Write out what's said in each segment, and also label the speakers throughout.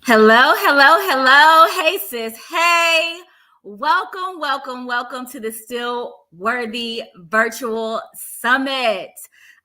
Speaker 1: Hello, hello, hello. Hey, sis. Hey, welcome to the Still Worthy Virtual Summit.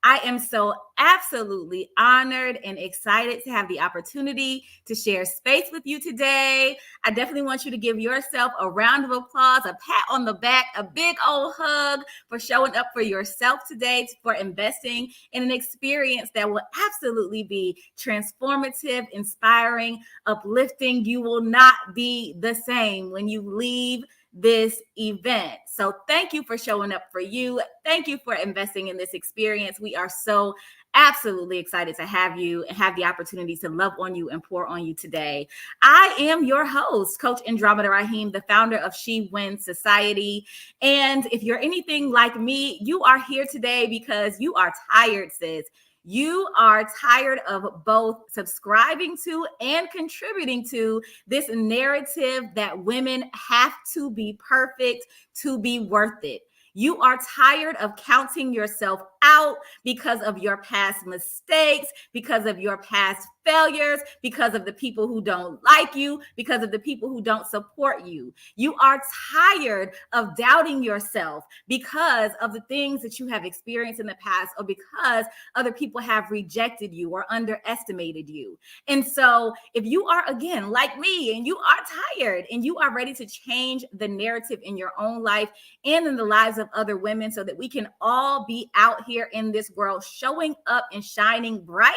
Speaker 1: I am so absolutely honored and excited to have the opportunity to share space with you today. I definitely want you to give yourself a round of applause, a pat on the back, a big old hug for showing up for yourself today, for investing in an experience that will absolutely be transformative, inspiring, uplifting. You will not be the same when you leave this event. So thank you for showing up for you. Thank you for investing in this experience. We are so absolutely excited to have you and have the opportunity to love on you and pour on you today. I am your host, Coach Andromeda Raheem, the founder of She Wins Society. And if you're anything like me, you are here today because you are tired, sis. You are tired of both subscribing to and contributing to this narrative that women have to be perfect to be worth it. You are tired of counting yourself out because of your past mistakes, because of your past failures, because of the people who don't like you, because of the people who don't support you. You are tired of doubting yourself because of the things that you have experienced in the past, or because other people have rejected you or underestimated you. And so if you are, again, like me, and you are tired and you are ready to change the narrative in your own life and in the lives of other women so that we can all be out here in this world showing up and shining bright,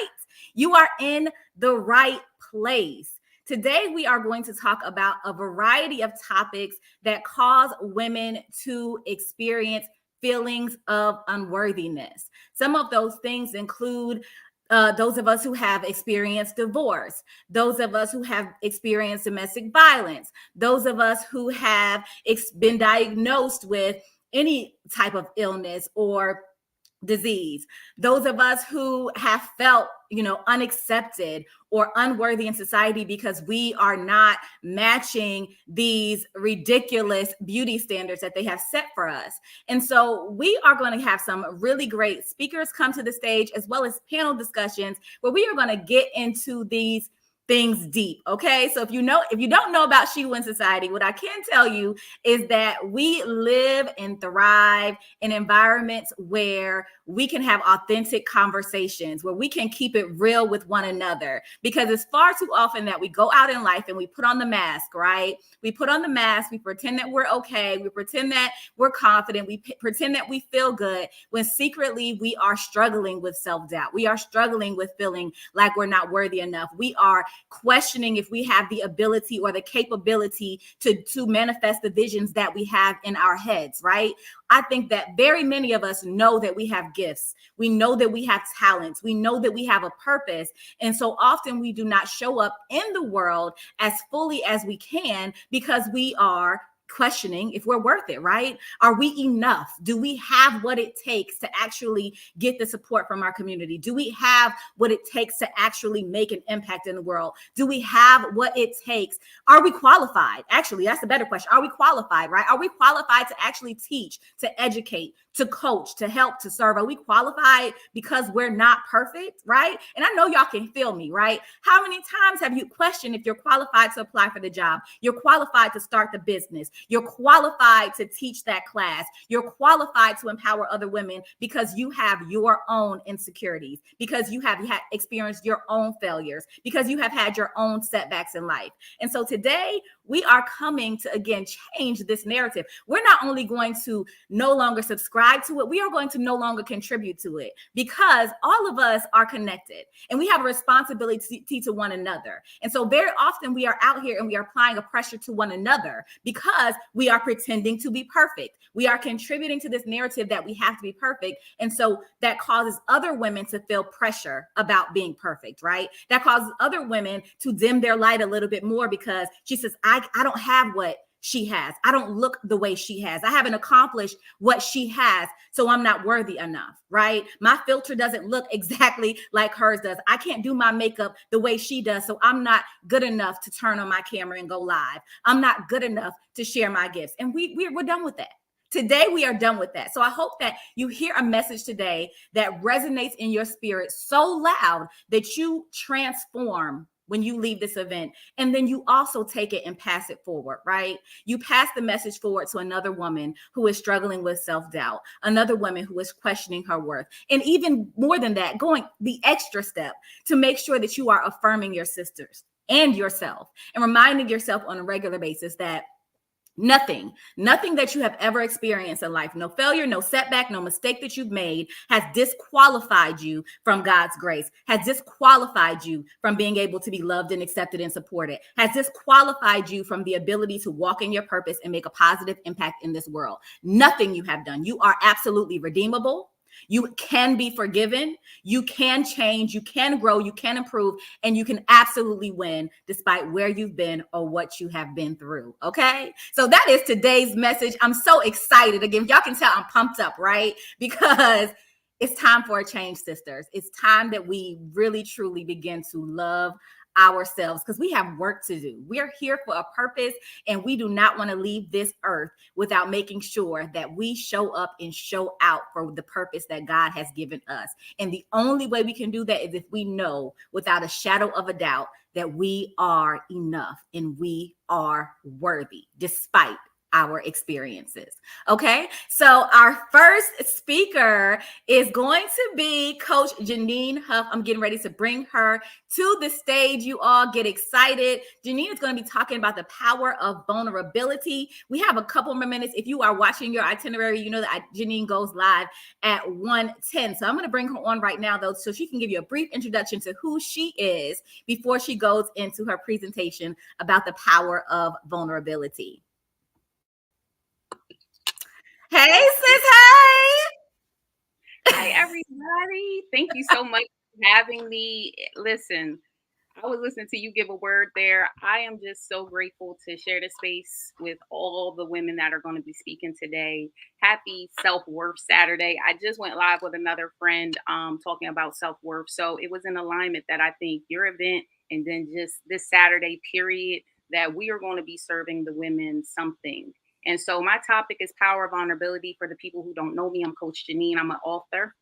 Speaker 1: you are in the right place. Today, we are going to talk about a variety of topics that cause women to experience feelings of unworthiness. Some of those things include those of us who have experienced divorce, those of us who have experienced domestic violence, those of us who have been diagnosed with any type of illness or disease, those of us who have felt, unaccepted or unworthy in society because we are not matching these ridiculous beauty standards that they have set for us. And so we are going to have some really great speakers come to the stage, as well as panel discussions where we are going to get into these things deep. Okay. So if you don't know about She Wins Society, what I can tell you is that we live and thrive in environments where we can have authentic conversations, where we can keep it real with one another, because it's far too often that we go out in life and we put on the mask, right? We put on the mask, we pretend that we're okay, we pretend that we're confident, we pretend that we feel good, when secretly we are struggling with self-doubt. We are struggling with feeling like we're not worthy enough. We are questioning if we have the ability or the capability to manifest the visions that we have in our heads, right? I think that very many of us know that we have gifts. We know that we have talents. We know that we have a purpose. And so often we do not show up in the world as fully as we can because we are questioning if we're worth it, right? Are we enough? Do we have what it takes to actually get the support from our community? Do we have what it takes to actually make an impact in the world? Do we have what it takes? Are we qualified? Actually, that's a better question. Are we qualified, right? Are we qualified to actually teach, to educate, to coach, to help, to serve? Are we qualified because we're not perfect, right? And I know y'all can feel me, right? How many times have you questioned if you're qualified to apply for the job? You're qualified to start the business. You're qualified to teach that class. You're qualified to empower other women because you have your own insecurities, because you have experienced your own failures, because you have had your own setbacks in life. And so today we are coming to, again, change this narrative. We're not only going to no longer subscribe to it, we are going to no longer contribute to it, because all of us are connected and we have a responsibility to one another. And so very often we are out here and we are applying a pressure to one another because we are pretending to be perfect. We are contributing to this narrative that we have to be perfect. And so that causes other women to feel pressure about being perfect, right? That causes other women to dim their light a little bit more because she says, I don't have what she has. I don't look the way she has. I haven't accomplished what she has, so I'm not worthy enough, right? My filter doesn't look exactly like hers does. I can't do my makeup the way she does, so I'm not good enough to turn on my camera and go live. I'm not good enough to share my gifts. And we're done with that. Today, we are done with that. So I hope that you hear a message today that resonates in your spirit so loud that you transform when you leave this event. And then you also take it and pass it forward, right? You pass the message forward to another woman who is struggling with self-doubt, another woman who is questioning her worth. And even more than that, going the extra step to make sure that you are affirming your sisters and yourself and reminding yourself on a regular basis that nothing that you have ever experienced in life, no failure, no setback, no mistake that you've made has disqualified you from God's grace, has disqualified you from being able to be loved and accepted and supported, has disqualified you from the ability to walk in your purpose and make a positive impact in this world. Nothing you have done. You are absolutely redeemable. You can be forgiven. You can change. You can grow. You can improve. And you can absolutely win despite where you've been or what you have been through. Okay. So that is today's message. I'm so excited. Again, y'all can tell I'm pumped up, right? Because it's time for a change, sisters. It's time that we really, truly begin to love ourselves because we have work to do. We are here for a purpose, and we do not want to leave this earth without making sure that we show up and show out for the purpose that God has given us. And the only way we can do that is if we know without a shadow of a doubt that we are enough and we are worthy despite our experiences. Okay. So our first speaker is going to be Coach Janine Huff. I'm getting ready to bring her to the stage. You all get excited. Janine is going to be talking about the power of vulnerability. We have a couple more minutes. If you are watching your itinerary, you know that Janine goes live at 1:10. So I'm going to bring her on right now, though, so she can give you a brief introduction to who she is before she goes into her presentation about the power of vulnerability. Hey, sis. Hey.
Speaker 2: Hi, everybody. Thank you so much for having me. Listen, I was listening to you give a word there. I am just so grateful to share this space with all the women that are going to be speaking today. Happy Self-Worth Saturday. I just went live with another friend talking about self-worth. So it was in alignment that I think your event and then just this Saturday period that we are going to be serving the women something. And so my topic is power of vulnerability. For the people who don't know me, I'm Coach Janine. I'm an author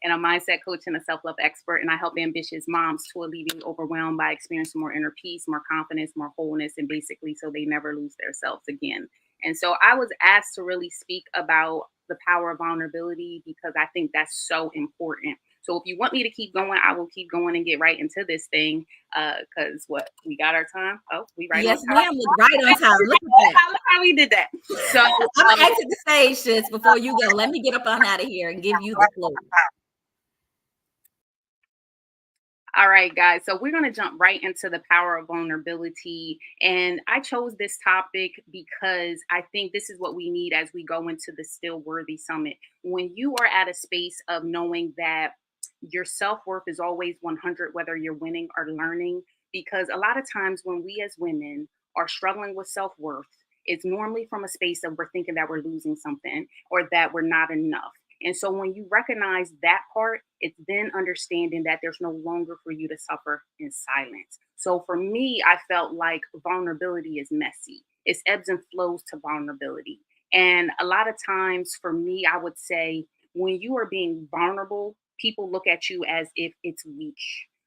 Speaker 2: and a mindset coach and a self-love expert. And I help ambitious moms to alleviate overwhelmed by experiencing more inner peace, more confidence, more wholeness, and basically so they never lose their selves again. And so I was asked to really speak about the power of vulnerability because I think that's so important. So if you want me to keep going, I will keep going and get right into this thing. Because what we got our time? Oh, we right
Speaker 1: yes,
Speaker 2: on time.
Speaker 1: ma'am. Look right on time. Look at that.
Speaker 2: Look how we did that. So
Speaker 1: I'm gonna exit the stage, sis, before you go. Let me get up on out of here and give you the floor.
Speaker 2: All right, guys. So we're going to jump right into the power of vulnerability. And I chose this topic because I think this is what we need as we go into the Still Worthy Summit. When you are at a space of knowing that your self-worth is always 100, whether you're winning or learning, because a lot of times when we as women are struggling with self-worth, it's normally from a space of we're thinking that we're losing something or that we're not enough. And so when you recognize that part, it's then understanding that there's no longer for you to suffer in silence. So for me, I felt like vulnerability is messy. It's ebbs and flows to vulnerability. And a lot of times for me, I would say when you are being vulnerable, people look at you as if it's weak.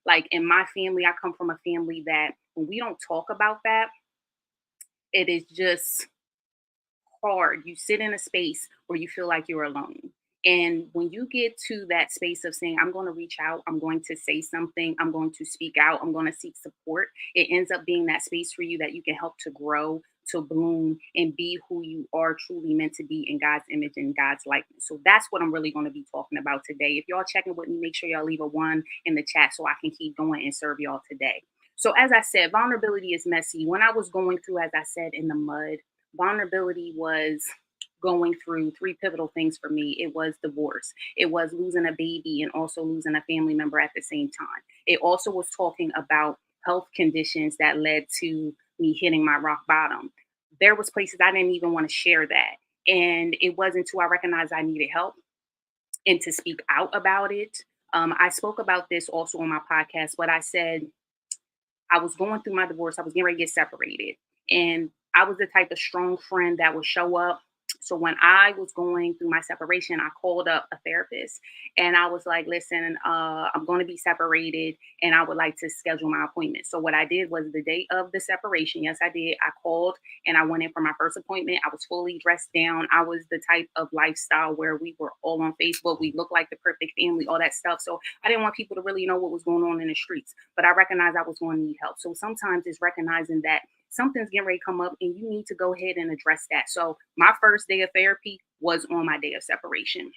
Speaker 2: Like in my family, I come from a family that when we don't talk about that, it is just hard. You sit in a space where you feel like you're alone. And when you get to that space of saying, I'm going to reach out, I'm going to say something, I'm going to speak out, I'm going to seek support, it ends up being that space for you that you can help to grow, to bloom, and be who you are truly meant to be in God's image and God's likeness. So that's what I'm really going to be talking about today. If y'all checking with me, make sure y'all leave a 1 in the chat so I can keep going and serve y'all today. So as I said, vulnerability is messy. When I was going through, as I said, in the mud, vulnerability was going through 3 pivotal things for me. It was divorce. It was losing a baby and also losing a family member at the same time. It also was talking about health conditions that led to me hitting my rock bottom. There was places I didn't even want to share that. And it wasn't until I recognized I needed help and to speak out about it. I spoke about this also on my podcast, but I said I was going through my divorce. I was getting ready to get separated. And I was the type of strong friend that would show up So when I was going through my separation, I called up a therapist and I was like, listen, I'm going to be separated and I would like to schedule my appointment. So what I did was the day of the separation, yes, I did. I called and I went in for my first appointment. I was fully dressed down. I was the type of lifestyle where we were all on Facebook. We looked like the perfect family, all that stuff. So I didn't want people to really know what was going on in the streets, but I recognized I was going to need help. So sometimes it's recognizing that something's getting ready to come up and you need to go ahead and address that. So my first day of therapy was on my day of separation.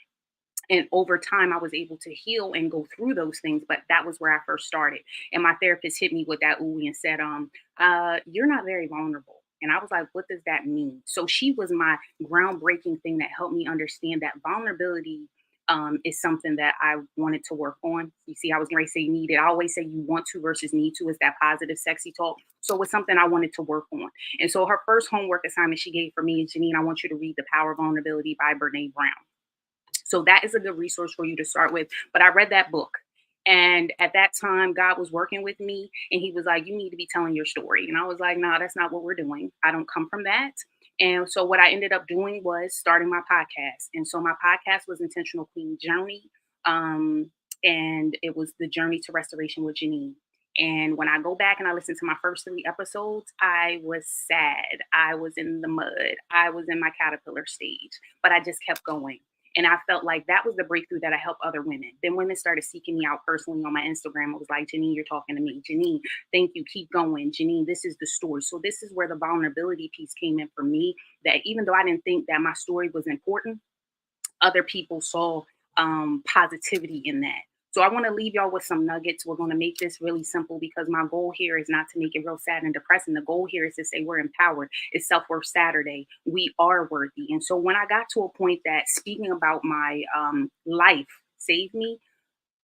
Speaker 2: And over time, I was able to heal and go through those things. But that was where I first started. And my therapist hit me with that ooey and said, you're not very vulnerable. And I was like, what does that mean? So she was my groundbreaking thing that helped me understand that vulnerability is something that I wanted to work on. You see, I was going to say needed. I always say you want to versus need to is that positive, sexy talk. So it's something I wanted to work on. And so her first homework assignment she gave for me is, Janine, I want you to read The Power of Vulnerability by Brene Brown. So that is a good resource for you to start with. But I read that book. And at that time, God was working with me and he was like, you need to be telling your story. And I was like, no, that's not what we're doing. I don't come from that. And so what I ended up doing was starting my podcast. And so my podcast was Intentional Queen Journey. And it was the Journey to Restoration with Janine. And when I go back and I listen to my first 3 episodes, I was sad. I was in the mud. I was in my caterpillar stage, but I just kept going. And I felt like that was the breakthrough that I helped other women. Then women started seeking me out personally on my Instagram. It was like, Janine, you're talking to me. Janine, thank you. Keep going. Janine, this is the story. So this is where the vulnerability piece came in for me, that even though I didn't think that my story was important, other people saw positivity in that. So I want to leave y'all with some nuggets. We're going to make this really simple because my goal here is not to make it real sad and depressing. The goal here is to say we're empowered. It's Self-Worth Saturday. We are worthy. And so when I got to a point that speaking about my life saved me,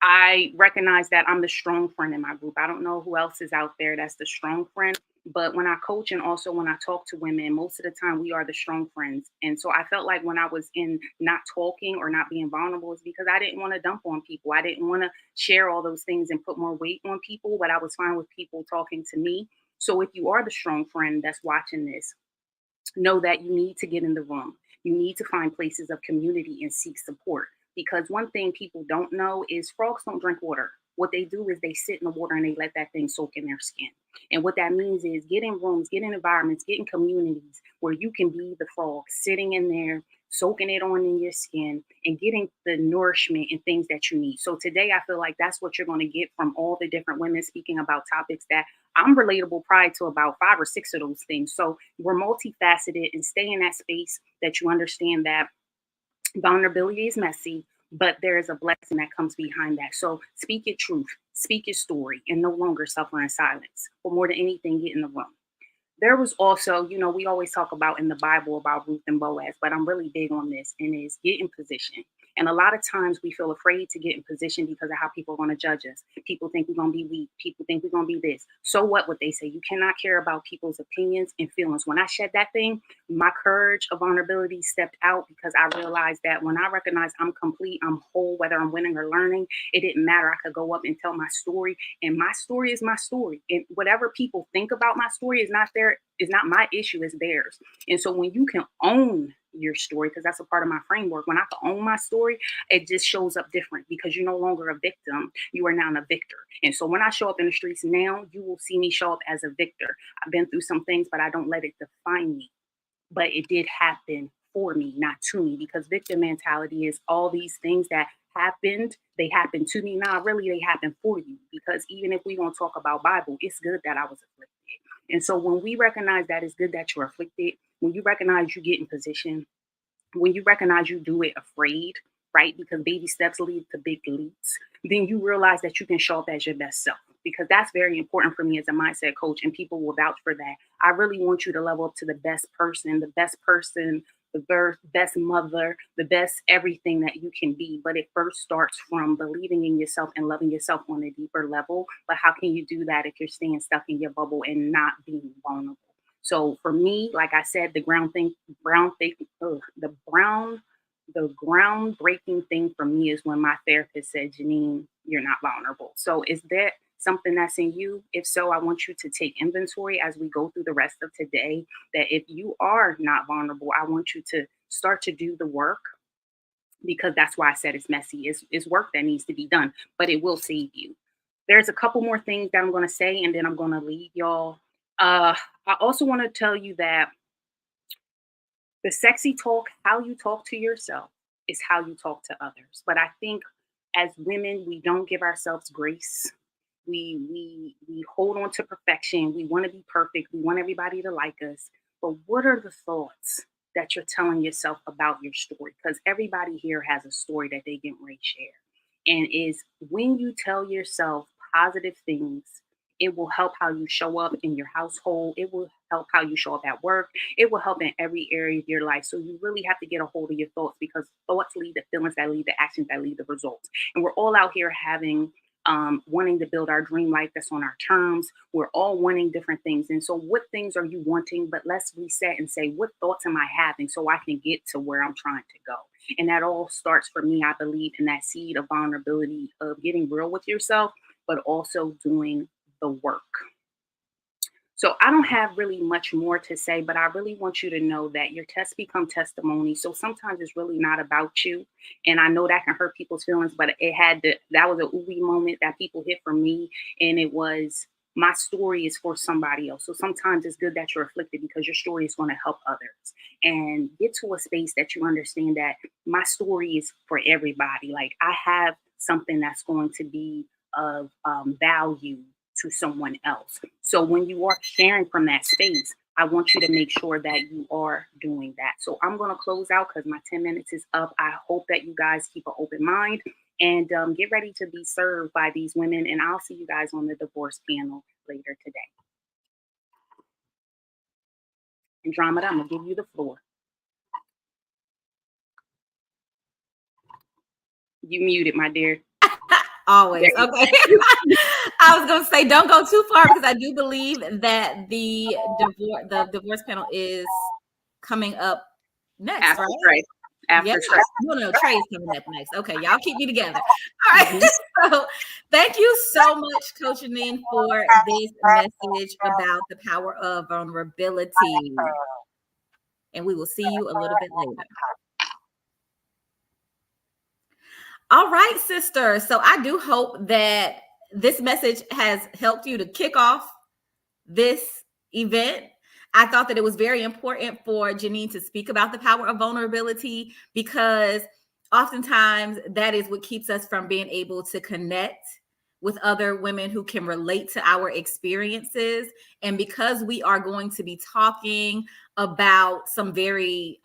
Speaker 2: I recognize that I'm the strong friend in my group. I don't know who else is out there that's the strong friend, but when I coach and also when I talk to women, most of the time we are the strong friends. And so I felt like when I was in not talking or not being vulnerable is because I didn't want to dump on people. I didn't want to share all those things and put more weight on people, but I was fine with people talking to me. So if you are the strong friend that's watching this, know that you need to get in the room. You need to find places of community and seek support. Because one thing people don't know is frogs don't drink water. What they do is they sit in the water and they let that thing soak in their skin. And what that means is get in rooms, get in environments, get in communities where you can be the frog sitting in there, soaking it on in your skin and getting the nourishment and things that you need. So today I feel like that's what you're going to get from all the different women speaking about topics that I'm relatable probably to about 5 or 6 of those things. So we're multifaceted and stay in that space that you understand that vulnerability is messy, but there is a blessing that comes behind that. So speak your truth, speak your story, and no longer suffer in silence. But more than anything, get in the room. There was also, we always talk about in the Bible about Ruth and Boaz, but I'm really big on this, and is get in position. And a lot of times we feel afraid to get in position because of how people are going to judge us. People think we're going to be weak. People think we're going to be this. So what would they say? You cannot care about people's opinions and feelings. When I shed that thing, my courage of vulnerability stepped out because I realized that when I recognize I'm complete, I'm whole, whether I'm winning or learning, it didn't matter. I could go up and tell my story, and my story is my story. And whatever people think about my story is not my issue, it's theirs. And so when you can own your story, because that's a part of my framework, when I can own my story, it just shows up different because you're no longer a victim, you are now a victor. And so when I show up in the streets now, you will see me show up as a victor. I've been through some things, but I don't let it define me. But it did happen for me, not to me, because victim mentality is all these things that happened, they happened to me. Now, really, they happened for you. Because even if we're going to talk about Bible, it's good that I was afflicted. And so when we recognize that it's good that you're afflicted, when you recognize you get in position, when you recognize you do it afraid, right? Because baby steps lead to big leaps, then you realize that you can show up as your best self. Because that's very important for me as a mindset coach, and people will vouch for that. I really want you to level up to the best person, the best mother, the best everything that you can be. But it first starts from believing in yourself and loving yourself on a deeper level. But how can you do that if you're staying stuck in your bubble and not being vulnerable? So for me, like I said, the groundbreaking thing for me is when my therapist said, Janine, you're not vulnerable. So is that something that's in you? If so, I want you to take inventory as we go through the rest of today. That if you are not vulnerable, I want you to start to do the work, because that's why I said it's messy. It's work that needs to be done, but it will save you. There's a couple more things that I'm going to say, and then I'm going to leave y'all. I also want to tell you that the sexy talk, how you talk to yourself, is how you talk to others. But I think as women, we don't give ourselves grace. We hold on to perfection. We want to be perfect. We want everybody to like us. But what are the thoughts that you're telling yourself about your story? Because everybody here has a story that they get ready to share. And is when you tell yourself positive things, it will help how you show up in your household. It will help how you show up at work. It will help in every area of your life. So you really have to get a hold of your thoughts, because thoughts lead to feelings, that lead to actions, that lead to results. And we're all out here having wanting to build our dream life that's on our terms. We're all wanting different things. And so what things are you wanting? But let's reset and say, what thoughts am I having so I can get to where I'm trying to go? And that all starts for me, I believe, in that seed of vulnerability, of getting real with yourself, but also doing the work. So I don't have really much more to say, but I really want you to know that your tests become testimonies. So sometimes it's really not about you. And I know that can hurt people's feelings, but that was a ooey moment that people hit for me. And it was, my story is for somebody else. So sometimes it's good that you're afflicted, because your story is going to help others. And get to a space that you understand that my story is for everybody. Like, I have something that's going to be of value to someone else. So when you are sharing from that space, I want you to make sure that you are doing that. So I'm going to close out because my 10 minutes is up. I hope that you guys keep an open mind and get ready to be served by these women. And I'll see you guys on the divorce panel later today. Andromeda, I'm going to give you the floor. You muted, my dear.
Speaker 1: Always. Okay. I was going to say, don't go too far, because I do believe that the divorce panel is coming up next,
Speaker 2: After
Speaker 1: right?
Speaker 2: Trey. After Trey.
Speaker 1: No, Trey's coming up next. Okay, y'all keep me together. All right. So thank you so much, Coach Janine, for this message about the power of vulnerability. And we will see you a little bit later. All right, sister. So I do hope that this message has helped you to kick off this event. I thought that it was very important for Janine to speak about the power of vulnerability, because oftentimes that is what keeps us from being able to connect with other women who can relate to our experiences. And because we are going to be talking about some very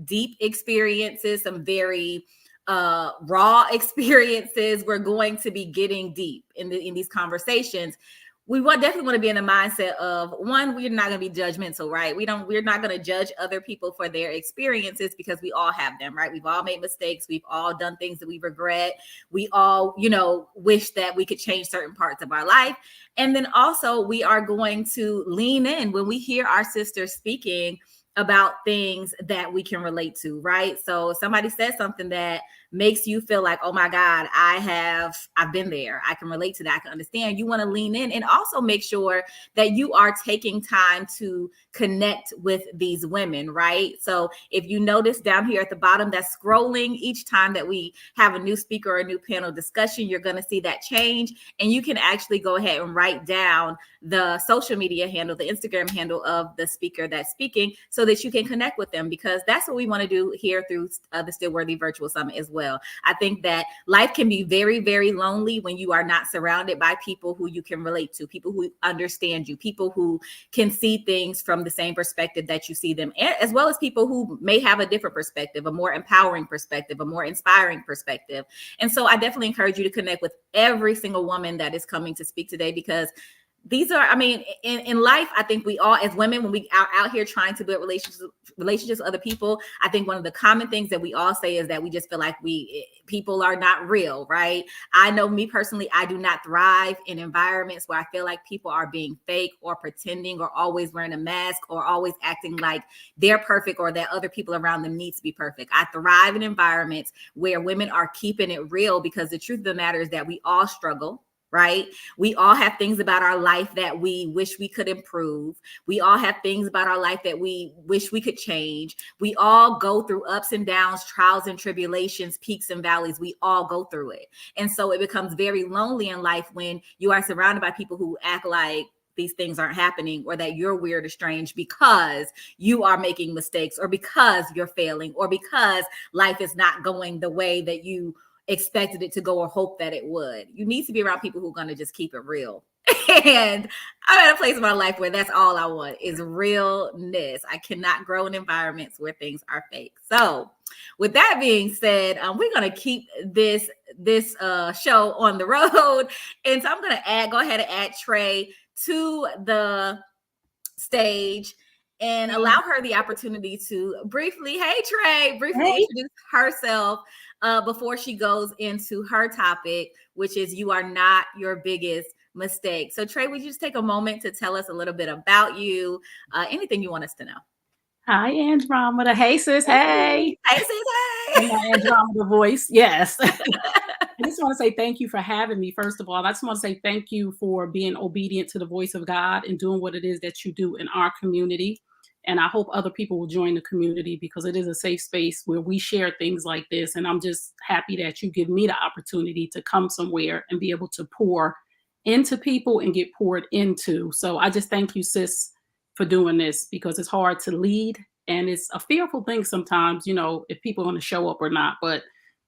Speaker 1: deep experiences, some very raw experiences, we're going to be getting deep in these conversations. We definitely want to be in the mindset of, one, we're not going to be judgmental, right? We're not going to judge other people for their experiences, because we all have them, right? We've all made mistakes. We've all done things that we regret. We all, wish that we could change certain parts of our life. And then also we are going to lean in when we hear our sisters speaking about things that we can relate to, right? So somebody says something that makes you feel like, oh my God, I've been there. I can relate to that. I can understand. You want to lean in and also make sure that you are taking time to connect with these women, right? So if you notice down here at the bottom, that's scrolling each time that we have a new speaker or a new panel discussion, you're going to see that change. And you can actually go ahead and write down the social media handle, the Instagram handle of the speaker that's speaking, so that you can connect with them, because that's what we want to do here through the Still Worthy Virtual Summit as well. I think that life can be very, very lonely when you are not surrounded by people who you can relate to, people who understand you, people who can see things from the same perspective that you see them, as well as people who may have a different perspective, a more empowering perspective, a more inspiring perspective. And so I definitely encourage you to connect with every single woman that is coming to speak today, because these are, in life, I think we all, as women, when we are out here trying to build relationships with other people, I think one of the common things that we all say is that we just feel like people are not real, right? I know me personally, I do not thrive in environments where I feel like people are being fake or pretending or always wearing a mask or always acting like they're perfect or that other people around them need to be perfect. I thrive in environments where women are keeping it real, because the truth of the matter is that we all struggle. right? We all have things about our life that we wish we could improve. We all have things about our life that we wish we could change. We all go through ups and downs, trials and tribulations, peaks and valleys. We all go through it. And so it becomes very lonely in life when you are surrounded by people who act like these things aren't happening, or that you're weird or strange because you are making mistakes, or because you're failing, or because life is not going the way that you expected it to go or hope that it would. You need to be around people who are going to just keep it real. And I'm at a place in my life where that's all I want is realness. I cannot grow in environments where things are fake. So with that being said, we're going to keep this show on the road. And so I'm going to go ahead and add Trey to the stage and allow her the opportunity to briefly introduce herself before she goes into her topic, which is you are not your biggest mistake. So Trey, would you just take a moment to tell us a little bit about you, anything you want us to know?
Speaker 3: Hi, Andromeda. Hey, sis. Hey.
Speaker 1: Hey, sis. Hey.
Speaker 3: And my Andromeda voice. Yes. I just want to say thank you for having me. First of all, I just want to say thank you for being obedient to the voice of God and doing what it is that you do in our community. And I hope other people will join the community, because it is a safe space where we share things like this. And I'm just happy that you give me the opportunity to come somewhere and be able to pour into people and get poured into. So I just thank you, sis, for doing this, because it's hard to lead. And it's a fearful thing sometimes, if people want to show up or not, but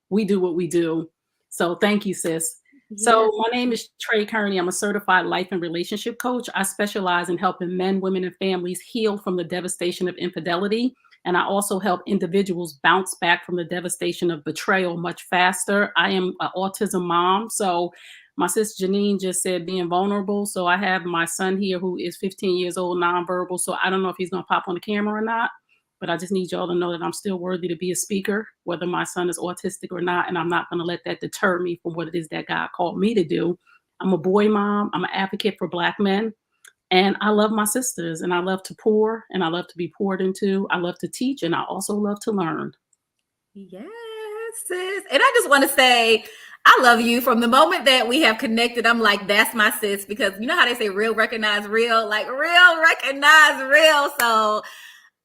Speaker 3: we do what we do. So thank you, sis. Yes. So my name is Trey Kearney. I'm a certified life and relationship coach. I specialize in helping men, women, and families heal from the devastation of infidelity. And I also help individuals bounce back from the devastation of betrayal much faster. I am an autism mom. So my sister Janine just said being vulnerable. So I have my son here who is 15 years old, nonverbal. So I don't know if he's going to pop on the camera or not. But I just need y'all to know that I'm still worthy to be a speaker, whether my son is autistic or not. And I'm not going to let that deter me from what it is that God called me to do. I'm a boy mom. I'm an advocate for Black men. And I love my sisters, and I love to pour, and I love to be poured into. I love to teach, and I also love to learn.
Speaker 1: Yes, sis. And I just want to say, I love you. From the moment that we have connected, I'm like, that's my sis, because you know how they say real recognize real, like real recognize real. So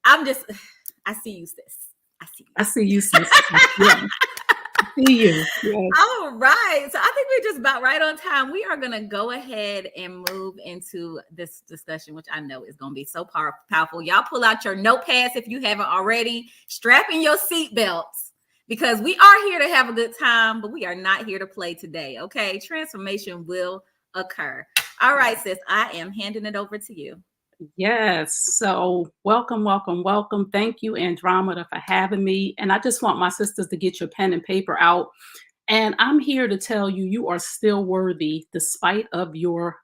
Speaker 1: I see you, sis.
Speaker 3: I see you, sis. Yeah. I see you. Yes.
Speaker 1: All right. So I think we're just about right on time. We are going to go ahead and move into this discussion, which I know is going to be so powerful. Y'all pull out your notepads if you haven't already. Strap in your seatbelts, because we are here to have a good time, but we are not here to play today. Okay. Transformation will occur. All right, sis. I am handing it over to you.
Speaker 3: Yes. So welcome, welcome, welcome. Thank you, Andromeda, for having me. And I just want my sisters to get your pen and paper out. And I'm here to tell you, you are still worthy despite your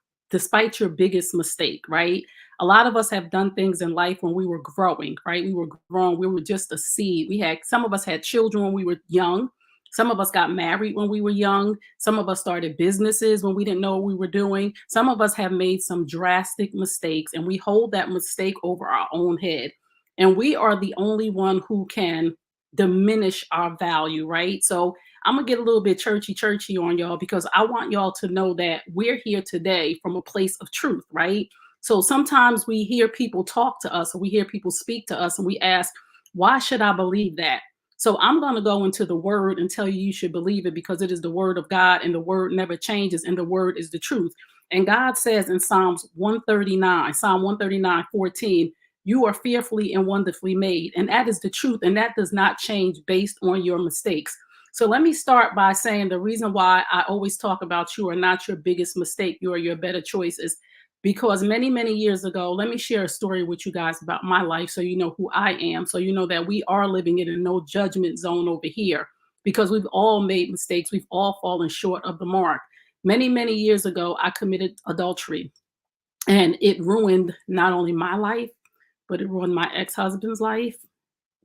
Speaker 3: biggest mistake, right? A lot of us have done things in life when we were growing, right? We were grown. We were just a seed. Some of us had children when we were young. Some of us got married when we were young. Some of us started businesses when we didn't know what we were doing. Some of us have made some drastic mistakes, and we hold that mistake over our own head. And we are the only one who can diminish our value, right? So I'm going to get a little bit churchy on y'all, because I want y'all to know that we're here today from a place of truth, right? So sometimes we hear people talk to us, or we hear people speak to us, and we ask, why should I believe that? So I'm going to go into the word and tell you should believe it, because it is the word of God, and the word never changes, and the word is the truth. And God says in Psalm 139:14, you are fearfully and wonderfully made. And that is the truth. And that does not change based on your mistakes. So let me start by saying the reason why I always talk about you are not your biggest mistake, you are your better choices. Because many, many years ago, let me share a story with you guys about my life, so you know who I am, so you know that we are living in a no judgment zone over here, because we've all made mistakes. We've all fallen short of the mark. Many, many years ago, I committed adultery, and it ruined not only my life, but it ruined my ex-husband's life.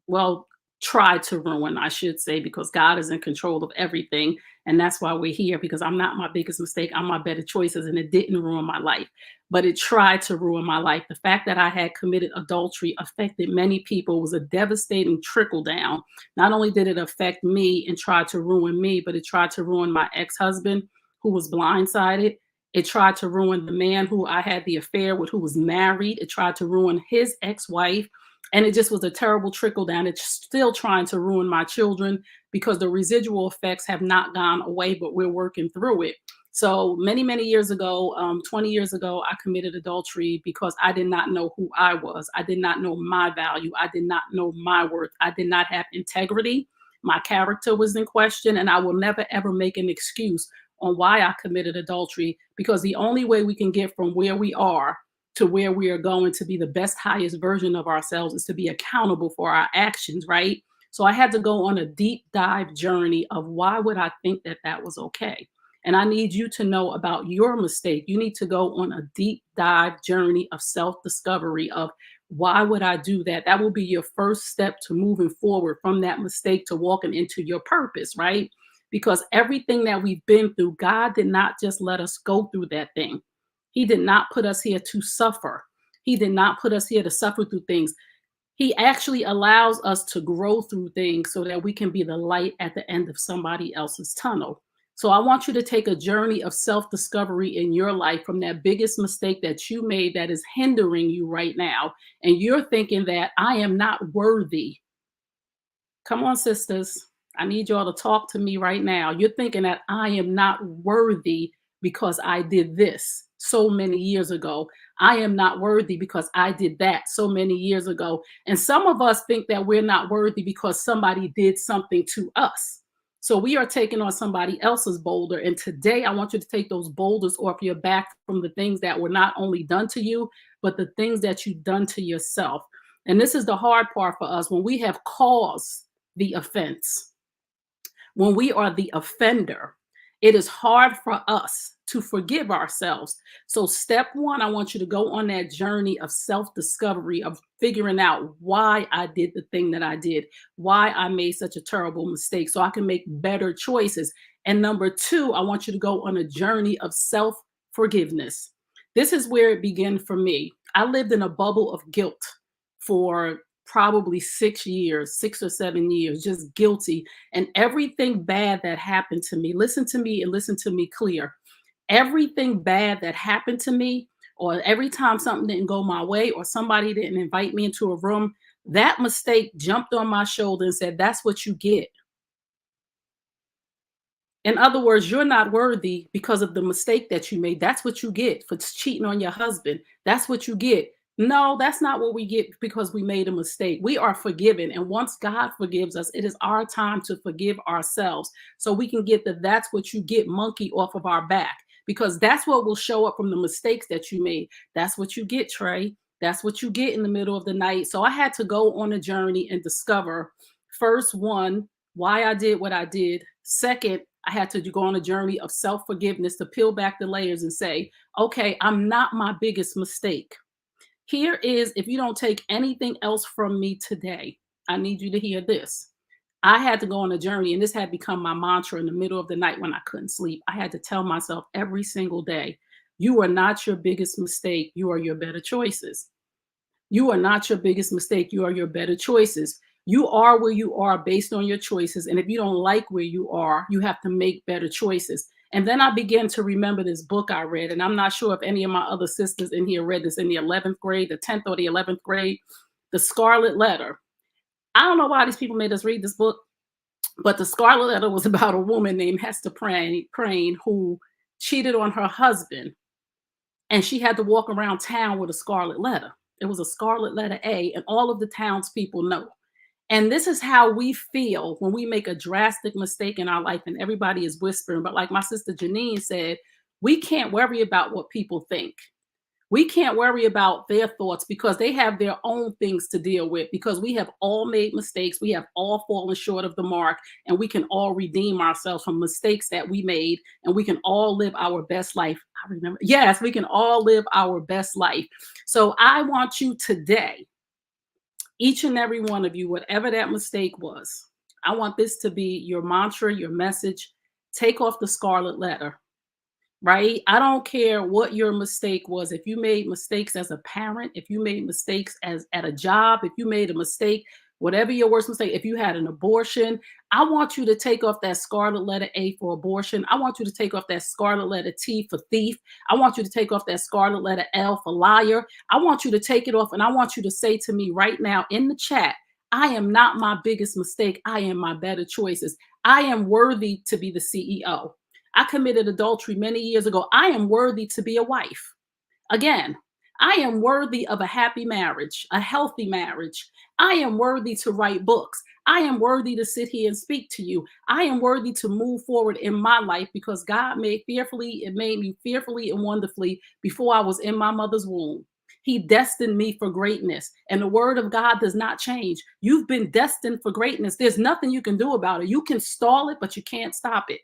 Speaker 3: Well, tried to ruin, I should say, because God is in control of everything. And that's why we're here, because I'm not my biggest mistake. I'm my better choices. And it didn't ruin my life, but it tried to ruin my life. The fact that I had committed adultery affected many people. It was a devastating trickle down. Not only did it affect me and try to ruin me, but it tried to ruin my ex-husband. who was blindsided. It tried to ruin the man who I had the affair with, who was married. It tried to ruin his ex-wife. And it just was a terrible trickle down. It's still trying to ruin my children because the residual effects have not gone away, but we're working through it. So many, many years ago, 20 years ago, I committed adultery because I did not know who I was. I did not know my value. I did not know my worth. I did not have integrity. My character was in question, and I will never, ever make an excuse on why I committed adultery, because the only way we can get from where we are to where we are going to be the best, highest version of ourselves is to be accountable for our actions, right? So I had to go on a deep dive journey of why would I think that that was okay? And I need you to know about your mistake. You need to go on a deep dive journey of self-discovery of why would I do that? That will be your first step to moving forward from that mistake to walking into your purpose, right? Because everything that we've been through, God did not just let us go through that thing. He did not put us here to suffer. He did not put us here to suffer through things. He actually allows us to grow through things so that we can be the light at the end of somebody else's tunnel. So I want you to take a journey of self-discovery in your life from that biggest mistake that you made that is hindering you right now. And you're thinking that I am not worthy. Come on, sisters. I need y'all to talk to me right now. You're thinking that I am not worthy because I did this so many years ago. I am not worthy because I did that so many years ago. And some of us think that we're not worthy because somebody did something to us. So we are taking on somebody else's boulder. And today I want you to take those boulders off your back from the things that were not only done to you, but the things that you've done to yourself. And this is the hard part for us when we have caused the offense. When we are the offender, it is hard for us to forgive ourselves. So step one, I want you to go on that journey of self-discovery, of figuring out why I did the thing that I did, why I made such a terrible mistake so I can make better choices. And number two, I want you to go on a journey of self-forgiveness. This is where it began for me. I lived in a bubble of guilt for probably 6 years, 6 or 7 years, just guilty. And everything bad that happened to me, listen to me and listen to me clear. Everything bad that happened to me, or every time something didn't go my way, or somebody didn't invite me into a room, that mistake jumped on my shoulder and said, that's what you get. In other words, you're not worthy because of the mistake that you made. That's what you get for cheating on your husband. That's what you get. No, that's not what we get because we made a mistake. We are forgiven. And once God forgives us, it is our time to forgive ourselves so we can get the that's what you get monkey off of our back, because that's what will show up from the mistakes that you made. That's what you get, Trey. That's what you get in the middle of the night. So I had to go on a journey and discover, first, one, why I did what I did. Second, I had to go on a journey of self-forgiveness to peel back the layers and say, okay, I'm not my biggest mistake. Here is, if you don't take anything else from me today, I need you to hear this. I had to go on a journey, and this had become my mantra in the middle of the night when I couldn't sleep. I had to tell myself every single day, you are not your biggest mistake. You are your better choices. You are not your biggest mistake. You are your better choices. You are where you are based on your choices. And if you don't like where you are, you have to make better choices. And then I began to remember this book I read. And I'm not sure if any of my other sisters in here read this in the 11th grade, the 10th or the 11th grade, The Scarlet Letter. I don't know why these people made us read this book, but The Scarlet Letter was about a woman named Hester Prayne who cheated on her husband. And she had to walk around town with a scarlet letter. It was a scarlet letter A, and all of the townspeople know. And this is how we feel when we make a drastic mistake in our life and everybody is whispering. But like my sister Janine said, we can't worry about what people think. We can't worry about their thoughts because they have their own things to deal with, because we have all made mistakes. We have all fallen short of the mark, and we can all redeem ourselves from mistakes that we made, and we can all live our best life. I remember, yes, we can all live our best life. So I want you today, each and every one of you, whatever that mistake was, I want this to be your mantra, your message. Take off the scarlet letter. Right? I don't care what your mistake was. If you made mistakes as a parent, if you made mistakes as at a job, if you made a mistake Whatever your worst mistake, if you had an abortion, I want you to take off that scarlet letter A for abortion. I want you to take off that scarlet letter T for thief. I want you to take off that scarlet letter L for liar. I want you to take it off, and I want you to say to me right now in the chat, I am not my biggest mistake. I am my better choices. I am worthy to be the CEO. I committed adultery many years ago. I am worthy to be a wife. Again, I am worthy of a happy marriage, a healthy marriage. I am worthy to write books. I am worthy to sit here and speak to you. I am worthy to move forward in my life because God made me fearfully and wonderfully before I was in my mother's womb. He destined me for greatness, and the word of God does not change. You've been destined for greatness. There's nothing you can do about it. You can stall it, but you can't stop it.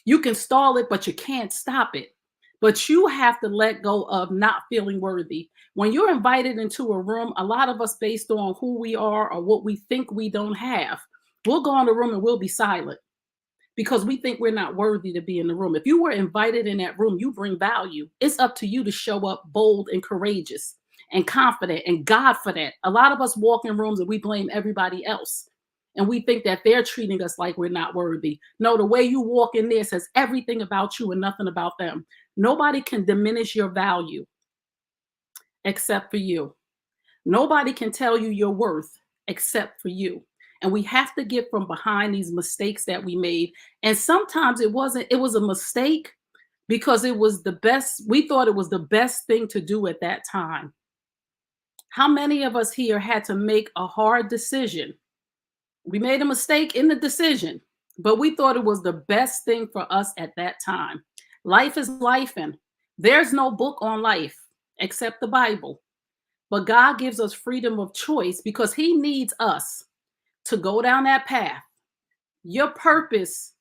Speaker 3: You can stall it, but you can't stop it. But you have to let go of not feeling worthy. When you're invited into a room, a lot of us, based on who we are or what we think we don't have, we'll go in the room and we'll be silent because we think we're not worthy to be in the room. If you were invited in that room, you bring value. It's up to you to show up bold and courageous and confident, and God for that. A lot of us walk in rooms and we blame everybody else. And we think that they're treating us like we're not worthy. No, the way you walk in there says everything about you and nothing about them. Nobody can diminish your value except for you. Nobody can tell you your worth except for you. And we have to get from behind these mistakes that we made. And sometimes it was a mistake because it was the best. We thought it was the best thing to do at that time. How many of us here had to make a hard decision? We made a mistake in the decision, but we thought it was the best thing for us at that time. Life is life, and there's no book on life except the Bible. But God gives us freedom of choice because he needs us to go down that path. Your purpose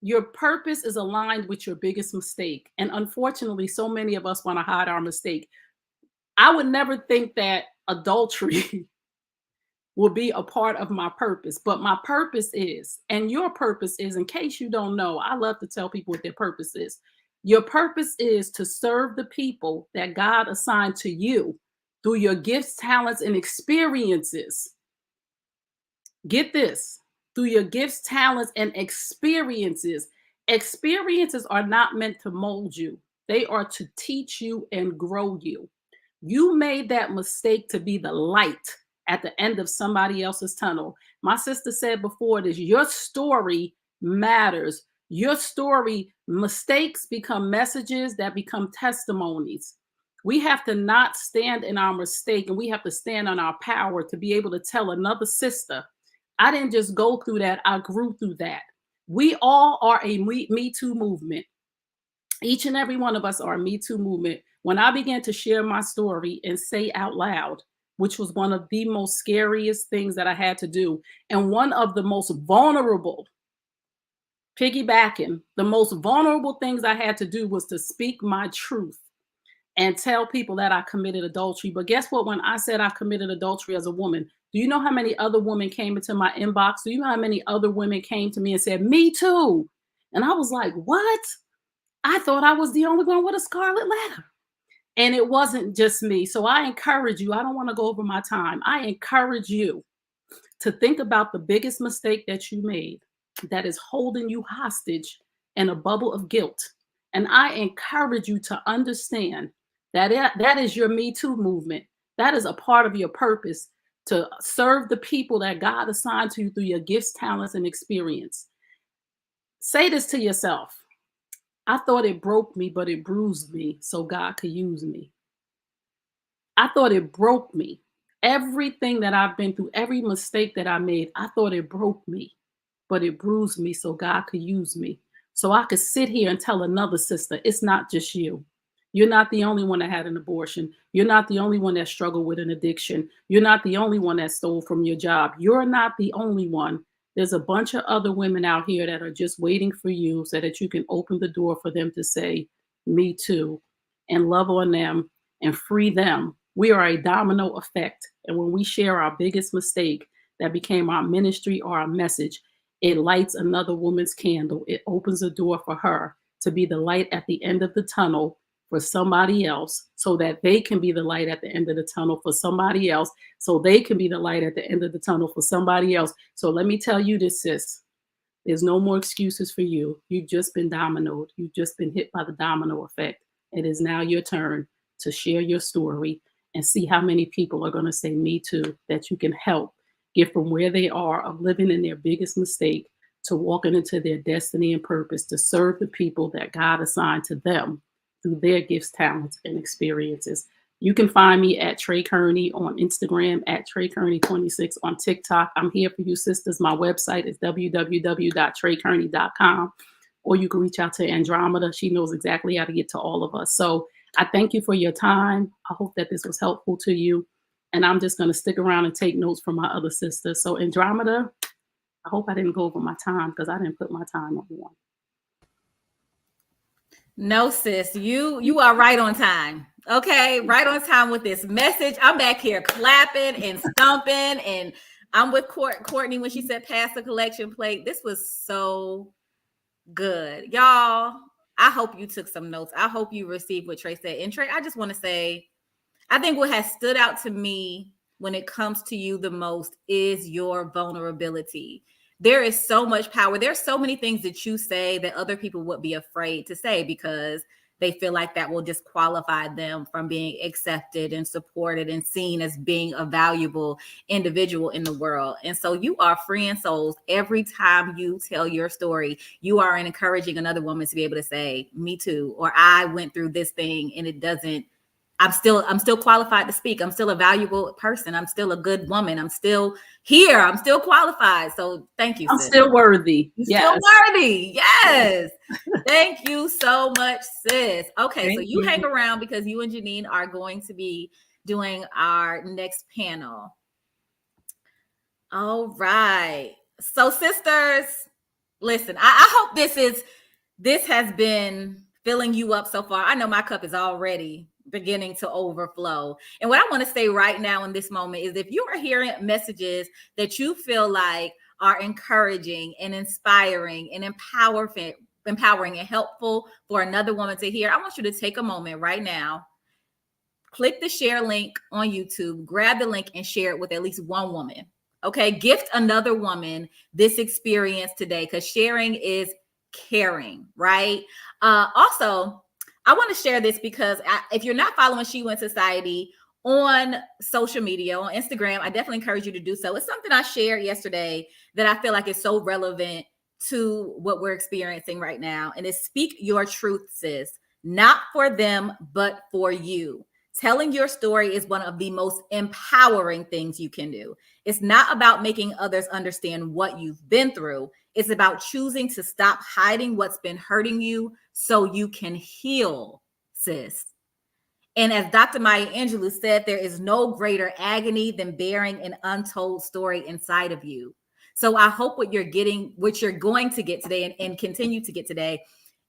Speaker 3: is aligned with your biggest mistake. And unfortunately, so many of us want to hide our mistake. I would never think that adultery will be a part of my purpose, but my purpose is, and your purpose is, in case you don't know, I love to tell people what their purpose is. Your purpose is to serve the people that God assigned to you through your gifts, talents, and experiences. Get this, through your gifts, talents, and experiences. Experiences are not meant to mold you. They are to teach you and grow you. You made that mistake to be the light at the end of somebody else's tunnel. My sister said before this, your story matters. Your story, mistakes become messages that become testimonies. We have to not stand in our mistake, and we have to stand on our power to be able to tell another sister, I didn't just go through that, I grew through that. We all are a Me Too movement. Each and every one of us are a Me Too movement. When I began to share my story and say out loud, which was one of the most scariest things that I had to do, and one of the most vulnerable, piggybacking, the most vulnerable things I had to do was to speak my truth and tell people that I committed adultery. But guess what? When I said I committed adultery as a woman, do you know how many other women came into my inbox? Do you know how many other women came to me and said, me too? And I was like, what? I thought I was the only one with a scarlet letter. And it wasn't just me. So I encourage you, I don't want to go over my time. I encourage you to think about the biggest mistake that you made that is holding you hostage in a bubble of guilt. And I encourage you to understand that that is your Me Too movement. That is a part of your purpose to serve the people that God assigned to you through your gifts, talents, and experience. Say this to yourself. I thought it broke me, but it bruised me so God could use me. I thought it broke me. Everything that I've been through, every mistake that I made, I thought it broke me, but it bruised me so God could use me. So I could sit here and tell another sister, it's not just you. You're not the only one that had an abortion. You're not the only one that struggled with an addiction. You're not the only one that stole from your job. You're not the only one. There's a bunch of other women out here that are just waiting for you so that you can open the door for them to say, me too, and love on them and free them. We are a domino effect. And when we share our biggest mistake that became our ministry or our message, it lights another woman's candle. It opens a door for her to be the light at the end of the tunnel for somebody else so that they can be the light at the end of the tunnel for somebody else, so they can be the light at the end of the tunnel for somebody else. So let me tell you this, sis. There's no more excuses for you. You've just been dominoed. You've just been hit by the domino effect. It is now your turn to share your story and see how many people are going to say, me too, that you can help get from where they are of living in their biggest mistake to walking into their destiny and purpose to serve the people that God assigned to them through their gifts, talents, and experiences. You can find me at Trey Kearney on Instagram, at Trey Kearney26 on TikTok. I'm here for you, sisters. My website is www.treykearney.com, or you can reach out to Andromeda. She knows exactly how to get to all of us. So I thank you for your time. I hope that this was helpful to you. And I'm just going to stick around and take notes from my other sisters. So Andromeda, I hope I didn't go over my time because I didn't put my time on one.
Speaker 1: No, sis, you are right on time. Okay, right on time with this message. I'm back here clapping and stomping, and I'm with Courtney when she said pass the collection plate. This was so good, y'all. I hope you took some notes. I hope you received what Trey said. And Trey, I just want to say, I think what has stood out to me when it comes to you the most is your vulnerability. There is so much power. There's so many things that you say that other people would be afraid to say because they feel like that will disqualify them from being accepted and supported and seen as being a valuable individual in the world. And so you are freeing souls every time you tell your story. You are encouraging another woman to be able to say, me too, or I went through this thing and it doesn't, I'm still qualified to speak. I'm still a valuable person. I'm still a good woman. I'm still here. I'm still qualified. So thank you,
Speaker 3: I'm
Speaker 1: sis.
Speaker 3: still worthy.
Speaker 1: You're
Speaker 3: yes.
Speaker 1: still worthy. Yes. Thank you so much, sis. Okay, so you hang around because you and Janine are going to be doing our next panel. All right. So sisters, listen, I hope this has been filling you up so far. I know my cup is already beginning to overflow. And what I want to say right now in this moment is if you are hearing messages that you feel like are encouraging and inspiring and empowering and helpful for another woman to hear, I want you to take a moment right now, click the share link on YouTube, grab the link and share it with at least one woman. Okay, gift another woman this experience today because sharing is caring, right? Also, I want to share this because if you're not following She Went Society on social media, on Instagram, I definitely encourage you to do so. It's something I shared yesterday that I feel like is so relevant to what we're experiencing right now. And it's speak your truth, sis, not for them, but for you. Telling your story is one of the most empowering things you can do. It's not about making others understand what you've been through. It's about choosing to stop hiding what's been hurting you so you can heal, sis. And as Dr. Maya Angelou said, there is no greater agony than bearing an untold story inside of you. So I hope what you're going to get today and continue to get today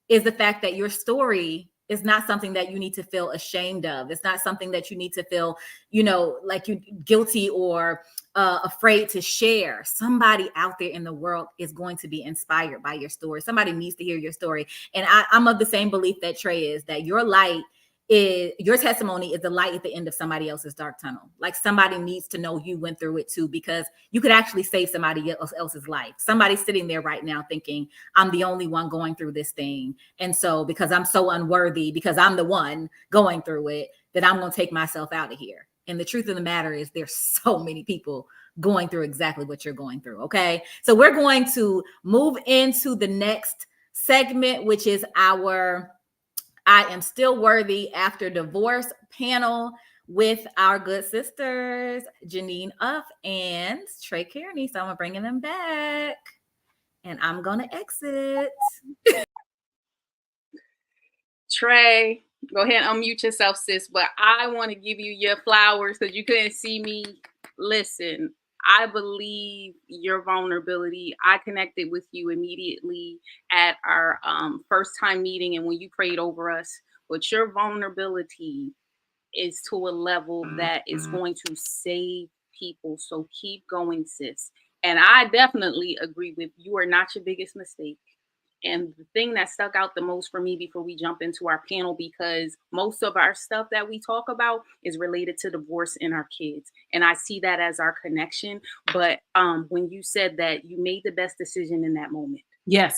Speaker 1: is the fact that your story is not something that you need to feel ashamed of. It's not something that you need to feel, like you guilty or afraid to share. Somebody out there in the world is going to be inspired by your story. Somebody needs to hear your story. And I'm of the same belief that Trey is, that your testimony is the light at the end of somebody else's dark tunnel. Like somebody needs to know you went through it too, because you could actually save somebody else's life. Somebody's sitting there right now thinking, I'm the only one going through this thing. And so because I'm so unworthy, because I'm the one going through it, that I'm going to take myself out of here. And the truth of the matter is there's so many people going through exactly what you're going through. Okay. So we're going to move into the next segment, which is our I Am Still Worthy After Divorce panel with our good sisters, Janine Uff and Trey Kearney. So I'm bringing them back and I'm going to exit.
Speaker 2: Trey, go ahead and unmute yourself, sis. But I want to give you your flowers because you couldn't see me. Listen, I believe your vulnerability. I connected with you immediately at our first time meeting and when you prayed over us. But your vulnerability is to a level that is going to save people. So keep going, sis. And I definitely agree with you are not your biggest mistake. And the thing that stuck out the most for me before we jump into our panel, because most of our stuff that we talk about is related to divorce and our kids. And I see that as our connection. But when you said that you made the best decision in that moment.
Speaker 3: Yes.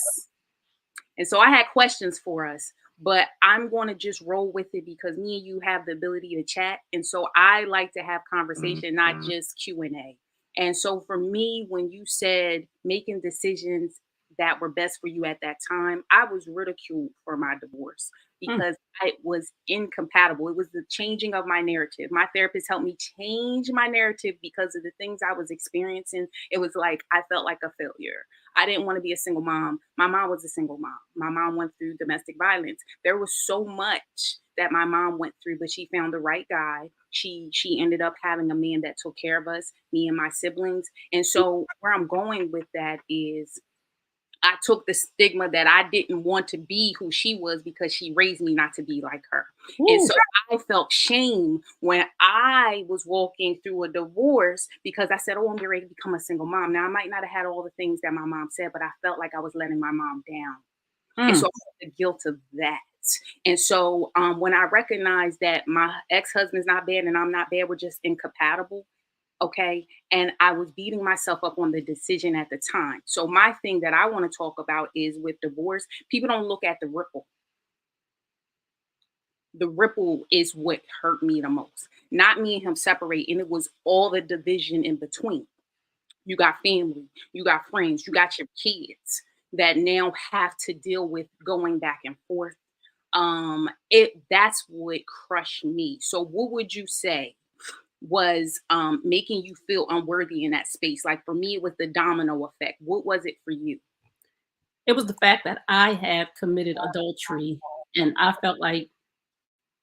Speaker 2: And so I had questions for us, but I'm going to just roll with it because me and you have the ability to chat. And so I like to have conversation, not just Q&A. And so for me, when you said making decisions that were best for you at that time, I was ridiculed for my divorce because it was incompatible. It was the changing of my narrative. My therapist helped me change my narrative because of the things I was experiencing. It was like I felt like a failure. I didn't want to be a single mom. My mom was a single mom. My mom went through domestic violence. There was so much that my mom went through, but she found the right guy. She ended up having a man that took care of us, me and my siblings. And so where I'm going with that is I took the stigma that I didn't want to be who she was because she raised me not to be like her. And so I felt shame when I was walking through a divorce because I said, oh, I'm getting ready to become a single mom. Now, I might not have had all the things that my mom said, but I felt like I was letting my mom down. And so I felt the guilt of that. And so when I recognized that my ex-husband's not bad and I'm not bad, we're just incompatible. Okay. And I was beating myself up on the decision at the time. So my thing that I want to talk about is with divorce, people don't look at the ripple. The ripple is what hurt me the most. Not me and him separating. It was all the division in between. You got family, you got friends, you got your kids that now have to deal with going back and forth. That's what crushed me. So what would you say was making you feel unworthy in that space? Like for me, it was the domino effect. What was it for you?
Speaker 3: It was the fact that I had committed adultery, and I felt like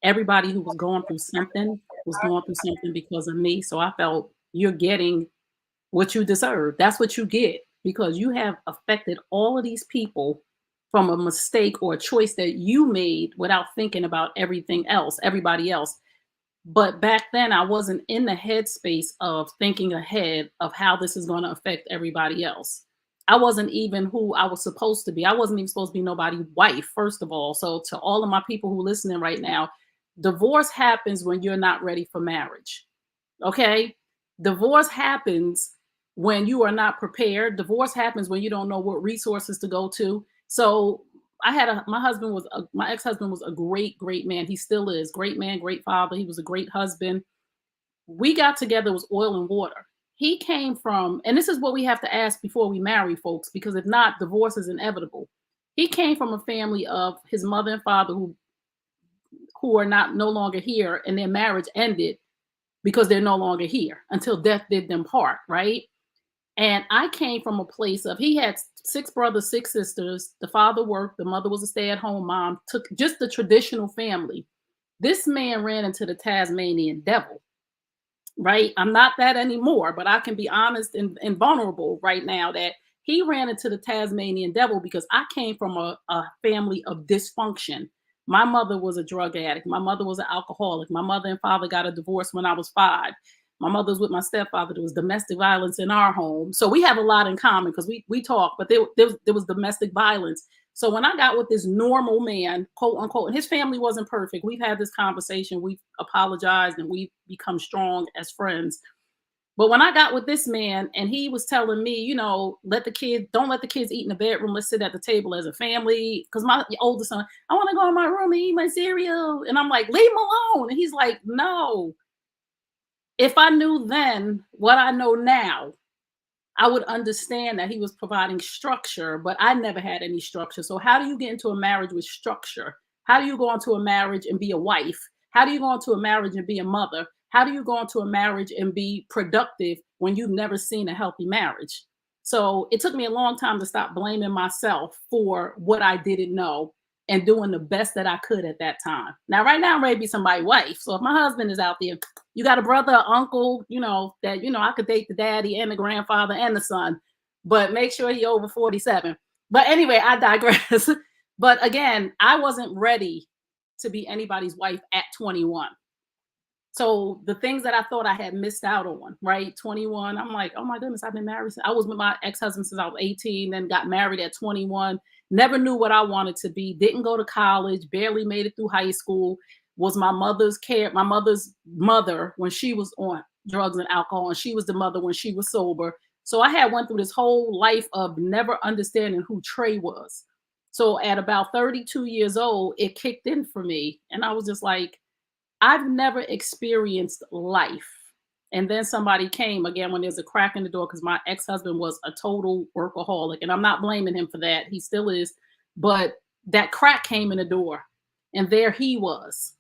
Speaker 3: everybody who was going through something was going through something because of me. So I felt you're getting what you deserve. That's what you get because you have affected all of these people from a mistake or a choice that you made without thinking about everything else, everybody else. But back then, I wasn't in the headspace of thinking ahead of how this is going to affect everybody else. I wasn't even who I was supposed to be. I wasn't even supposed to be nobody's wife, first of all. So to all of my people who are listening right now, divorce happens when you're not ready for marriage. Okay? Divorce happens when you are not prepared. Divorce happens when you don't know what resources to go to. So my ex-husband was a great man. He still is. Great man, great father. He was a great husband. We got together, it was oil and water. He came from, and this is what we have to ask before we marry folks, because if not, divorce is inevitable. He came from a family of his mother and father who are no longer here, and their marriage ended because they're no longer here until death did them part, right? And I came from a place of, he had 6 brothers, 6 sisters. The father worked, the mother was a stay-at-home mom, took just the traditional family. This man ran into the Tasmanian devil, right? I'm not that anymore, but I can be honest and vulnerable right now that he ran into the Tasmanian devil because I came from a family of dysfunction. My mother was a drug addict. My mother was an alcoholic. My mother and father got a divorce when I was 5. My mother's with my stepfather. There was domestic violence in our home. So we have a lot in common because we talk, but there was domestic violence. So when I got with this normal man, quote unquote, and his family wasn't perfect. We've had this conversation. We've apologized and we've become strong as friends. But when I got with this man and he was telling me, don't let the kids eat in the bedroom. Let's sit at the table as a family. Because my oldest son, I want to go in my room and eat my cereal. And I'm like, leave him alone. And he's like, no. If I knew then what I know now, I would understand that he was providing structure, but I never had any structure. So how do you get into a marriage with structure? How do you go into a marriage and be a wife? How do you go into a marriage and be a mother? How do you go into a marriage and be productive when you've never seen a healthy marriage? So it took me a long time to stop blaming myself for what I didn't know and doing the best that I could at that time. Now, right now, I'm ready to be somebody's wife. So if my husband is out there, you got a brother, uncle, that, I could date the daddy and the grandfather and the son, but make sure he over 47. But anyway, I digress. But again, I wasn't ready to be anybody's wife at 21. So the things that I thought I had missed out on, right? 21, I'm like, oh my goodness, I've been married. I was with my ex-husband since I was 18, then got married at 21. never knew what I wanted to be, didn't go to college, barely made it through high school, was my mother's mother when she was on drugs and alcohol, and she was the mother when she was sober. So I had went through this whole life of never understanding who Trey was. So at about 32 years old, it kicked in for me. And I was just like, I've never experienced life. And then somebody came again when there's a crack in the door, because my ex-husband was a total workaholic. And I'm not blaming him for that. He still is. But that crack came in the door, and there he was.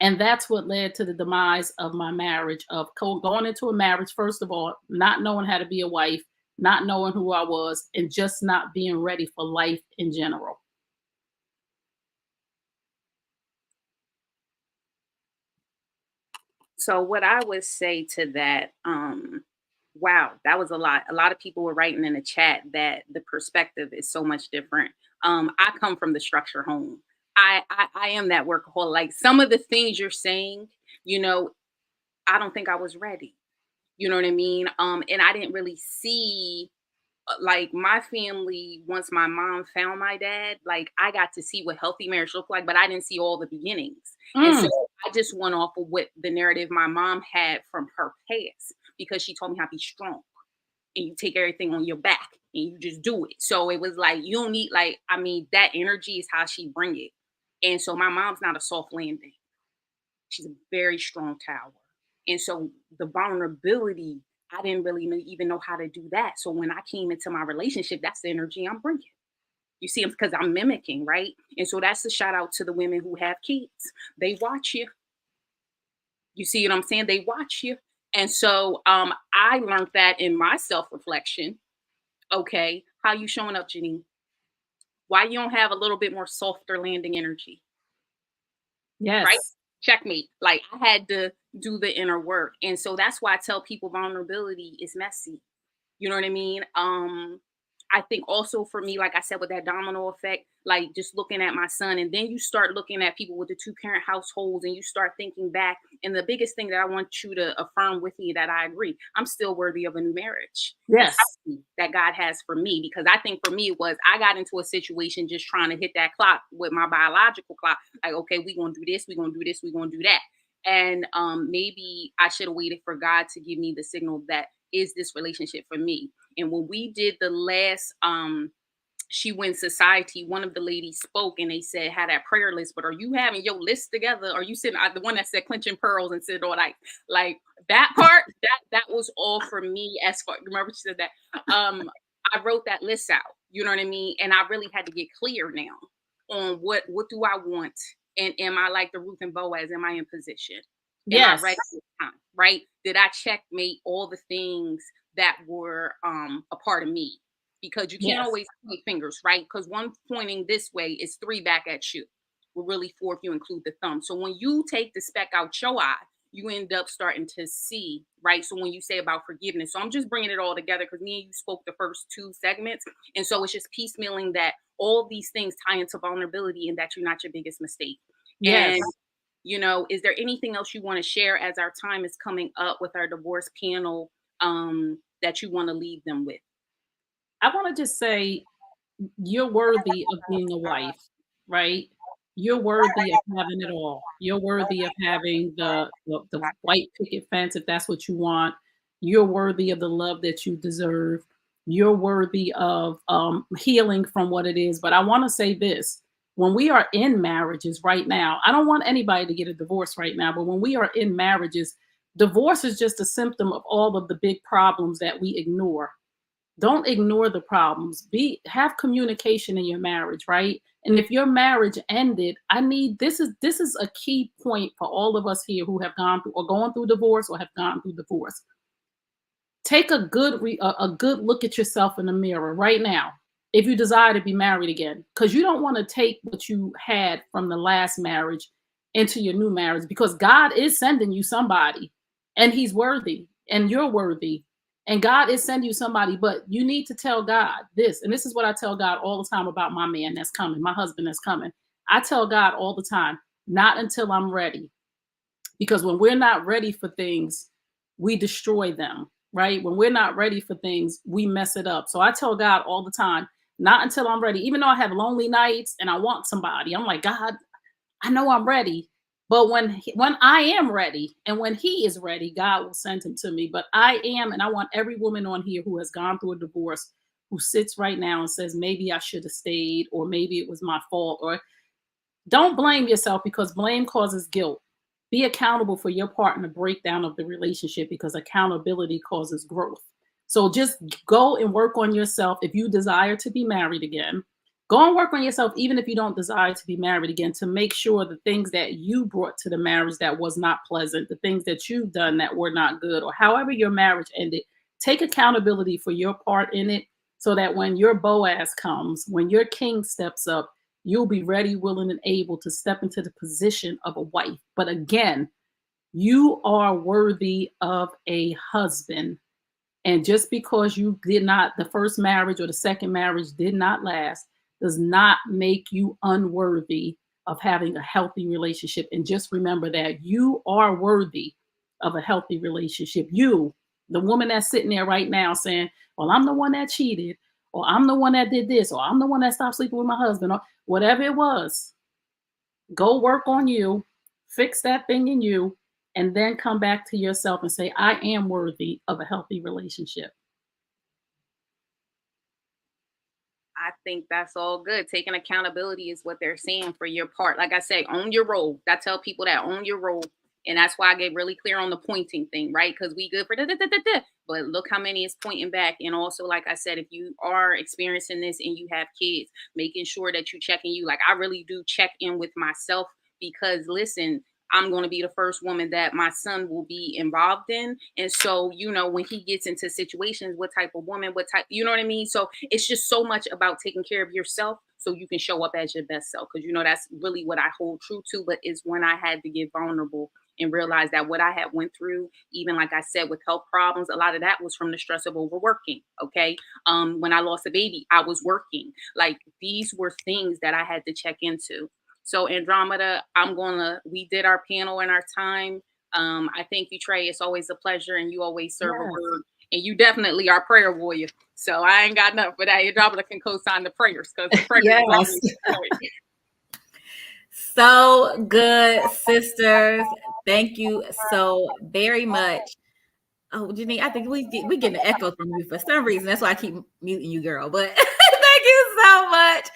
Speaker 3: And that's what led to the demise of my marriage, of going into a marriage, first of all, not knowing how to be a wife, not knowing who I was, and just not being ready for life in general.
Speaker 2: So what I would say to that, wow, that was a lot. A lot of people were writing in the chat that the perspective is so much different. I come from the structure home. I am that workaholic. Like some of the things you're saying, you know, I don't think I was ready. You know what I mean? And I didn't really see like my family, once my mom found my dad, like I got to see what healthy marriage looked like, but I didn't see all the beginnings. And so I just went off of what the narrative my mom had from her past, because she told me how to be strong and you take everything on your back and you just do it. So it was like, you don't need, like, I mean, that energy is how she bring it. And so my mom's not a soft landing. She's a very strong tower. And so the vulnerability, I didn't really even know how to do that. So when I came into my relationship, that's the energy I'm bringing. You see, because I'm mimicking, right? And so that's a shout out to the women who have kids. They watch you. You see what I'm saying? They watch you. And so I learned that in my self-reflection. Okay, how you showing up, Janine? Why you don't have a little bit more softer landing energy?
Speaker 3: Yes.
Speaker 2: Right? Checkmate. Like I had to do the inner work. And so that's why I tell people vulnerability is messy. You know what I mean? I think also for me, like I said, with that domino effect, like just looking at my son, and then you start looking at people with the 2-parent households, and you start thinking back. And the biggest thing that I want you to affirm with me, that I agree, I'm still worthy of a new marriage.
Speaker 3: Yes.
Speaker 2: That God has for me, because I think for me it was, I got into a situation just trying to hit that clock with my biological clock. Like, okay, we're gonna do this, we're gonna do this, we're gonna do that. And maybe I should have waited for God to give me the signal that, is this relationship for me? And when we did the last She Wins Society, one of the ladies spoke and they said, had that prayer list, but are you having your list together? Are you sitting, the one that said clenching pearls and said, all like that part, that was all for me. As far, remember she said that, I wrote that list out, you know what I mean? And I really had to get clear now on what do I want? And am I like the Ruth and Boaz? Am I in position?
Speaker 3: Yes.
Speaker 2: Am I ready this time? Right? Did I checkmate all the things that were a part of me? Because you can't always point fingers, right? Because one pointing this way is 3 back at you. We're really 4 if you include the thumb. So when you take the speck out your eye, you end up starting to see, right? So when you say about forgiveness, so I'm just bringing it all together because me and you spoke the first 2 segments. And so it's just piecemealing that all these things tie into vulnerability and that you're not your biggest mistake.
Speaker 3: Yes.
Speaker 2: And, you know, is there anything else you want to share as our time is coming up with our divorce panel that you want to leave them with?
Speaker 3: I want to just say, you're worthy of being a wife, right? You're worthy of having it all. You're worthy of having the white picket fence if that's what you want. You're worthy of the love that you deserve. You're worthy of healing from what it is. But I want to say this: when we are in marriages right now, I don't want anybody to get a divorce right now, but when we are in marriages, divorce is just a symptom of all of the big problems that we ignore. Don't ignore the problems. Have communication in your marriage, right? And if your marriage ended, this is a key point for all of us here who have gone through or going through divorce or have gone through divorce. Take a good look at yourself in the mirror right now if you desire to be married again, because you don't want to take what you had from the last marriage into your new marriage, because God is sending you somebody and he's worthy and you're worthy. And God is sending you somebody, but you need to tell God this. And this is what I tell God all the time about my man that's coming, my husband that's coming. I tell God all the time, not until I'm ready. Because when we're not ready for things, we destroy them, right? When we're not ready for things, we mess it up. So I tell God all the time, Not until I'm ready. Even though I have lonely nights and I want somebody, I'm like, God, I know I'm ready. But when I am ready and when he is ready, God will send him to me. But I am, and I want every woman on here who has gone through a divorce, who sits right now and says, maybe I should have stayed, or maybe it was my fault, or don't blame yourself, because blame causes guilt. Be accountable for your part in the breakdown of the relationship, because accountability causes growth. So just go and work on yourself. If you desire to be married again, go and work on yourself, even if you don't desire to be married again, to make sure the things that you brought to the marriage that was not pleasant, the things that you've done that were not good, or however your marriage ended, take accountability for your part in it, so that when your Boaz comes, when your king steps up, you'll be ready, willing, and able to step into the position of a wife. But again, you are worthy of a husband. And just because you did not, the first marriage or the second marriage did not last, does not make you unworthy of having a healthy relationship. And just remember that you are worthy of a healthy relationship. You, the woman that's sitting there right now saying, well, I'm the one that cheated, or I'm the one that did this, or I'm the one that stopped sleeping with my husband, or whatever it was, go work on you, fix that thing in you, and then come back to yourself and say, I am worthy of a healthy relationship.
Speaker 2: I think that's all good. Taking accountability is what they're saying for your part. Like I say, own your role. I tell people that, own your role. And that's why I get really clear on the pointing thing, right? Because we good for da. But look how many is pointing back. And also, like I said, if you are experiencing this and you have kids, making sure that you checking you. Like, I really do check in with myself, because listen, I'm going to be the first woman that my son will be involved in. And so, when he gets into situations, what type of woman, what type, you know what I mean? So it's just so much about taking care of yourself so you can show up as your best self. Because, that's really what I hold true to. But it's when I had to get vulnerable and realize that what I had went through, even like I said, with health problems, a lot of that was from the stress of overworking. Okay. When I lost a baby, I was working. Like, these were things that I had to check into. So Andromeda, we did our panel in our time. I thank you, Trey. It's always a pleasure, and you always serve a word. And you definitely are prayer warrior. So I ain't got nothing for that. Andromeda can co-sign the prayers, because the prayers
Speaker 3: Yes.
Speaker 2: always
Speaker 1: So good, sisters. Thank you so very much. Oh, Janine, I think we getting an echo from you for some reason. That's why I keep muting you, girl. But thank you so much,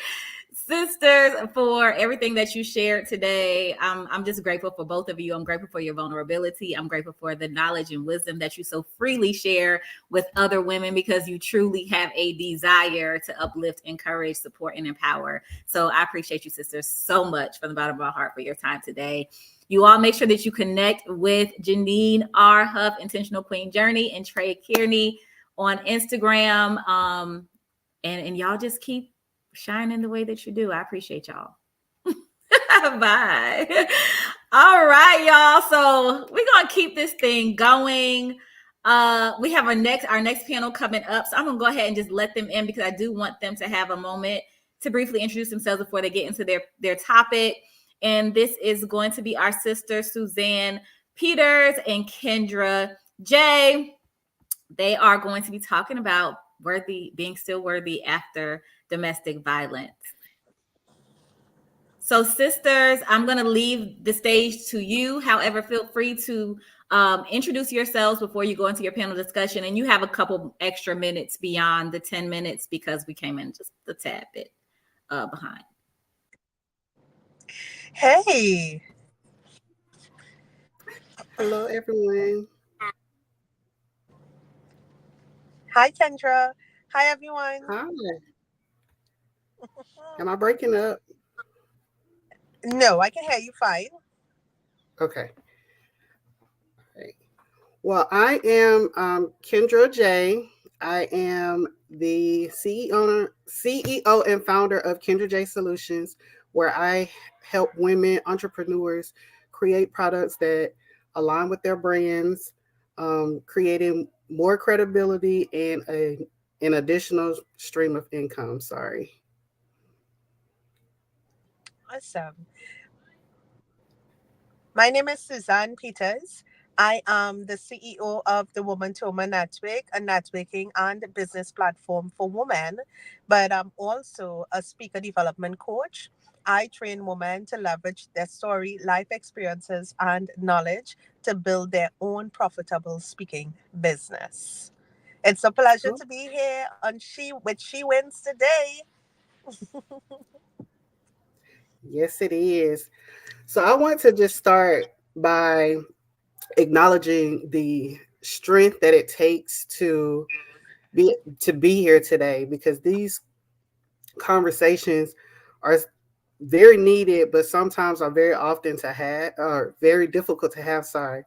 Speaker 1: sisters, for everything that you shared today. I'm just grateful for both of you. I'm grateful for your vulnerability. I'm grateful for the knowledge and wisdom that you so freely share with other women, because you truly have a desire to uplift, encourage, support, and empower. So I appreciate you, sisters, so much from the bottom of my heart for your time today. You all make sure that you connect with Janine R. Huff, Intentional Queen Journey, and Trey Kearney on Instagram. And y'all just keep shining the way that you do. I appreciate y'all. Bye. All right, y'all. So we're gonna keep this thing going. We have our next panel coming up. So I'm gonna go ahead and just let them in, because I do want them to have a moment to briefly introduce themselves before they get into their topic. And this is going to be our sisters, Suzanne Peters and Kendra J. They are going to be talking about being still worthy after domestic violence. So, sisters, I'm going to leave the stage to you. However, feel free to introduce yourselves before you go into your panel discussion. And you have a couple extra minutes beyond the 10 minutes, because we came in just a tad bit behind.
Speaker 4: Hey. Hello, everyone. Hi, Kendra. Hi, everyone.
Speaker 5: Hi. Am I breaking up?
Speaker 4: No, I can hear you fine.
Speaker 5: Okay. Well, I am Kendra J. I am the CEO and founder of Kendra J Solutions, where I help women entrepreneurs create products that align with their brands, creating more credibility and an additional stream of income. Sorry.
Speaker 4: Awesome. My name is Suzanne Peters. I am the CEO of the Woman to Woman Network, a networking and business platform for women. But I'm also a speaker development coach. I train women to leverage their story, life experiences, and knowledge to build their own profitable speaking business. It's a pleasure
Speaker 5: Oh,
Speaker 4: to be here on She Wins today.
Speaker 5: yes, it is. So I want to just start by acknowledging the strength that it takes to be here today, because these conversations are very needed, but sometimes are very often to have, or very difficult to have. Sorry.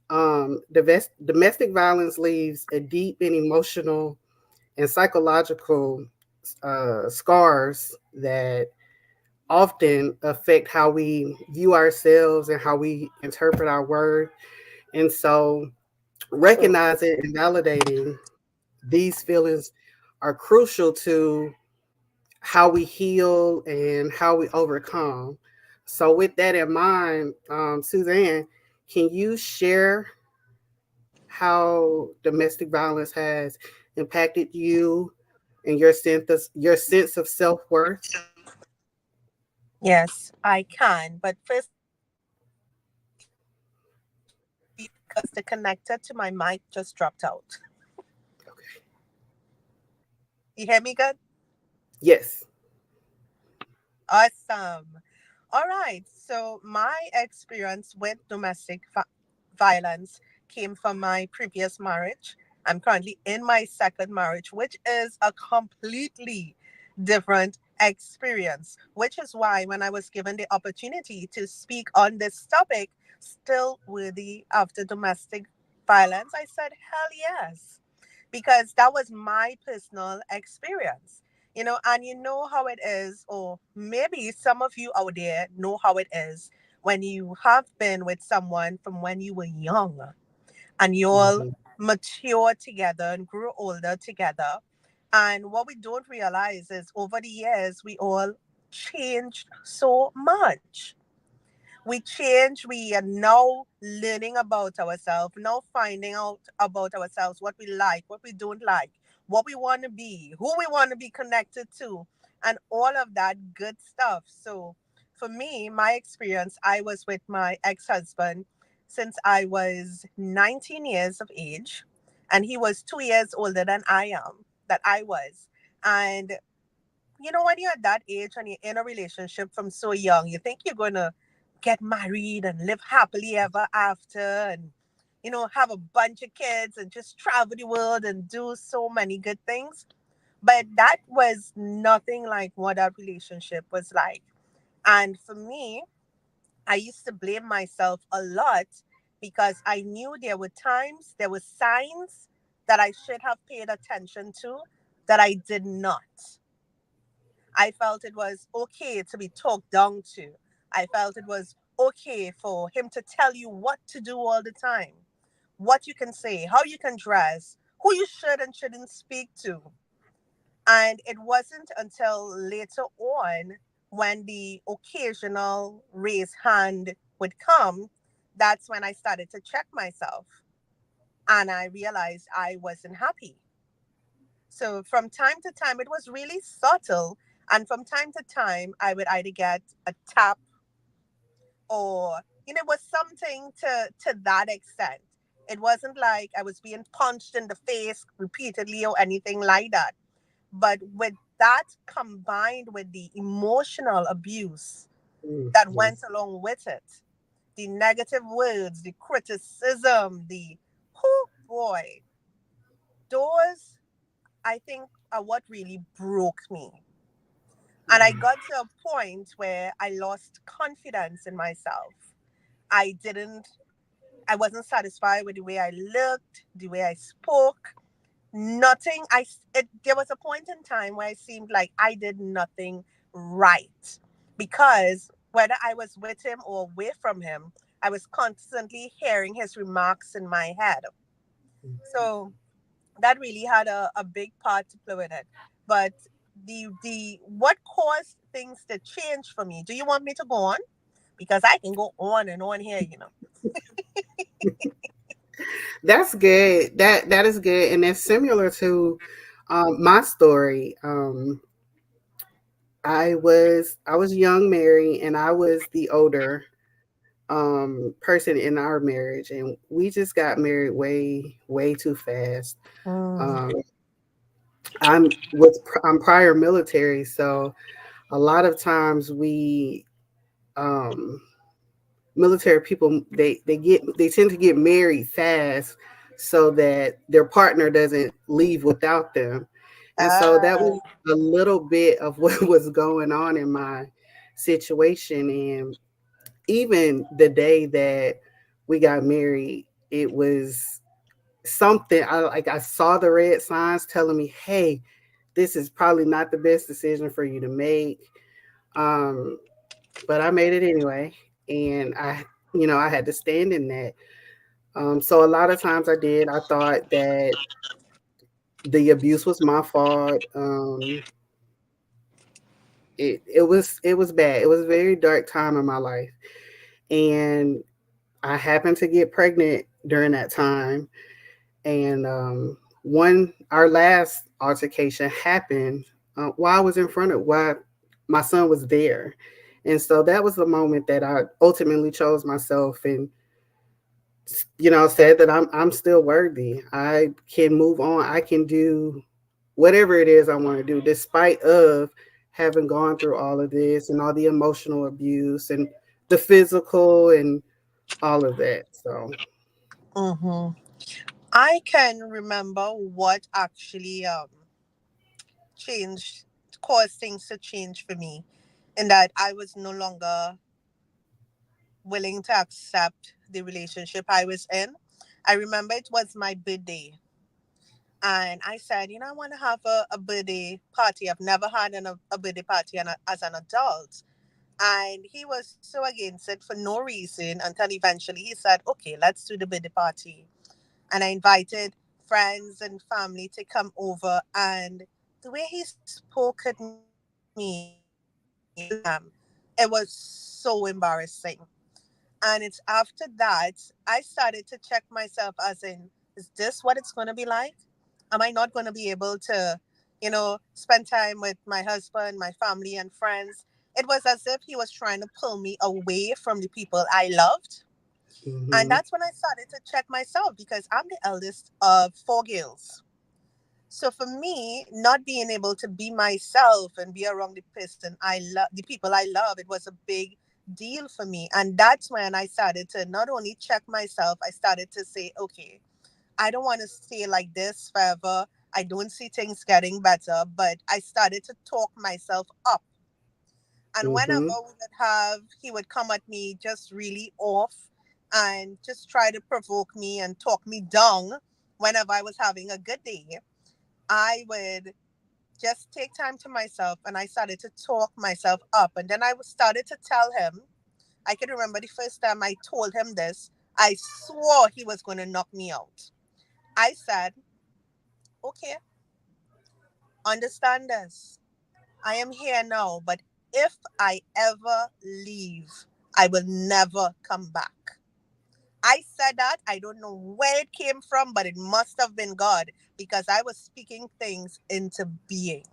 Speaker 5: Domestic violence leaves a deep and emotional and psychological scars that often affect how we view ourselves and how we interpret our words. And so, recognizing and validating these feelings are crucial to how we heal and how we overcome. So, with that in mind, Suzanne, can you share how domestic violence has impacted you and your sense of self worth?
Speaker 4: Yes, I can. But first, I need to because the connector to my mic just dropped out. You hear me good?
Speaker 5: Yes.
Speaker 4: Awesome. All right. So, my experience with violence came from my previous marriage. I'm currently in my second marriage, which is a completely different experience, which is why when I was given the opportunity to speak on this topic, still worthy after domestic violence, I said, hell yes, because that was my personal experience. And you know how it is, or maybe some of you out there know how it is when you have been with someone from when you were young and you all
Speaker 5: Mhm.
Speaker 4: mature together and grew older together. And what we don't realize is over the years, we all changed so much. We change. We are now learning about ourselves, now finding out about ourselves, what we like, what we don't like, what we want to be, who we want to be connected to, and all of that good stuff. So for me, my experience, I was with my ex-husband since I was 19 years of age, and he was 2 years older than I was. And when you're at that age and you're in a relationship from so young, you think you're going to get married and live happily ever after and, have a bunch of kids and just travel the world and do so many good things. But that was nothing like what our relationship was like. And for me, I used to blame myself a lot because I knew there were times, there were signs that I should have paid attention to that I did not. I felt it was okay to be talked down to. I felt it was okay for him to tell you what to do all the time, what you can say, how you can dress, who you should and shouldn't speak to. And it wasn't until later on when the occasional raised hand would come, that's when I started to check myself and I realized I wasn't happy. So from time to time, it was really subtle. And from time to time, I would either get a tap or, it was something to that extent. It wasn't like I was being punched in the face repeatedly or anything like that. But with that combined with the emotional abuse that
Speaker 5: Mhm.
Speaker 4: went along with it, the negative words, the criticism, oh boy, those I think are what really broke me. And I got to a point where I lost confidence in myself. I didn't, I wasn't satisfied with the way I looked, the way I spoke, nothing. There was a point in time where it seemed like I did nothing right because whether I was with him or away from him, I was constantly hearing his remarks in my head. So that really had a big part to play with it. But the what caused things to change for me? Do you want me to go on? Because I can go on and on here.
Speaker 5: That's good. That is good, and it's similar to my story. I was young, married, and I was the older person in our marriage, and we just got married way too fast.
Speaker 4: Mm.
Speaker 5: Um, I'm prior military, so a lot of times um, military people they tend to get married fast so that their partner doesn't leave without them. And so that was
Speaker 4: Ah.
Speaker 5: a little bit of what was going on in my situation. And even the day that we got married, it was something I saw the red signs telling me, hey, this is probably not the best decision for you to make. Um, but I made it anyway. And I had to stand in that. So a lot of times I thought that the abuse was my fault. It was bad. It was a very dark time in my life. And I happened to get pregnant during that time. And one our last altercation happened while I was in front of while my son was there. And so that was the moment that I ultimately chose myself and said that I'm still worthy. I can move on. I can do whatever it is I want to do, despite of having gone through all of this and all the emotional abuse and the physical and all of that. So
Speaker 4: Hmm. I can remember what actually changed, caused things to change for me, in that I was no longer willing to accept the relationship I was in. I remember it was my birthday, and I said, I want to have a birthday party. I've never had a birthday party as an adult. And he was so against it for no reason until eventually he said, okay, let's do the birthday party. And I invited friends and family to come over. And the way he spoke at me, it was so embarrassing. And it's after that I started to check myself, as in, is this what it's going to be like? Am I not going to be able to, spend time with my husband, my family, and friends? It was as if he was trying to pull me away from the people I loved. And
Speaker 5: hmm
Speaker 4: that's when I started to check myself, because I'm the eldest of four girls. So for me, not being able to be myself and be around the person I love, the people I love, it was a big deal for me. And that's when I started to not only check myself, I started to say, okay, I don't want to stay like this forever. I don't see things getting better, but I started to talk myself up. And whenever
Speaker 5: hmm
Speaker 4: he would come at me just really off and just try to provoke me and talk me down whenever I was having a good day, I would just take time to myself, and I started to talk myself up. And then I started to tell him, I can remember the first time I told him this, I swore he was going to knock me out. I said, okay, understand this. I am here now, but if I ever leave, I will never come back. I said that. I don't know where it came from, but it must have been God, because I was speaking things into being.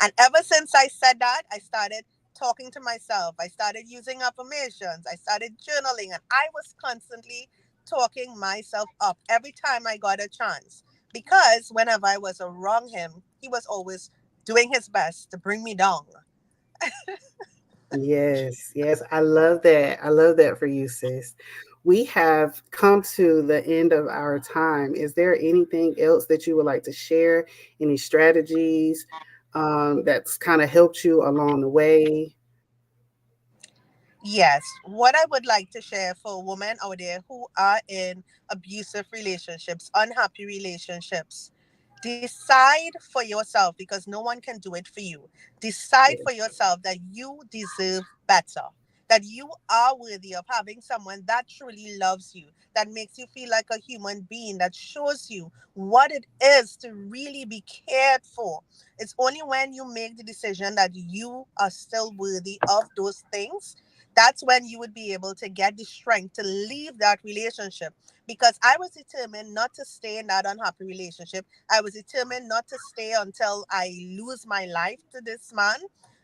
Speaker 4: And ever since I said that, I started talking to myself. I started using affirmations. I started journaling, and I was constantly talking myself up every time I got a chance. Because whenever I was around him, he was always doing his best to bring me down.
Speaker 5: Yes, yes. I love that. I love that for you, sis. We have come to the end of our time. Is there anything else that you would like to share? Any strategies that's kind of helped you along the way?
Speaker 4: Yes, what I would like to share for women out there who are in abusive relationships, unhappy relationships: decide for yourself, because no one can do it for you. Decide for
Speaker 5: Yes.
Speaker 4: yourself that you deserve better, that you are worthy of having someone that truly loves you, that makes you feel like a human being, that shows you what it is to really be cared for. It's only when you make the decision that you are still worthy of those things That's when you would be able to get the strength to leave that relationship. Because I was determined not to stay in that unhappy relationship. I was determined not to stay until I lose my life to this man.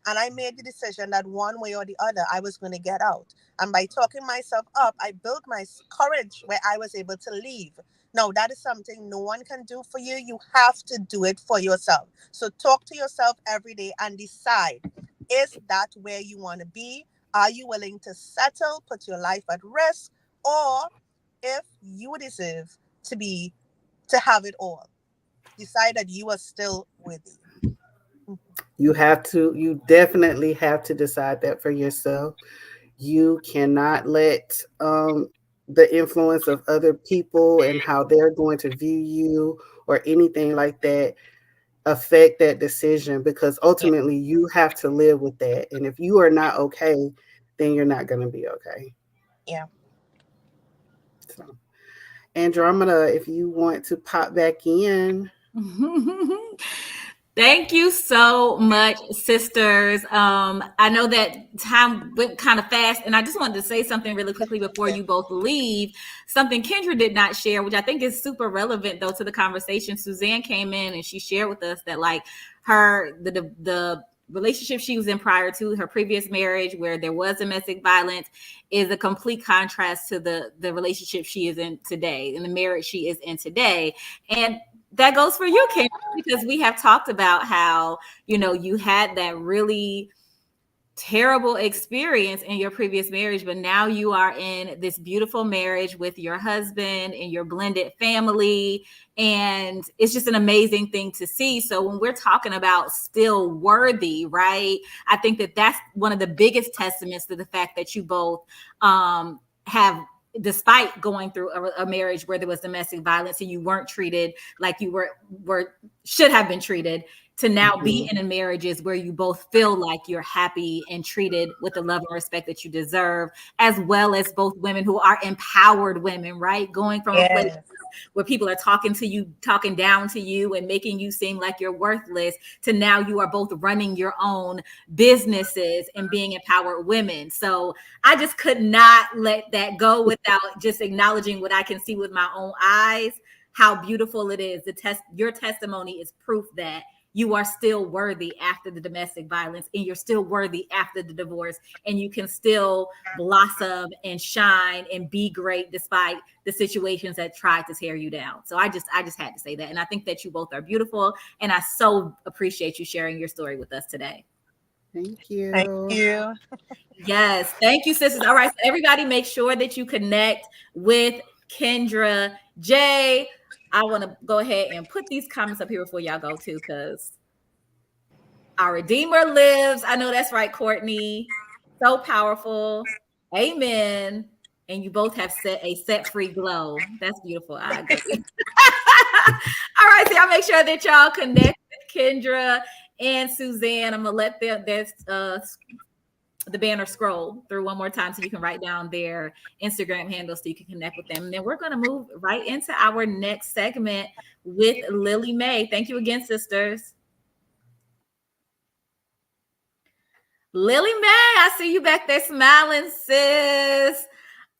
Speaker 4: And I made the decision that one way or the other, I was going to get out. And by talking myself up, I built my courage where I was able to leave. Now, that is something no one can do for you. You have to do it for yourself. So talk to yourself every day and decide, is that where you want to be? Are you willing to settle, put your life at risk, or if you deserve to have it all, decide that you are still worthy.
Speaker 5: You definitely have to decide that for yourself. You cannot let the influence of other people and how they're going to view you or anything like that affect that decision, because ultimately you have to live with that. And if you are not okay, then you're not going to be okay.
Speaker 4: Yeah.
Speaker 5: So, Andromeda, if you want to pop back in.
Speaker 1: Thank you so much, sisters. I know that time went kind of fast, and I just wanted to say something really quickly before you both leave. Something Kendra did not share, which I think is super relevant though to the conversation. Suzanne came in and she shared with us that like the relationship she was in prior to her previous marriage, where there was domestic violence, is a complete contrast to the relationship she is in today and the marriage she is in today. And that goes for you, Kendra, because we have talked about how, you know, you had that really terrible experience in your previous marriage, but now you are in this beautiful marriage with your husband and your blended family. And it's just an amazing thing to see. So when we're talking about still worthy, right? I think that that's one of the biggest testaments to the fact that you both have, despite going through a marriage where there was domestic violence and you weren't treated like you were should have been treated, to now be in marriages where you both feel like you're happy and treated with the love and respect that you deserve, as well as both women who are empowered women, right? Going from a place where people are talking to you, talking down to you and making you seem like you're worthless, to now you are both running your own businesses and being empowered women. So I just could not let that go without just acknowledging what I can see with my own eyes, how beautiful it is. Your testimony is proof that you are still worthy after the domestic violence, and you're still worthy after the divorce, and you can still blossom and shine and be great despite the situations that tried to tear you down. So I just had to say that. And I think that you both are beautiful, and I so appreciate you sharing your story with us today.
Speaker 5: Thank you.
Speaker 4: Thank you.
Speaker 1: Yes. Thank you, sisters. All right. So everybody make sure that you connect with Kendra J. I want to go ahead and put these comments up here before y'all go too, because our Redeemer lives. I know that's right, Courtney. So powerful. Amen. And you both have set free glow. That's beautiful. I agree. All right. So y'all make sure that y'all connect with Kendra and Suzanne. I'm gonna let the banner scroll through one more time so you can write down their Instagram handles so you can connect with them. And then we're going to move right into our next segment with Lily Mae. Thank you again, sisters. Lily Mae, I see you back there smiling, sis.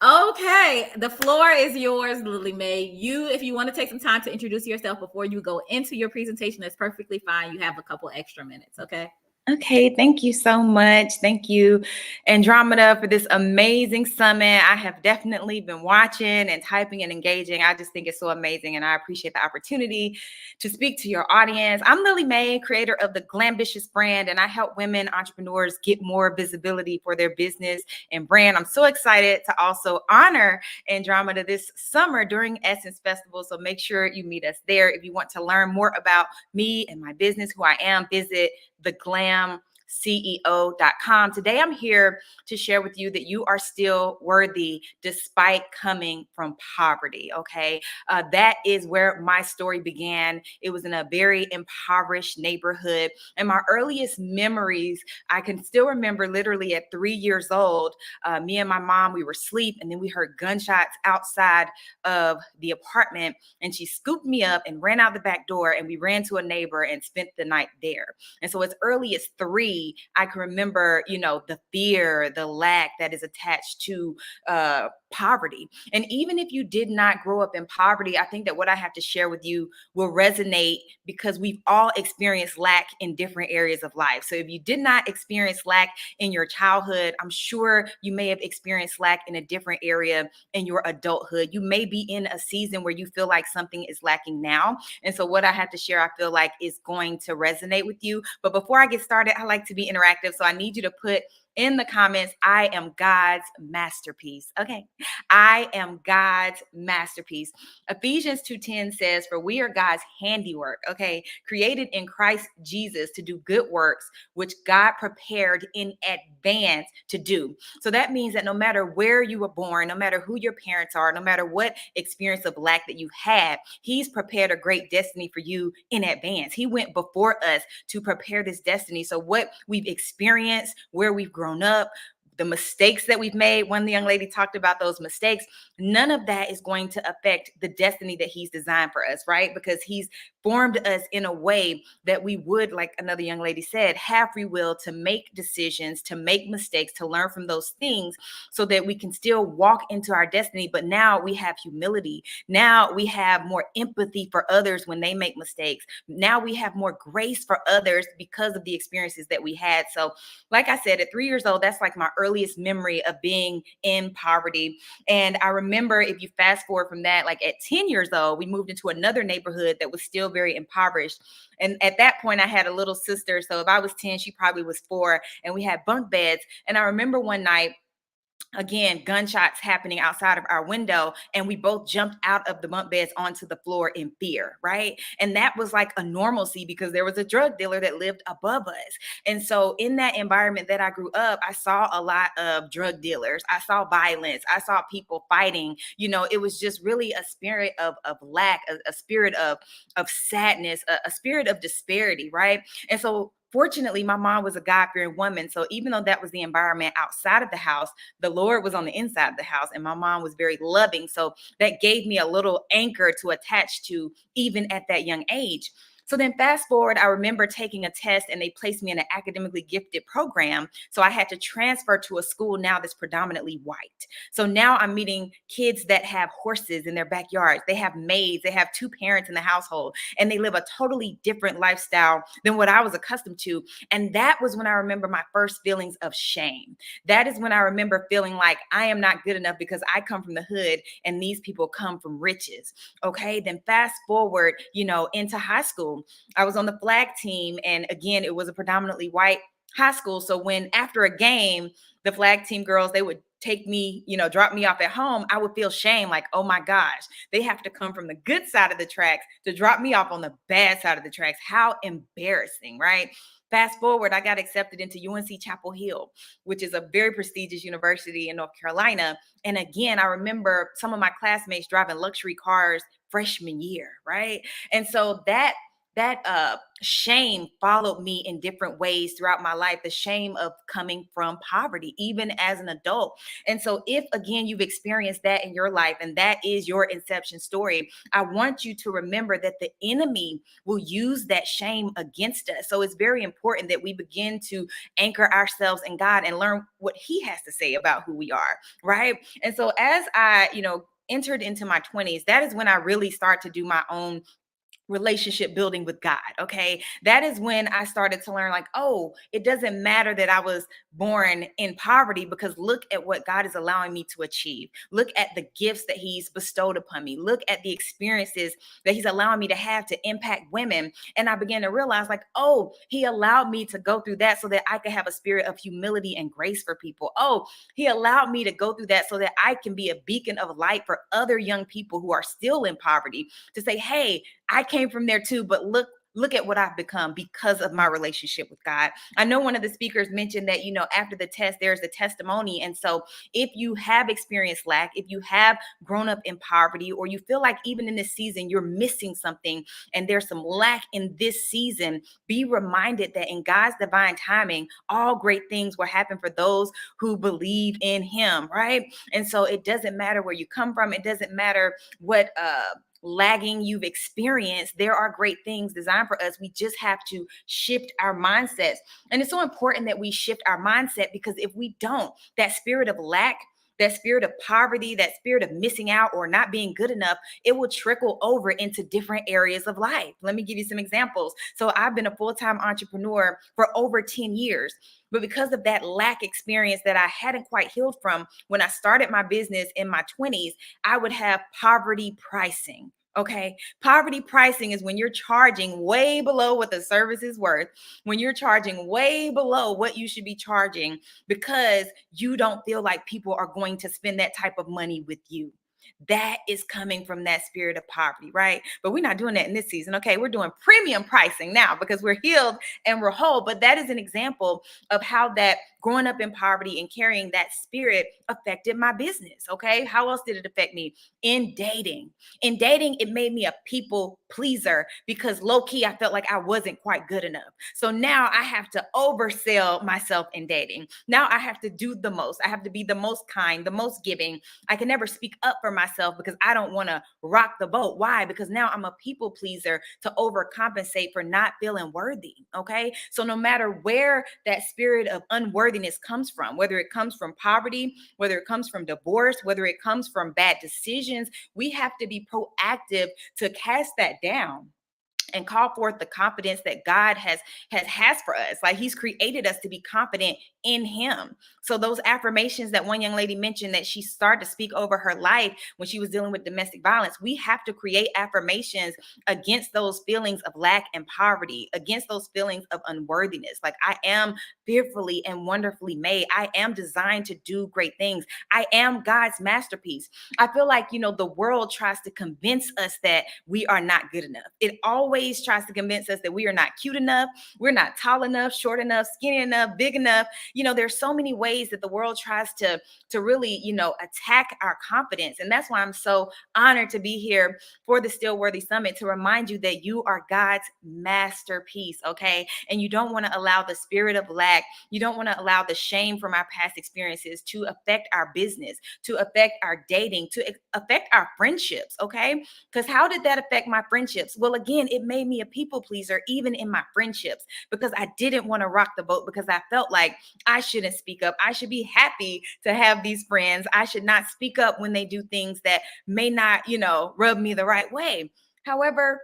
Speaker 1: Okay, the floor is yours, Lily Mae. If you want to take some time to introduce yourself before you go into your presentation, that's perfectly fine. You have a couple extra minutes, okay?
Speaker 6: Okay, thank you so much. Thank you, Andromeda, for this amazing summit. I have definitely been watching and typing and engaging. I just think it's so amazing, and I appreciate the opportunity to speak to your audience. I'm Lily Mae, creator of the Glambitious brand, and I help women entrepreneurs get more visibility for their business and brand. I'm so excited to also honor Andromeda this summer during Essence Festival, so make sure you meet us there. If you want to learn more about me and my business, who I am, visit theglamceo.com. Today, I'm here to share with you that you are still worthy despite coming from poverty. Okay. That is where my story began. It was in a very impoverished neighborhood. And my earliest memories, I can still remember literally at 3 years old, me and my mom, we were asleep, and then we heard gunshots outside of the apartment, and she scooped me up and ran out the back door, and we ran to a neighbor and spent the night there. And so as early as 3, 3, I can remember, the fear, the lack that is attached to poverty. And even if you did not grow up in poverty, I think that what I have to share with you will resonate because we've all experienced lack in different areas of life. So if you did not experience lack in your childhood, I'm sure you may have experienced lack in a different area in your adulthood. You may be in a season where you feel like something is lacking now. And so what I have to share, I feel like is going to resonate with you. But before I get started, I like to be interactive. So I need you to put in the comments, I am God's masterpiece. Okay. I am God's masterpiece. Ephesians 2:10 says, for we are God's handiwork, okay, created in Christ Jesus to do good works, which God prepared in advance to do. So that means that no matter where you were born, no matter who your parents are, no matter what experience of lack that you had, he's prepared a great destiny for you in advance. He went before us to prepare this destiny. So what we've experienced, where we've grown up, the mistakes that we've made, when the young lady talked about those mistakes, none of that is going to affect the destiny that he's designed for us, right? Because he's formed us in a way that we would, like another young lady said, have free will to make decisions, to make mistakes, to learn from those things so that we can still walk into our destiny. But now we have humility. Now we have more empathy for others when they make mistakes. Now we have more grace for others because of the experiences that we had. So like I said, at 3 years old, that's like my earliest memory of being in poverty. And I remember, if you fast forward from that, like at 10 years old, we moved into another neighborhood that was still very impoverished. And at that point, I had a little sister. So if I was 10, she probably was 4, and we had bunk beds. And I remember one night, again, gunshots happening outside of our window, and we both jumped out of the bunk beds onto the floor in fear, right? And that was like a normalcy because there was a drug dealer that lived above us. And so in that environment that I grew up, I saw a lot of drug dealers. I saw violence. I saw people fighting. It was just really a spirit of lack, a spirit of sadness, a spirit of disparity, right? And so fortunately, my mom was a God-fearing woman. So even though that was the environment outside of the house, the Lord was on the inside of the house, and my mom was very loving. So that gave me a little anchor to attach to even at that young age. So then fast forward, I remember taking a test and they placed me in an academically gifted program. So I had to transfer to a school now that's predominantly white. So now I'm meeting kids that have horses in their backyards. They have maids. They have 2 parents in the household, and they live a totally different lifestyle than what I was accustomed to. And that was when I remember my first feelings of shame. That is when I remember feeling like I am not good enough because I come from the hood and these people come from riches. Okay. Then fast forward, into high school. I was on the flag team, and again, it was a predominantly white high school. So when after a game, the flag team girls, they would take me, drop me off at home, I would feel shame, like, oh my gosh, they have to come from the good side of the tracks to drop me off on the bad side of the tracks. How embarrassing, right? Fast forward, I got accepted into UNC Chapel Hill, which is a very prestigious university in North Carolina. And again, I remember some of my classmates driving luxury cars freshman year, right? And so that shame followed me in different ways throughout my life, the shame of coming from poverty, even as an adult. And so if, again, you've experienced that in your life and that is your inception story, I want you to remember that the enemy will use that shame against us. So it's very important that we begin to anchor ourselves in God and learn what he has to say about who we are, right? And so as I, entered into my 20s, that is when I really start to do my own relationship building with God. Okay. That is when I started to learn, like, oh, it doesn't matter that I was born in poverty, because look at what God is allowing me to achieve. Look at the gifts that he's bestowed upon me. Look at the experiences that he's allowing me to have to impact women. And I began to realize, like, oh, he allowed me to go through that so that I could have a spirit of humility and grace for people. Oh, he allowed me to go through that so that I can be a beacon of light for other young people who are still in poverty, to say, hey, I came from there too, but look at what I've become because of my relationship with God. I know one of the speakers mentioned that, after the test, there's a testimony. And so if you have experienced lack, if you have grown up in poverty, or you feel like even in this season, you're missing something and there's some lack in this season, be reminded that in God's divine timing, all great things will happen for those who believe in him, right? And so it doesn't matter where you come from. It doesn't matter what lagging you've experienced, there are great things designed for us. We just have to shift our mindsets. And it's so important that we shift our mindset, because if we don't, that spirit of lack, that spirit of poverty, that spirit of missing out or not being good enough, it will trickle over into different areas of life. Let me give you some examples. So I've been a full-time entrepreneur for over 10 years. But because of that lack experience that I hadn't quite healed from, when I started my business in my 20s, I would have poverty pricing. Okay. Poverty pricing is when you're charging way below what the service is worth, when you're charging way below what you should be charging, because you don't feel like people are going to spend that type of money with you. That is coming from that spirit of poverty, right? But we're not doing that in this season. Okay. We're doing premium pricing now because we're healed and we're whole. But that is an example of how that growing up in poverty and carrying that spirit affected my business. Okay. How else did it affect me? In dating. In dating, it made me a people pleaser because low key, I felt like I wasn't quite good enough. So now I have to oversell myself in dating. Now I have to do the most. I have to be the most kind, the most giving. I can never speak up for myself because I don't want to rock the boat. Why? Because now I'm a people pleaser to overcompensate for not feeling worthy. Okay. So no matter where that spirit of unworthiness comes from, whether it comes from poverty, whether it comes from divorce, whether it comes from bad decisions, we have to be proactive to cast that down and call forth the confidence that God has for us. Like he's created us to be confident in him. So those affirmations that one young lady mentioned that she started to speak over her life when she was dealing with domestic violence, we have to create affirmations against those feelings of lack and poverty, against those feelings of unworthiness. Like I am fearfully and wonderfully made. I am designed to do great things. I am God's masterpiece. I feel like, the world tries to convince us that we are not good enough. It always tries to convince us that we are not cute enough, we're not tall enough, short enough, skinny enough, big enough. There's so many ways that the world tries to really, attack our confidence. And that's why I'm so honored to be here for the Still Worthy Summit, to remind you that you are God's masterpiece, okay? And you don't want to allow the spirit of lack, you don't want to allow the shame from our past experiences to affect our business, to affect our dating, to affect our friendships, okay? Because how did that affect my friendships? Well, again, it made me a people pleaser even in my friendships, because I didn't want to rock the boat, because I felt like I shouldn't speak up. I should be happy to have these friends. I should not speak up when they do things that may not, rub me the right way. However,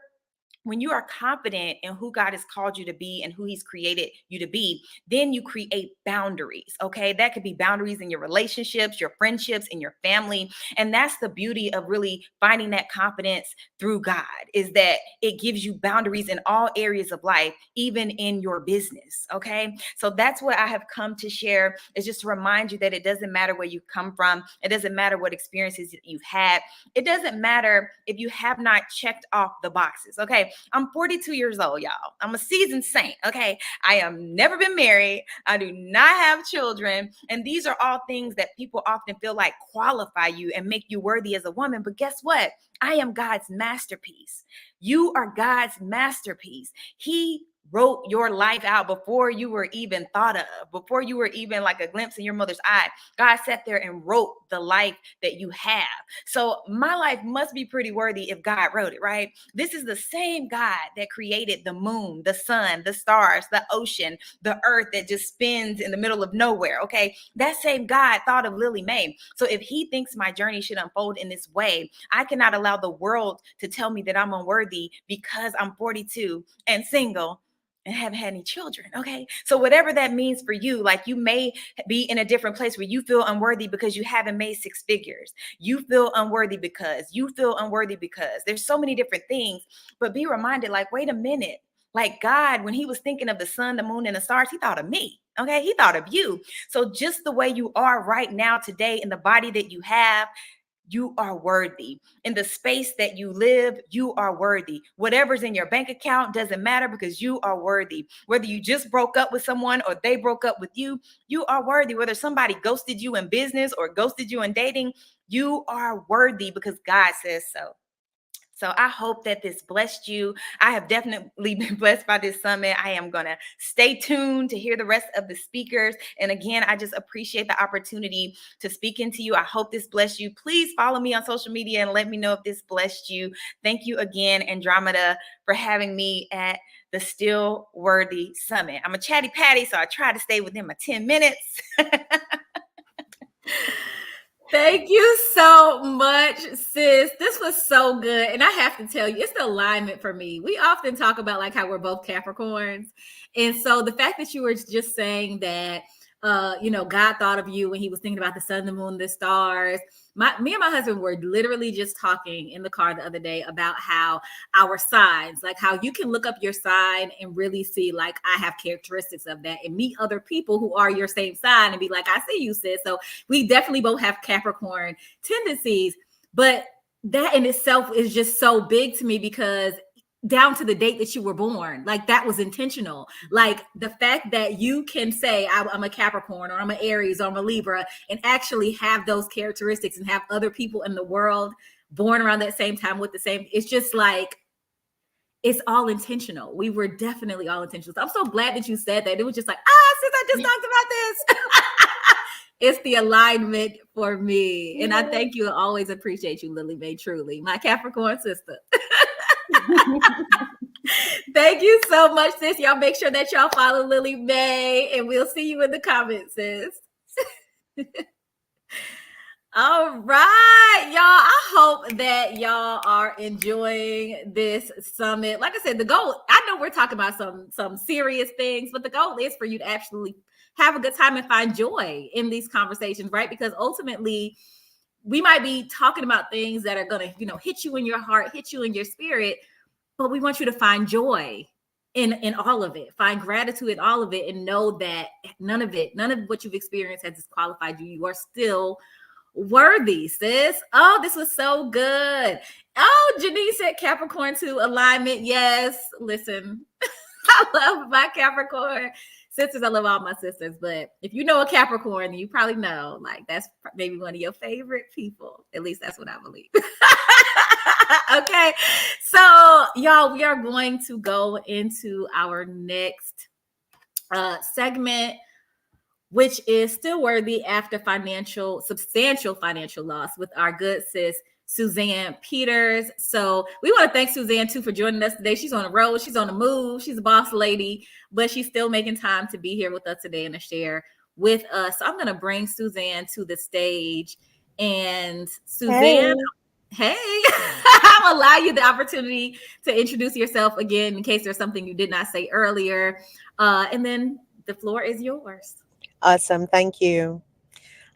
Speaker 6: when you are confident in who God has called you to be and who he's created you to be, then you create boundaries, okay? That could be boundaries in your relationships, your friendships, in your family. And that's the beauty of really finding that confidence through God, is that it gives you boundaries in all areas of life, even in your business, okay? So that's what I have come to share, is just to remind you that it doesn't matter where you come from. It doesn't matter what experiences you've had. It doesn't matter if you have not checked off the boxes, okay? I'm 42 years old, y'all. I'm a seasoned saint, okay? I have never been married. I do not have children. And these are all things that people often feel like qualify you and make you worthy as a woman. But guess what? I am God's masterpiece. You are God's masterpiece. He wrote your life out before you were even thought of, before you were even like a glimpse in your mother's eye. God sat there and wrote the life that you have. So my life must be pretty worthy if God wrote it, right? This is the same God that created the moon, the sun, the stars, the ocean, the earth that just spins in the middle of nowhere, okay? That same God thought of Lily Mae. So if he thinks my journey should unfold in this way, I cannot allow the world to tell me that I'm unworthy because I'm 42 and single and haven't had any children, okay? So whatever that means for you, like you may be in a different place where you feel unworthy because you haven't made six figures. You feel unworthy because there's so many different things, but be reminded, like, wait a minute, like God, when he was thinking of the sun, the moon, and the stars, he thought of me, okay? He thought of you. So just the way you are right now today, in the body that you have, you are worthy. In the space that you live, you are worthy. Whatever's in your bank account doesn't matter, because you are worthy. Whether you just broke up with someone or they broke up with you, you are worthy. Whether somebody ghosted you in business or ghosted you in dating, you are worthy because God says so. So I hope that this blessed you. I have definitely been blessed by this summit. I am going to stay tuned to hear the rest of the speakers. And again, I just appreciate the opportunity to speak into you. I hope this blessed you. Please follow me on social media and let me know if this blessed you. Thank you again, Andromeda, for having me at the Still Worthy Summit. I'm a chatty patty, so I try to stay within my 10 minutes.
Speaker 1: Thank you so much, sis. This was so good. And I have to tell you, it's the alignment for me. We often talk about like how we're both Capricorns. And so the fact that you were just saying that, God thought of you when he was thinking about the sun, the moon, the stars. Me and my husband were literally just talking in the car the other day about how our signs, like how you can look up your sign and really see like I have characteristics of that and meet other people who are your same sign and be like, I see you, sis. So we definitely both have Capricorn tendencies, but that in itself is just so big to me because down to the date that you were born, like that was intentional. Like the fact that you can say I'm a Capricorn or I'm an Aries or I'm a Libra and actually have those characteristics and have other people in the world born around that same time with the same, it's just like, it's all intentional. We were definitely all intentional. So I'm so glad that you said that. It was just like, since I just talked about this. It's the alignment for me. And I thank you and always appreciate you, Lily Mae, truly. My Capricorn sister. Thank you so much, sis. Y'all make sure that y'all follow Lily Mae, and we'll see you in the comments, sis. All right, y'all. I hope that y'all are enjoying this summit. Like I said, the goal, I know we're talking about some serious things, but the goal is for you to actually have a good time and find joy in these conversations, right? Because ultimately, we might be talking about things that are going to, hit you in your heart, hit you in your spirit, but we want you to find joy in all of it, find gratitude in all of it, and know that none of what you've experienced has disqualified you. You are still worthy, sis. Oh, this was so good. Oh, Janine said Capricorn to alignment. Yes, listen, I love my Capricorn sisters. I love all my sisters, but if you know a Capricorn, you probably know like that's maybe one of your favorite people. At least that's what I believe. Okay, so y'all, we are going to go into our next segment, which is still worthy after substantial financial loss with our good sis, Suzanne Peters. So we want to thank Suzanne too for joining us today. She's on the road, she's on the move, she's a boss lady, but she's still making time to be here with us today and to share with us. So I'm going to bring Suzanne to the stage. And Suzanne, hey. I'll allow you the opportunity to introduce yourself again in case there's something you did not say earlier. And then the floor is yours.
Speaker 4: Awesome. Thank you.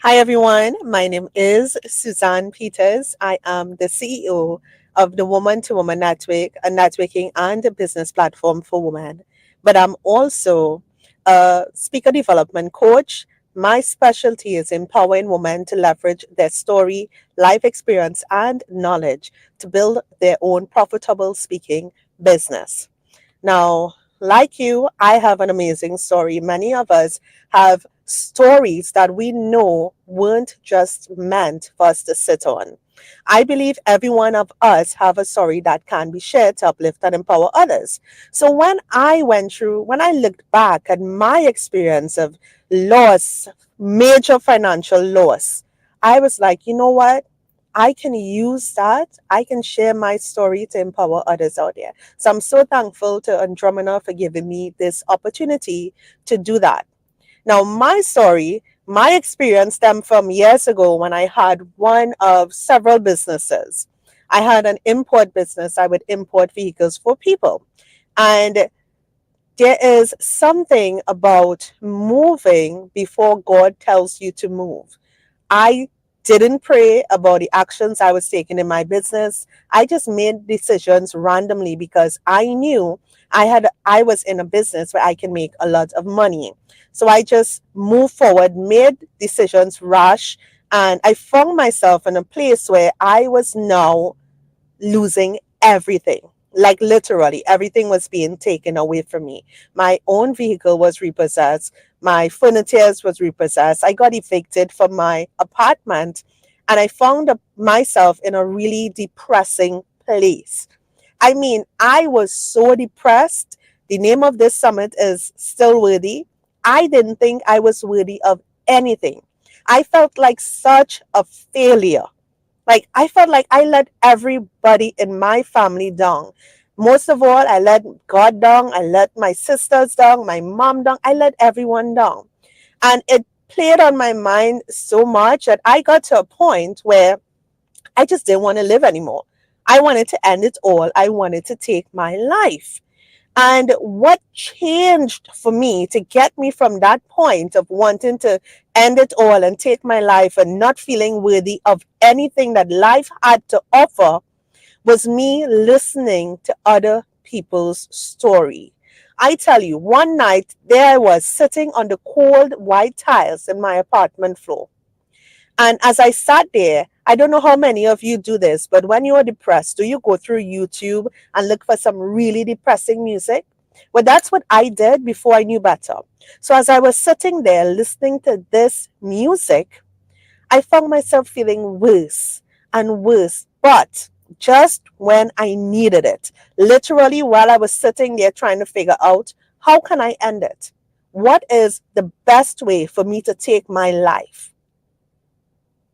Speaker 4: Hi, everyone. My name is Suzanne Peters. I am the CEO of the Woman to Woman Network, a networking and a business platform for women. But I'm also a speaker development coach. My specialty is empowering women to leverage their story, life experience, and knowledge to build their own profitable speaking business. Now, like you, I have an amazing story. Many of us have stories that we know weren't just meant for us to sit on. I believe every one of us have a story that can be shared to uplift and empower others. So when I looked back at my experience of loss, major financial loss, I was like, you know what? I can use that. I can share my story to empower others out there. So I'm so thankful to Andromeda for giving me this opportunity to do that. Now, my story, my experience stemmed from years ago when I had one of several businesses. I had an import business. I would import vehicles for people. And there is something about moving before God tells you to move. I didn't pray about the actions I was taking in my business. I just made decisions randomly because I knew I was in a business where I can make a lot of money. So I just moved forward, made decisions rash, and I found myself in a place where I was now losing everything. Like literally, everything was being taken away from me. My own vehicle was repossessed. My furniture was repossessed. I got evicted from my apartment, and I found myself in a really depressing place. I mean, I was so depressed. The name of this summit is Still Worthy. I didn't think I was worthy of anything. I felt like such a failure. Like, I felt like I let everybody in my family down. Most of all, I let God down. I let my sisters down, my mom down. I let everyone down. And it played on my mind so much that I got to a point where I just didn't want to live anymore. I wanted to end it all. I wanted to take my life. And what changed for me to get me from that point of wanting to end it all and take my life and not feeling worthy of anything that life had to offer was me listening to other people's story. I tell you, one night there I was sitting on the cold white tiles in my apartment floor. And as I sat there, I don't know how many of you do this, but when you are depressed, do you go through YouTube and look for some really depressing music? Well, that's what I did before I knew better. So as I was sitting there listening to this music, I found myself feeling worse and worse, but just when I needed it. Literally, while I was sitting there trying to figure out how can I end it? What is the best way for me to take my life?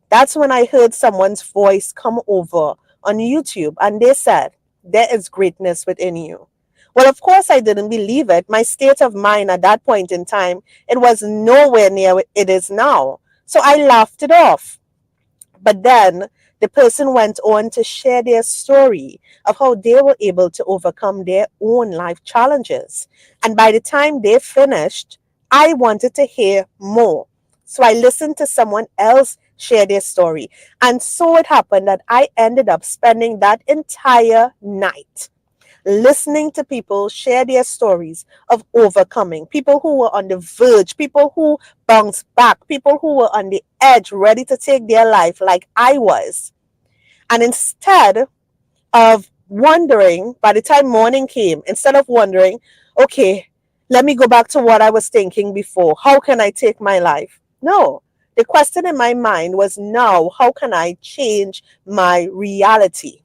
Speaker 4: That's when I heard someone's voice come over on YouTube and they said, there is greatness within you. Well, of course, I didn't believe it. My state of mind at that point in time, it was nowhere near what it is now. So I laughed it off. But then the person went on to share their story of how they were able to overcome their own life challenges. And by the time they finished, I wanted to hear more. So I listened to someone else share their story. And so it happened that I ended up spending that entire night listening to people share their stories of overcoming, people who were on the verge, people who bounced back, people who were on the edge, ready to take their life like I was. And instead of wondering, by the time morning came, instead of wondering, okay, let me go back to what I was thinking before. How can I take my life? No. The question in my mind was now, how can I change my reality?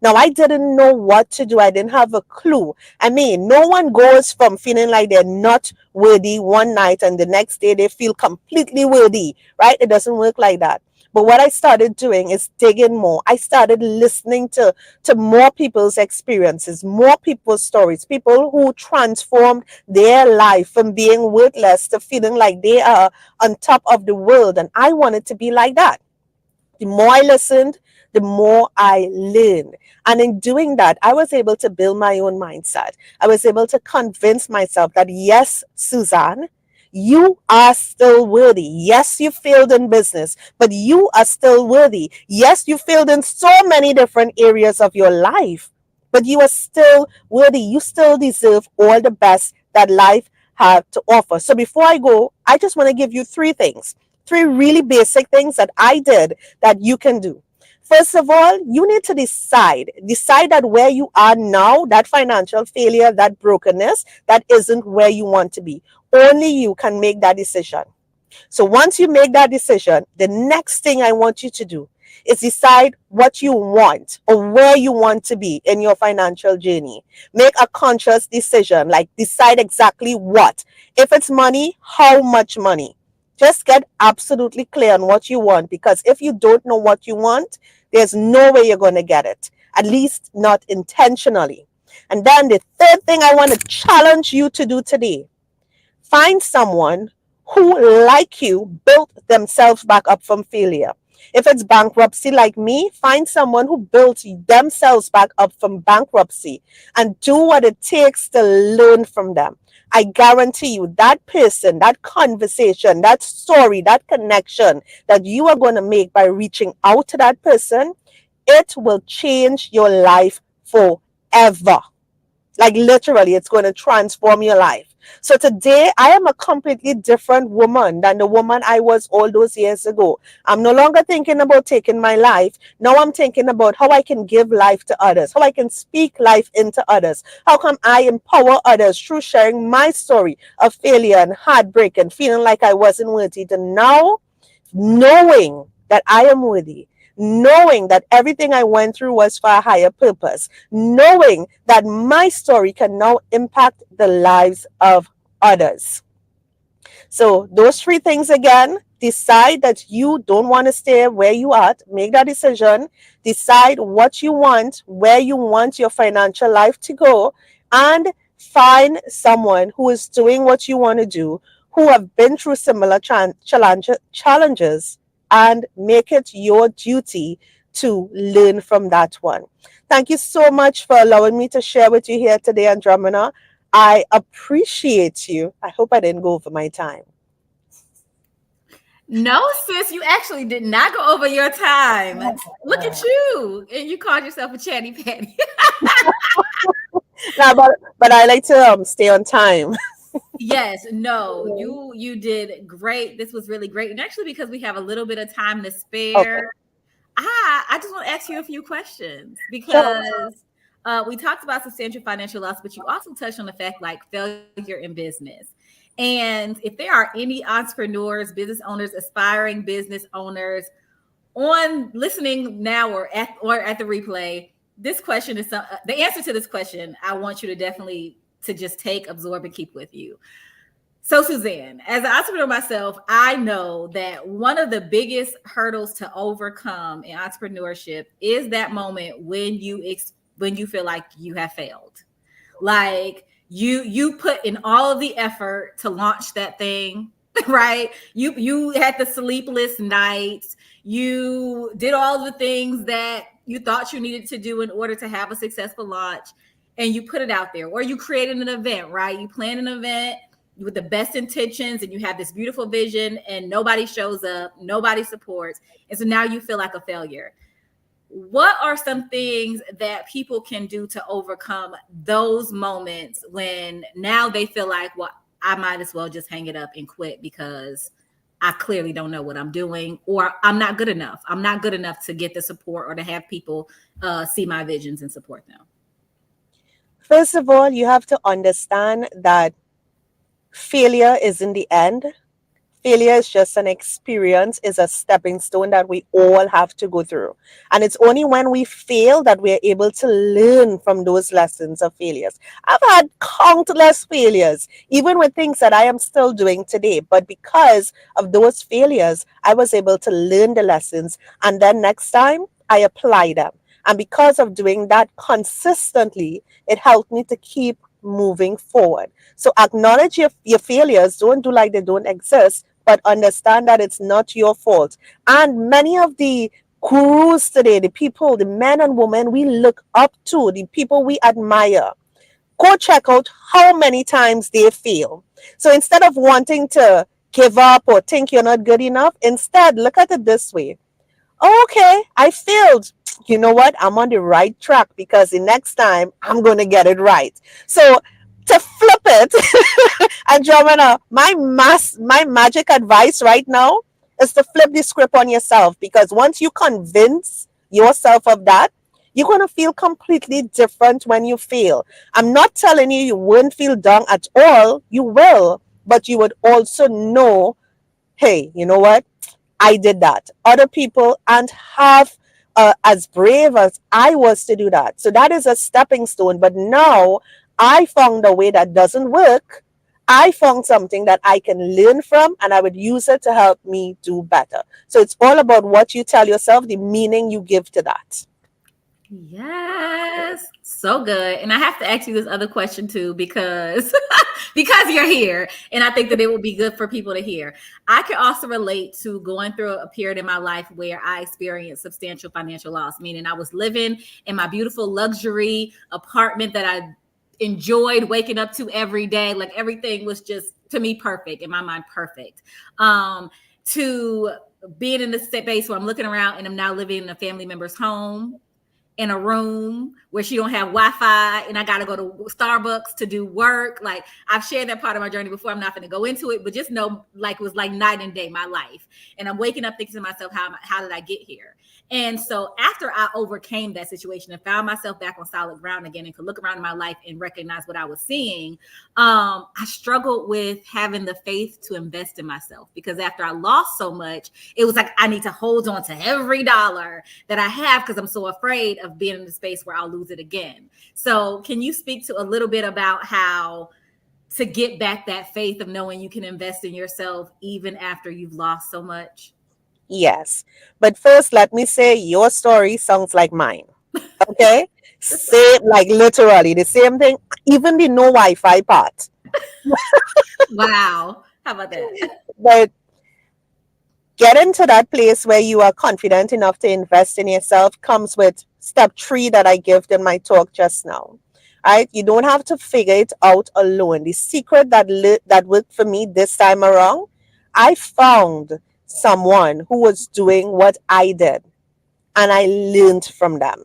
Speaker 4: Now, I didn't know what to do. I didn't have a clue. I mean, no one goes from feeling like they're not worthy one night and the next day they feel completely worthy, right? It doesn't work like that. But what I started doing is digging more. I started listening to more people's experiences, more people's stories, people who transformed their life from being worthless to feeling like they are on top of the world. And I wanted to be like that. The more I listened, the more I learned. And in doing that, I was able to build my own mindset. I was able to convince myself that, yes, Suzanne, you are still worthy. Yes, you failed in business, but you are still worthy. Yes, you failed in so many different areas of your life, but you are still worthy. You still deserve all the best that life has to offer. So before I go, I just want to give you three things, three really basic things that I did that you can do. First of all, you need to decide that where you are now, that financial failure, that brokenness, that isn't where you want to be. Only you can make that decision. So once you make that decision, the next thing I want you to do is decide what you want or where you want to be in your financial journey. Make a conscious decision, like decide exactly what. If it's money, how much money? Just get absolutely clear on what you want, because if you don't know what you want, there's no way you're going to get it, at least not intentionally. And then the third thing I want to challenge you to do today, find someone who, like you, built themselves back up from failure. If it's bankruptcy like me, find someone who built themselves back up from bankruptcy and do what it takes to learn from them. I guarantee you that person, that conversation, that story, that connection that you are going to make by reaching out to that person, it will change your life forever. Like literally, it's going to transform your life. So today, I am a completely different woman than the woman I was all those years ago. I'm no longer thinking about taking my life. Now I'm thinking about how I can give life to others, how I can speak life into others. How can I empower others through sharing my story of failure and heartbreak and feeling like I wasn't worthy, to now knowing that I am worthy, knowing that everything I went through was for a higher purpose, knowing that my story can now impact the lives of others. So those three things again: decide that you don't want to stay where you are, make that decision, decide what you want, where you want your financial life to go, and find someone who is doing what you want to do, who have been through similar challenges, and make it your duty to learn from that one. Thank you so much for allowing me to share with you here today, Andromeda. I appreciate you. I hope I didn't go over my time.
Speaker 1: No, sis, you actually did not go over your time. Look at you. And you called yourself a chatty patty.
Speaker 4: No, but I like to stay on time.
Speaker 1: Yes, no, you did great. This was really great. And actually, because we have a little bit of time to spare,
Speaker 4: Okay.
Speaker 1: I just want to ask you a few questions
Speaker 4: Sure.
Speaker 1: because we talked about substantial financial loss, but you also touched on the fact like failure in business. And if there are any entrepreneurs, business owners, aspiring business owners on listening now or at the replay, this question is the answer to this question. I want you to definitely to just take, absorb, and keep with you. So, Suzanne, as an entrepreneur myself, I know that one of the biggest hurdles to overcome in entrepreneurship is that moment when you feel like you have failed. Like you put in all of the effort to launch that thing, right? You had the sleepless nights. You did all the things that you thought you needed to do in order to have a successful launch, and you put it out there, or you created an event, right? You plan an event with the best intentions and you have this beautiful vision and nobody shows up, nobody supports. And so now you feel like a failure. What are some things that people can do to overcome those moments when now they feel like, well, I might as well just hang it up and quit because I clearly don't know what I'm doing, or I'm not good enough. I'm not good enough to get the support or to have people see my visions and support them.
Speaker 4: First of all, you have to understand that failure isn't the end. Failure is just an experience, is a stepping stone that we all have to go through. And it's only when we fail that we're able to learn from those lessons of failures. I've had countless failures, even with things that I am still doing today. But because of those failures, I was able to learn the lessons. And then next time, I apply them. And because of doing that consistently, it helped me to keep moving forward. So acknowledge your failures. Don't do like they don't exist, but understand that it's not your fault. And many of the gurus today, the people, the men and women we look up to, the people we admire, go check out how many times they fail. So instead of wanting to give up or think you're not good enough, instead look at it this way. Okay, I failed. You know what? I'm on the right track because the next time I'm going to get it right. So to flip it, Andromeda, my magic advice right now is to flip the script on yourself, because once you convince yourself of that, you're going to feel completely different when you fail. I'm not telling you won't feel down at all. You will, but you would also know, hey, you know what? I did that. Other people aren't half as brave as I was to do that. So that is a stepping stone. But now I found a way that doesn't work. I found something that I can learn from, and I would use it to help me do better. So it's all about what you tell yourself, the meaning you give to that.
Speaker 1: Yes, so good. And I have to ask you this other question too, because because you're here, and I think that it will be good for people to hear. I can also relate to going through a period in my life where I experienced substantial financial loss, meaning I was living in my beautiful luxury apartment that I enjoyed waking up to every day. Like everything was just, to me, perfect, in my mind, perfect. To being in this space where I'm looking around and I'm now living in a family member's home, in a room where she don't have Wi-Fi and I got to go to Starbucks to do work. Like, I've shared that part of my journey before. I'm not going to go into it, but just know, like, it was like night and day, my life. And I'm waking up thinking to myself, how did I get here? And so after I overcame that situation and found myself back on solid ground again and could look around in my life and recognize what I was seeing, I struggled with having the faith to invest in myself, because after I lost so much, it was like I need to hold on to every dollar that I have because I'm so afraid of being in the space where I'll lose it again. So can you speak to a little bit about how to get back that faith of knowing you can invest in yourself even after you've lost so much?
Speaker 4: Yes. But first, let me say your story sounds like mine. Okay? Same, like literally the same thing, even the no Wi-Fi part.
Speaker 1: Wow. How about that?
Speaker 4: But getting to that place where you are confident enough to invest in yourself comes with step 3 that I gave in my talk just now. Right? You don't have to figure it out alone. The secret that worked for me this time around, I found someone who was doing what I did, and I learned from them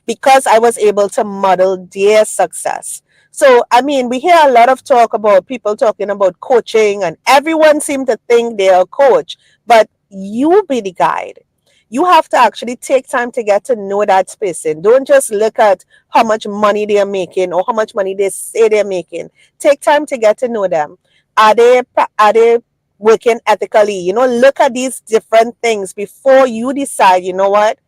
Speaker 4: because I was able to model their success. So, I mean, we hear a lot of talk about people talking about coaching, and everyone seems to think they're a coach, but you be the guide. You have to actually take time to get to know that person. Don't just look at how much money they're making or how much money they say they're making. Take time to get to know them. Are they working ethically? Look at these different things before you decide, you know what?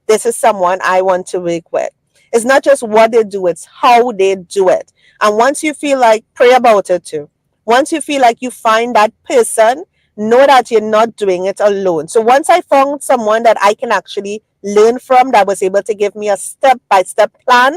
Speaker 4: This is someone I want to work with. It's not just what they do, it's how they do it. And once you feel like, pray about it too. Once you feel like you find that person, know that you're not doing it alone. So once I found someone that I can actually learn from, that was able to give me a step-by-step plan,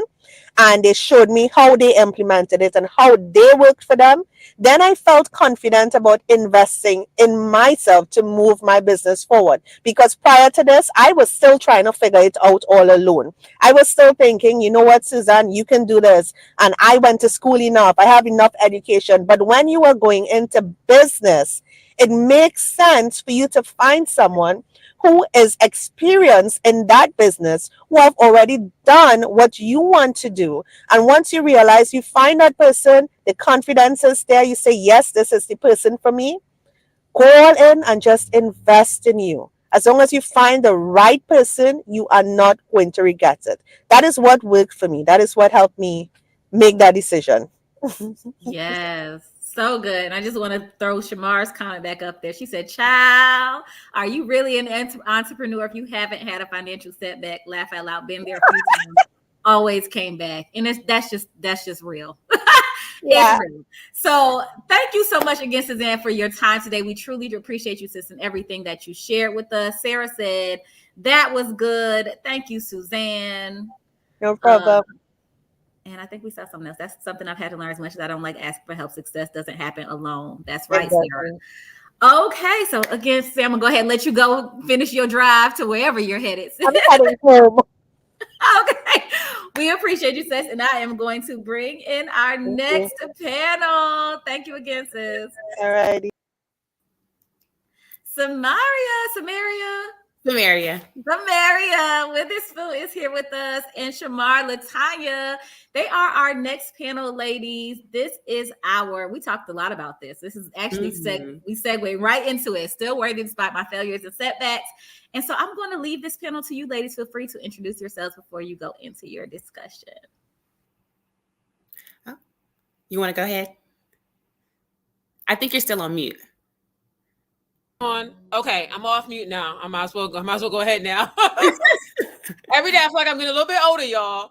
Speaker 4: and they showed me how they implemented it and how they worked for them, then I felt confident about investing in myself to move my business forward. Because prior to this, I was still trying to figure it out all alone. I was still thinking, you know what, Suzanne, you can do this. And I went to school enough. I have enough education. But when you are going into business, it makes sense for you to find someone who is experienced in that business, who have already done what you want to do. And once you realize, you find that person, the confidence is there, you say, yes, this is the person for me, go all in and just invest in you. As long as you find the right person, you are not going to regret it. That is what worked for me. That is what helped me make that decision.
Speaker 1: Yes, so good. And I just want to throw Shamar's comment back up there. She said, child, are you really an entrepreneur if you haven't had a financial setback? Laugh out loud. Been there a few times. Always came back. And that's just real.
Speaker 4: Yeah.
Speaker 1: It's real. So thank you so much again, Suzanne, for your time today. We truly do appreciate you, sis, and everything that you shared with us. Sarah said, that was good. Thank you, Suzanne.
Speaker 4: No problem.
Speaker 1: And I think we saw something else. That's something I've had to learn. As much as I don't like asking for help, success doesn't happen alone. That's right,
Speaker 4: Exactly.
Speaker 1: Sarah. Okay, so again, Sam, I'm gonna go ahead and let you go finish your drive to wherever you're headed.
Speaker 4: I'm heading home.
Speaker 1: Okay, we appreciate you, sis, and I am going to bring in our next panel. Thank you again, sis.
Speaker 4: All righty.
Speaker 1: Samaria Witherspoon is here with us, and Shamar Latanya. They are our next panel, ladies. We talked a lot about this. This is actually we segue right into it. Still worthy despite my failures and setbacks. And so I'm going to leave this panel to you, ladies. Feel free to introduce yourselves before you go into your discussion.
Speaker 7: Oh, you want to go ahead? I think you're still on mute.
Speaker 8: Okay, I'm off mute now. I might as well go ahead now. Every day I feel like I'm getting a little bit older, y'all.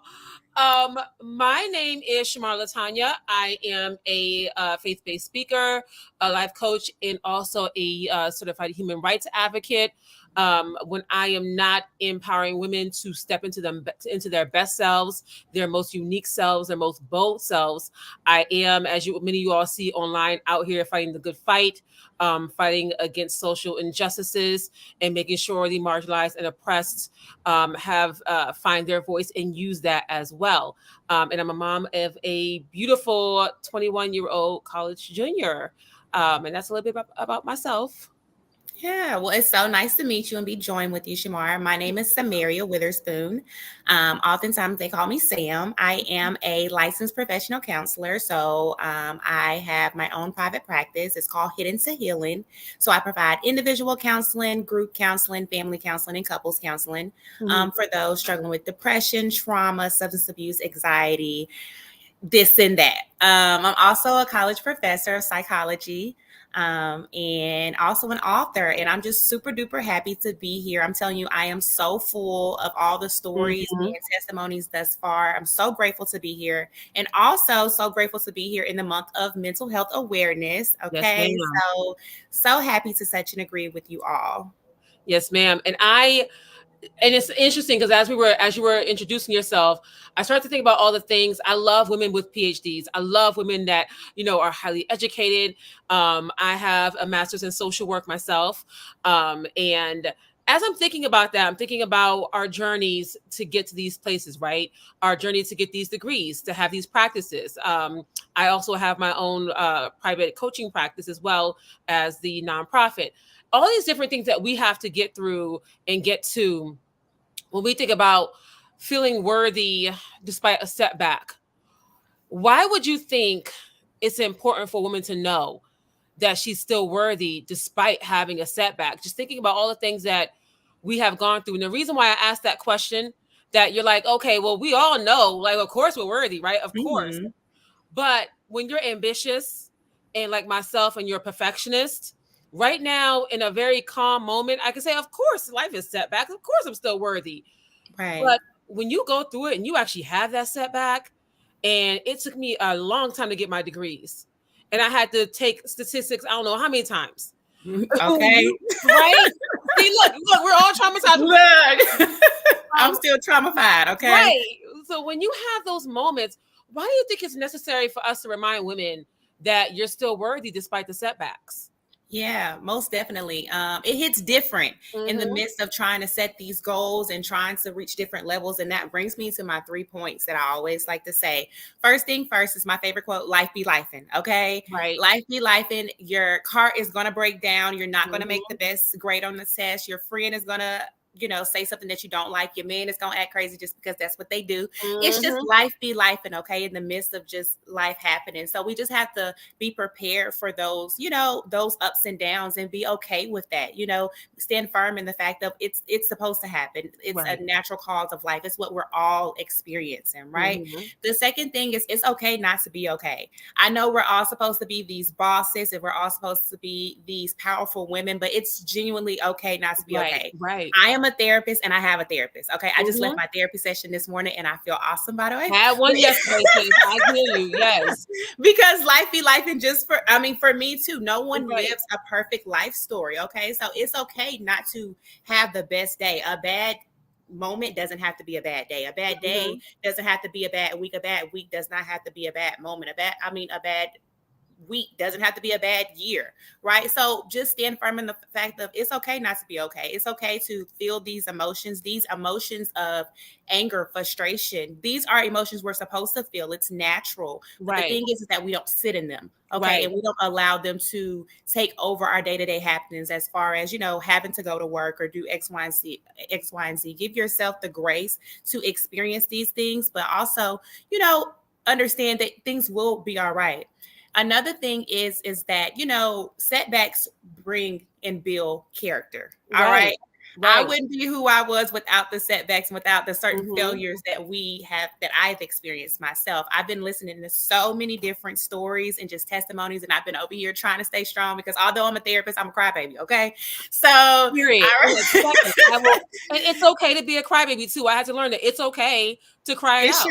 Speaker 8: My name is Shamar Latanya. I am a faith-based speaker, a life coach, and also a certified human rights advocate. When I am not empowering women to step into their best selves, their most unique selves, their most bold selves, I am, as many of you all see online, out here fighting the good fight, fighting against social injustices, and making sure the marginalized and oppressed find their voice and use that as well. And I'm a mom of a beautiful 21-year-old college junior. And that's a little bit about myself.
Speaker 7: Yeah, well, it's so nice to meet you and be joined with you, Shamar. My name is Samaria Witherspoon. Oftentimes they call me Sam. I am a licensed professional counselor. So I have my own private practice. It's called Hidden to Healing. So I provide individual counseling, group counseling, family counseling, and couples counseling for those struggling with depression, trauma, substance abuse, anxiety, this and that. I'm also a college professor of psychology, and also an author. And I'm just super duper happy to be here. I'm telling you, I am so full of all the stories and testimonies thus far. I'm so grateful to be here, and also so grateful to be here in the month of mental health awareness. Okay,
Speaker 8: Yes, ma'am.
Speaker 7: so happy to touch and agree with you all.
Speaker 8: Yes, ma'am. And it's interesting because as you were introducing yourself, I started to think about all the things. I love women with PhDs. I love women that are highly educated. I have a master's in social work myself, and as I'm thinking about that, I'm thinking about our journeys to get to these places, right? Our journey to get these degrees, to have these practices. I also have my own private coaching practice as well as the nonprofit. All these different things that we have to get through and get to when we think about feeling worthy despite a setback. Why would you think it's important for a woman to know that she's still worthy despite having a setback? Just thinking about all the things that we have gone through. And the reason why I asked that question, that you're like, okay, well, we all know, like, of course we're worthy, right? Of course. But when you're ambitious and like myself and you're a perfectionist, right now in a very calm moment, I can say, of course, life is setbacks. Of course, I'm still worthy.
Speaker 7: Right.
Speaker 8: But when you go through it and you actually have that setback, and it took me a long time to get my degrees, and I had to take statistics, I don't know how many times.
Speaker 7: Okay.
Speaker 8: Right? See, look, we're all traumatized.
Speaker 7: Look, I'm still traumatized. Okay.
Speaker 8: Right. So when you have those moments, why do you think it's necessary for us to remind women that you're still worthy despite the setbacks?
Speaker 7: Yeah, most definitely. It hits different in the midst of trying to set these goals and trying to reach different levels. And that brings me to my 3 points that I always like to say. First thing first is my favorite quote: life be lifing. Okay.
Speaker 8: Right.
Speaker 7: Life be lifing. Your car is going to break down. You're not going to make the best grade on the test. Your friend is going to say something that you don't like. Your man is gonna act crazy just because that's what they do. It's just life be life, and okay, in the midst of just life happening. So we just have to be prepared for those, those ups and downs, and be okay with that. Stand firm in the fact of it's supposed to happen. It's a natural cause of life. It's what we're all experiencing, right? The second thing is it's okay not to be okay. I know we're all supposed to be these bosses and we're all supposed to be these powerful women, but it's genuinely okay not to be okay.
Speaker 8: Right.
Speaker 7: I am a therapist and I have a therapist. Okay. I just left my therapy session this morning and I feel awesome, by the way.
Speaker 8: Had one yesterday, Kate. I hear you. Yes.
Speaker 7: Because life be life, and for me too, no one lives a perfect life story. Okay. So it's okay not to have the best day. A bad moment doesn't have to be a bad day. A bad day doesn't have to be a bad week. A bad week does not have to be a bad moment. A bad week doesn't have to be a bad year, right? So just stand firm in the fact of it's okay not to be okay. It's okay to feel these emotions of anger, frustration. These are emotions we're supposed to feel. It's natural. But the thing is that we don't sit in them, okay? And we don't allow them to take over our day-to-day happenings, as far as, having to go to work or do X, Y, and Z. Give yourself the grace to experience these things, but also, understand that things will be all right. Another thing is that, setbacks bring and build character. All right. I wouldn't be who I was without the setbacks, without the certain failures that I've experienced myself. I've been listening to so many different stories and just testimonies, and I've been over here trying to stay strong because although I'm a therapist, I'm a crybaby. Okay. So
Speaker 8: period. And it's okay to be a crybaby too. I had to learn that it's okay to cry it out.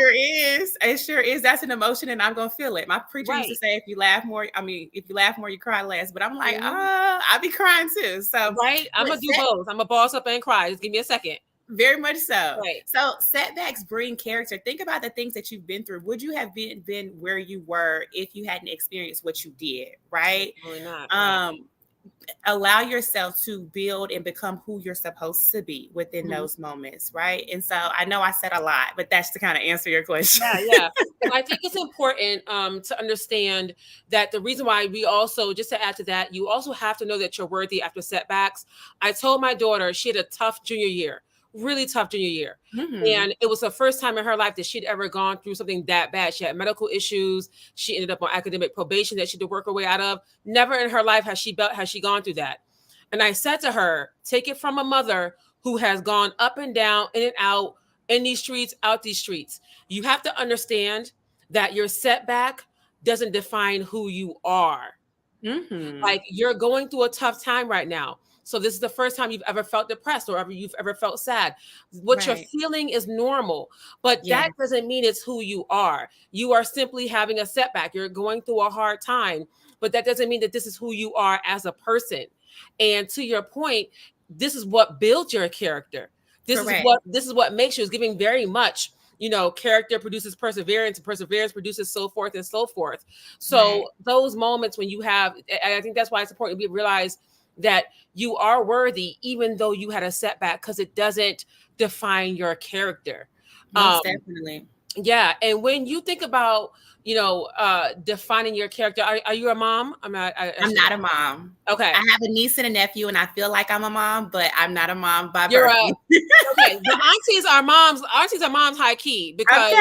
Speaker 7: It sure is. That's an emotion, and I'm gonna feel it. My preacher used to say, if you laugh more, you cry less. But I'm like, I be crying too. So
Speaker 8: I'm gonna do both. I'm a boss up and cry. Just give me a second.
Speaker 7: Very much so. So setbacks bring character. Think about the things that you've been through. Would you have been where you were if you hadn't experienced what you did? Right.
Speaker 8: Really not.
Speaker 7: allow yourself to build and become who you're supposed to be within
Speaker 8: Mhm.
Speaker 7: those moments, right? And so I know I said a lot, but that's to kind of answer your question.
Speaker 8: Yeah. And I think it's important to understand that the reason why we also, just to add to that, you also have to know that you're worthy after setbacks. I told my daughter she had a tough junior year, really tough junior year. And it was the first time in her life that she'd ever gone through something that bad. She had medical issues. She ended up on academic probation that she had to work her way out of. Never in her life has she gone through that. And I said to her, take it from a mother who has gone up and down, in and out, in these streets, out these streets. You have to understand that your setback doesn't define who you are. Like, you're going through a tough time right now. So this is the first time you've ever felt depressed or you've ever felt sad. What you're feeling is normal, but that doesn't mean it's who you are. You are simply having a setback. You're going through a hard time, but that doesn't mean that this is who you are as a person. And to your point, this is what builds your character. This is what makes you. Is giving very much, character produces perseverance, and perseverance produces so forth and so forth. So those moments when you have, I think that's why it's important to realize that you are worthy, even though you had a setback, because it doesn't define your character.
Speaker 7: Most definitely.
Speaker 8: Yeah. And when you think about, defining your character, are you a mom? I'm not
Speaker 7: a mom.
Speaker 8: Okay.
Speaker 7: I have a niece and a nephew, and I feel like I'm a mom, but I'm not a mom by birth.
Speaker 8: Okay. The aunties are moms. Aunties are moms high key because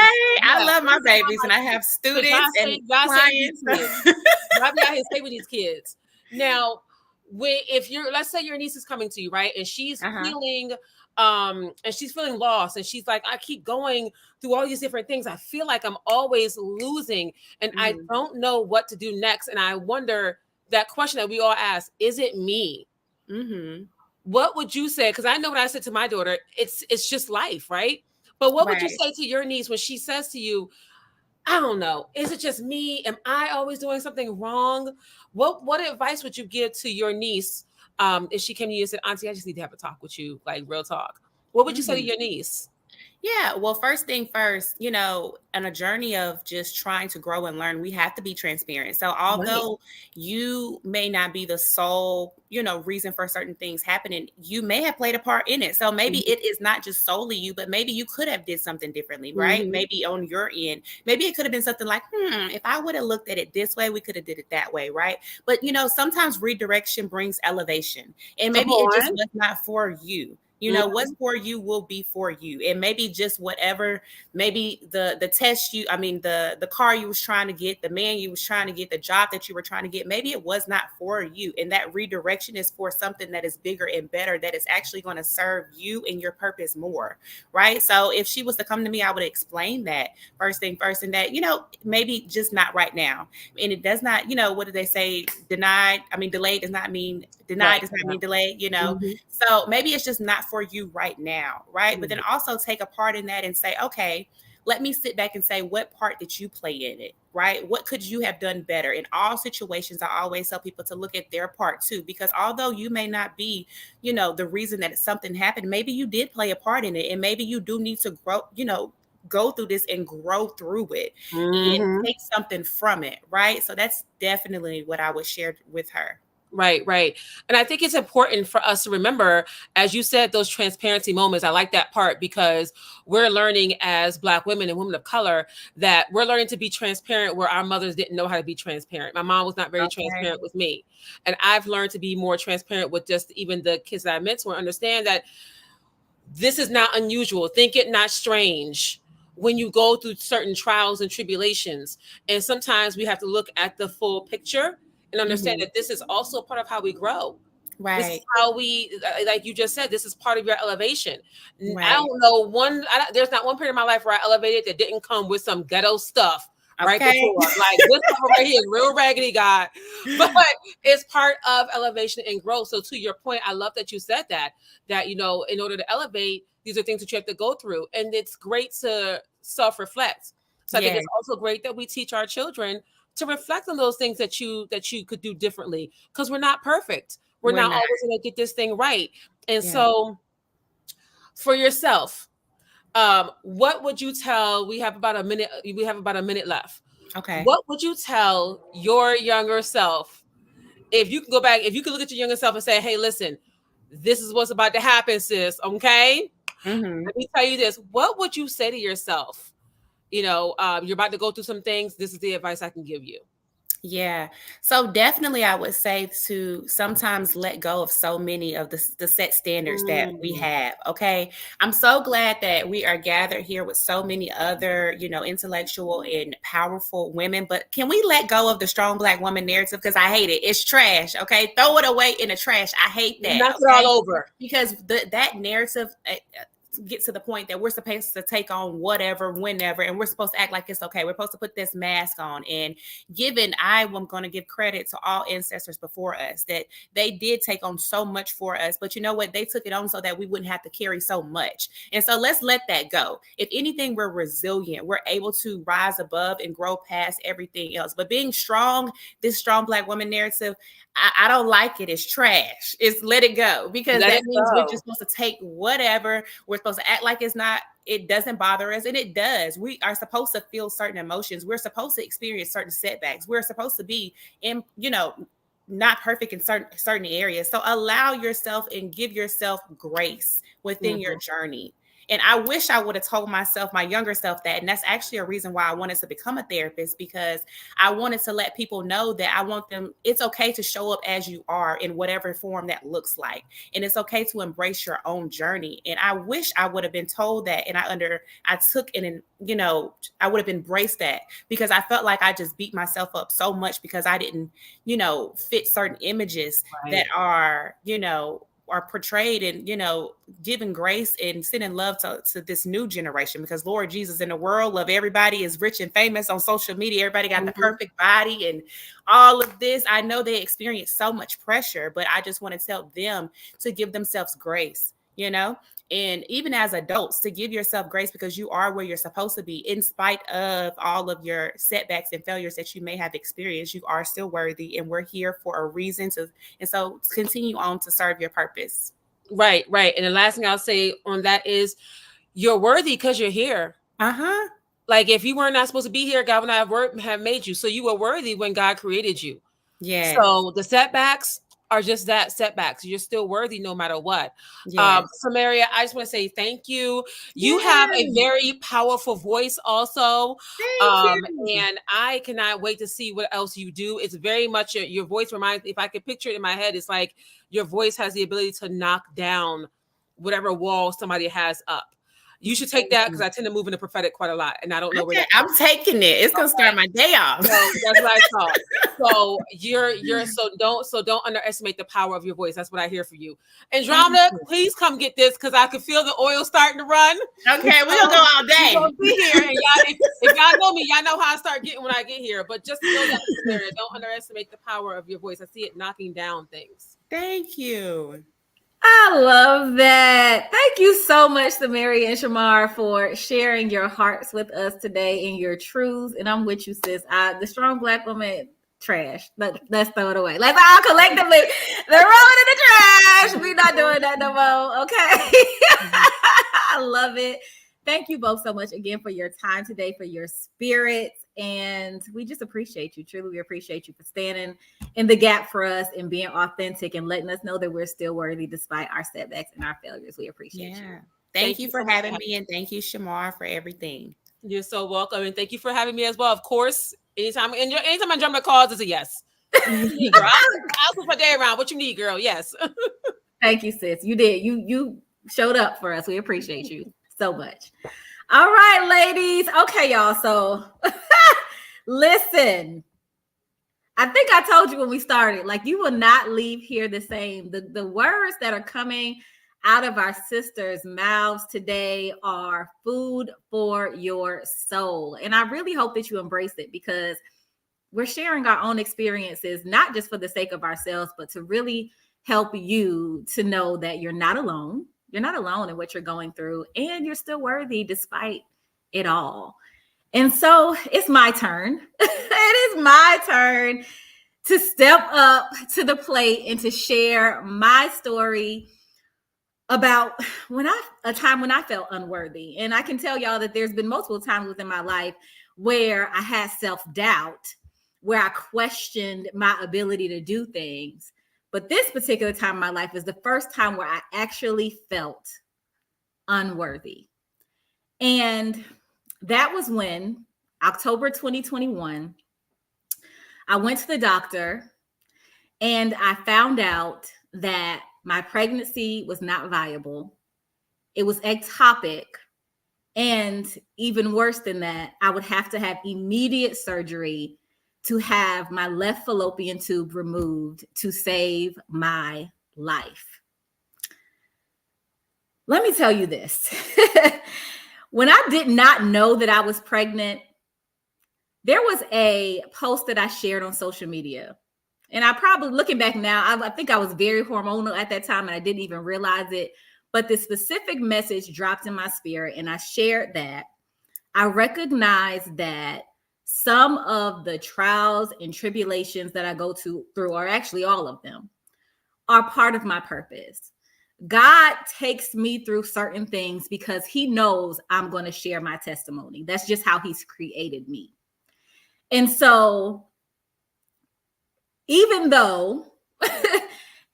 Speaker 7: I love my babies, and I have students and clients.
Speaker 8: Y'all be out here stay with these kids. Now, let's say your niece is coming to you, right? And she's feeling lost, and she's like, I keep going through all these different things. I feel like I'm always losing, and I don't know what to do next. And I wonder that question that we all ask, is it me? What would you say? Because I know what I said to my daughter, it's just life, right? But what would you say to your niece when she says to you, I don't know, is it just me? Am I always doing something wrong? What advice would you give to your niece if she came to you and said, Auntie, I just need to have a talk with you, like real talk? What would you say to your niece?
Speaker 7: Yeah, well, first thing first, on a journey of just trying to grow and learn, we have to be transparent. So although you may not be the sole, reason for certain things happening, you may have played a part in it. So maybe it is not just solely you, but maybe you could have did something differently, right? Maybe on your end, maybe it could have been something like, if I would have looked at it this way, we could have did it that way, right? But, sometimes redirection brings elevation, and maybe it just was not for you. What's for you will be for you. And maybe just whatever, maybe the the car you was trying to get, the man you was trying to get, the job that you were trying to get, maybe it was not for you. And that redirection is for something that is bigger and better, that is actually going to serve you and your purpose more. Right. So if she was to come to me, I would explain that first thing first, and that, maybe just not right now. And it does not, what do they say? Delayed does not mean denied, does not mean delayed, So maybe it's just not for you right now, right? But then also take a part in that and say, okay, let me sit back and say, what part did you play in it, right? What could you have done better? In all situations, I always tell people to look at their part too, because although you may not be, the reason that something happened, maybe you did play a part in it, and maybe you do need to grow, go through this and grow through it and take something from it, right? So that's definitely what I would share with her.
Speaker 8: Right. And I think it's important for us to remember, as you said, those transparency moments. I like that part because we're learning as Black women and women of color that we're learning to be transparent where our mothers didn't know how to be transparent. My mom was not very transparent with me. And I've learned to be more transparent with just even the kids that I mentor, understand that this is not unusual. Think it not strange when you go through certain trials and tribulations. And sometimes we have to look at the full picture and understand that this is also part of how we grow.
Speaker 7: Right.
Speaker 8: This is how we, like you just said, this is part of your elevation. Right. I don't know there's not one period in my life where I elevated that didn't come with some ghetto stuff. Right before, like this right here, real raggedy guy, but it's part of elevation and growth. So to your point, I love that you said that in order to elevate, these are things that you have to go through, and it's great to self-reflect. So I think it's also great that we teach our children to reflect on those things that you could do differently, because we're not perfect. We're not always going to get this thing right. And so for yourself, what would you tell? We have about a minute left.
Speaker 7: Okay.
Speaker 8: What would you tell your younger self if you can go back, if you can look at your younger self and say, hey, listen, this is what's about to happen, sis. Okay.
Speaker 7: Mm-hmm.
Speaker 8: Let me tell you this. What would you say to yourself? You're about to go through some things. This is the advice I can give you.
Speaker 7: Yeah. So definitely I would say to sometimes let go of so many of the set standards that we have. Okay. I'm so glad that we are gathered here with so many other, intellectual and powerful women, but can we let go of the strong Black woman narrative? Because I hate it. It's trash. Okay. Throw it away in the trash. I hate that.
Speaker 8: Knock it all over.
Speaker 7: Because that narrative, get to the point that we're supposed to take on whatever, whenever, and we're supposed to act like it's okay. We're supposed to put this mask on. And I am going to give credit to all ancestors before us that they did take on so much for us. But you know what? They took it on so that we wouldn't have to carry so much. And so let's let that go. If anything, we're resilient. We're able to rise above and grow past everything else. But being strong, this strong Black woman narrative, I don't like it. It's trash. It's let it go, because that means we're just supposed to take whatever. We're supposed to act like it doesn't bother us. And it does. We are supposed to feel certain emotions. We're supposed to experience certain setbacks. We're supposed to be not perfect in certain areas. So allow yourself and give yourself grace within your journey. And I wish I would have told myself, my younger self, that. And that's actually a reason why I wanted to become a therapist, because I wanted to let people know that I want them, it's okay to show up as you are in whatever form that looks like. And it's okay to embrace your own journey. And I wish I would have been told that. And I took it, and, I would have embraced that, because I felt like I just beat myself up so much because I didn't, fit certain images that are portrayed and, giving grace and sending love to this new generation. Because Lord Jesus, in the world of everybody is rich and famous on social media, everybody got the perfect body and all of this. I know they experience so much pressure, but I just want to tell them to give themselves grace, and even as adults, to give yourself grace, because you are where you're supposed to be. In spite of all of your setbacks and failures that you may have experienced, you are still worthy, and we're here for a reason and so continue on to serve your purpose.
Speaker 8: Right. And the last thing I'll say on that is you're worthy because you're here. Like, if you were not supposed to be here, God would not have made you. So you were worthy when God created you.
Speaker 7: Yeah.
Speaker 8: So the setbacks are just that, setbacks. You're still worthy no matter what. Samaria, I just want to say thank you. You have a very powerful voice also.
Speaker 7: Thank you.
Speaker 8: And I cannot wait to see what else you do. It's very much your voice reminds me, if I could picture it in my head, it's like your voice has the ability to knock down whatever wall somebody has up. You should take that, because I tend to move in the prophetic quite a lot, and I don't know where
Speaker 7: I'm taking it. It's gonna start my day off.
Speaker 8: So that's what I thought. So don't underestimate the power of your voice. That's what I hear for you. Andromeda, please come get this, because I can feel the oil starting to run.
Speaker 7: Okay, we're gonna go all day.
Speaker 8: We're gonna be here, and if y'all know me, y'all know how I start getting when I get here. But just know that, Samaria, don't underestimate the power of your voice. I see it knocking down things.
Speaker 7: Thank you.
Speaker 1: I love that. Thank you so much, Samaria and Shamar, for sharing your hearts with us today and your truths. And I'm with you, sis. The strong Black woman, trash. Let's throw it away. Let's all collectively throw it in the trash. We're not doing that no more. Okay. I love it. Thank you both so much again for your time today, for your spirit. And we just appreciate you. Truly, we appreciate you for standing in the gap for us and being authentic and letting us know that we're still worthy despite our setbacks and our failures. We appreciate you.
Speaker 7: Thank you for having me, and thank you, Shamar, for everything.
Speaker 8: You're so welcome, and thank you for having me as well. Of course, anytime Andromeda calls, is a yes. I'll put my day around. What you need, girl? Yes.
Speaker 1: Thank you, sis. You did. You showed up for us. We appreciate you so much. All right, ladies. Okay, y'all. So listen, I think I told you when we started, like, you will not leave here the same. The words that are coming out of our sisters' mouths today are food for your soul. And I really hope that you embrace it, because we're sharing our own experiences, not just for the sake of ourselves, but to really help you to know that you're not alone. You're not alone in what you're going through, and you're still worthy despite it all. And so it's my turn. It is my turn to step up to the plate and to share my story about a time when I felt unworthy. And I can tell y'all that there's been multiple times within my life where I had self-doubt, where I questioned my ability to do things. But this particular time in my life is the first time where I actually felt unworthy. And that was when, October 2021, I went to the doctor and I found out that my pregnancy was not viable. It was ectopic. And even worse than that, I would have to have immediate surgery to have my left fallopian tube removed to save my life. Let me tell you this. When I did not know that I was pregnant, there was a post that I shared on social media. And I probably, looking back now, I think I was very hormonal at that time and I didn't even realize it. But this specific message dropped in my spirit and I shared that. I recognized that some of the trials and tribulations that I go through, or actually all of them, are part of my purpose. God takes me through certain things because he knows I'm going to share my testimony. That's just how he's created me. And so, even though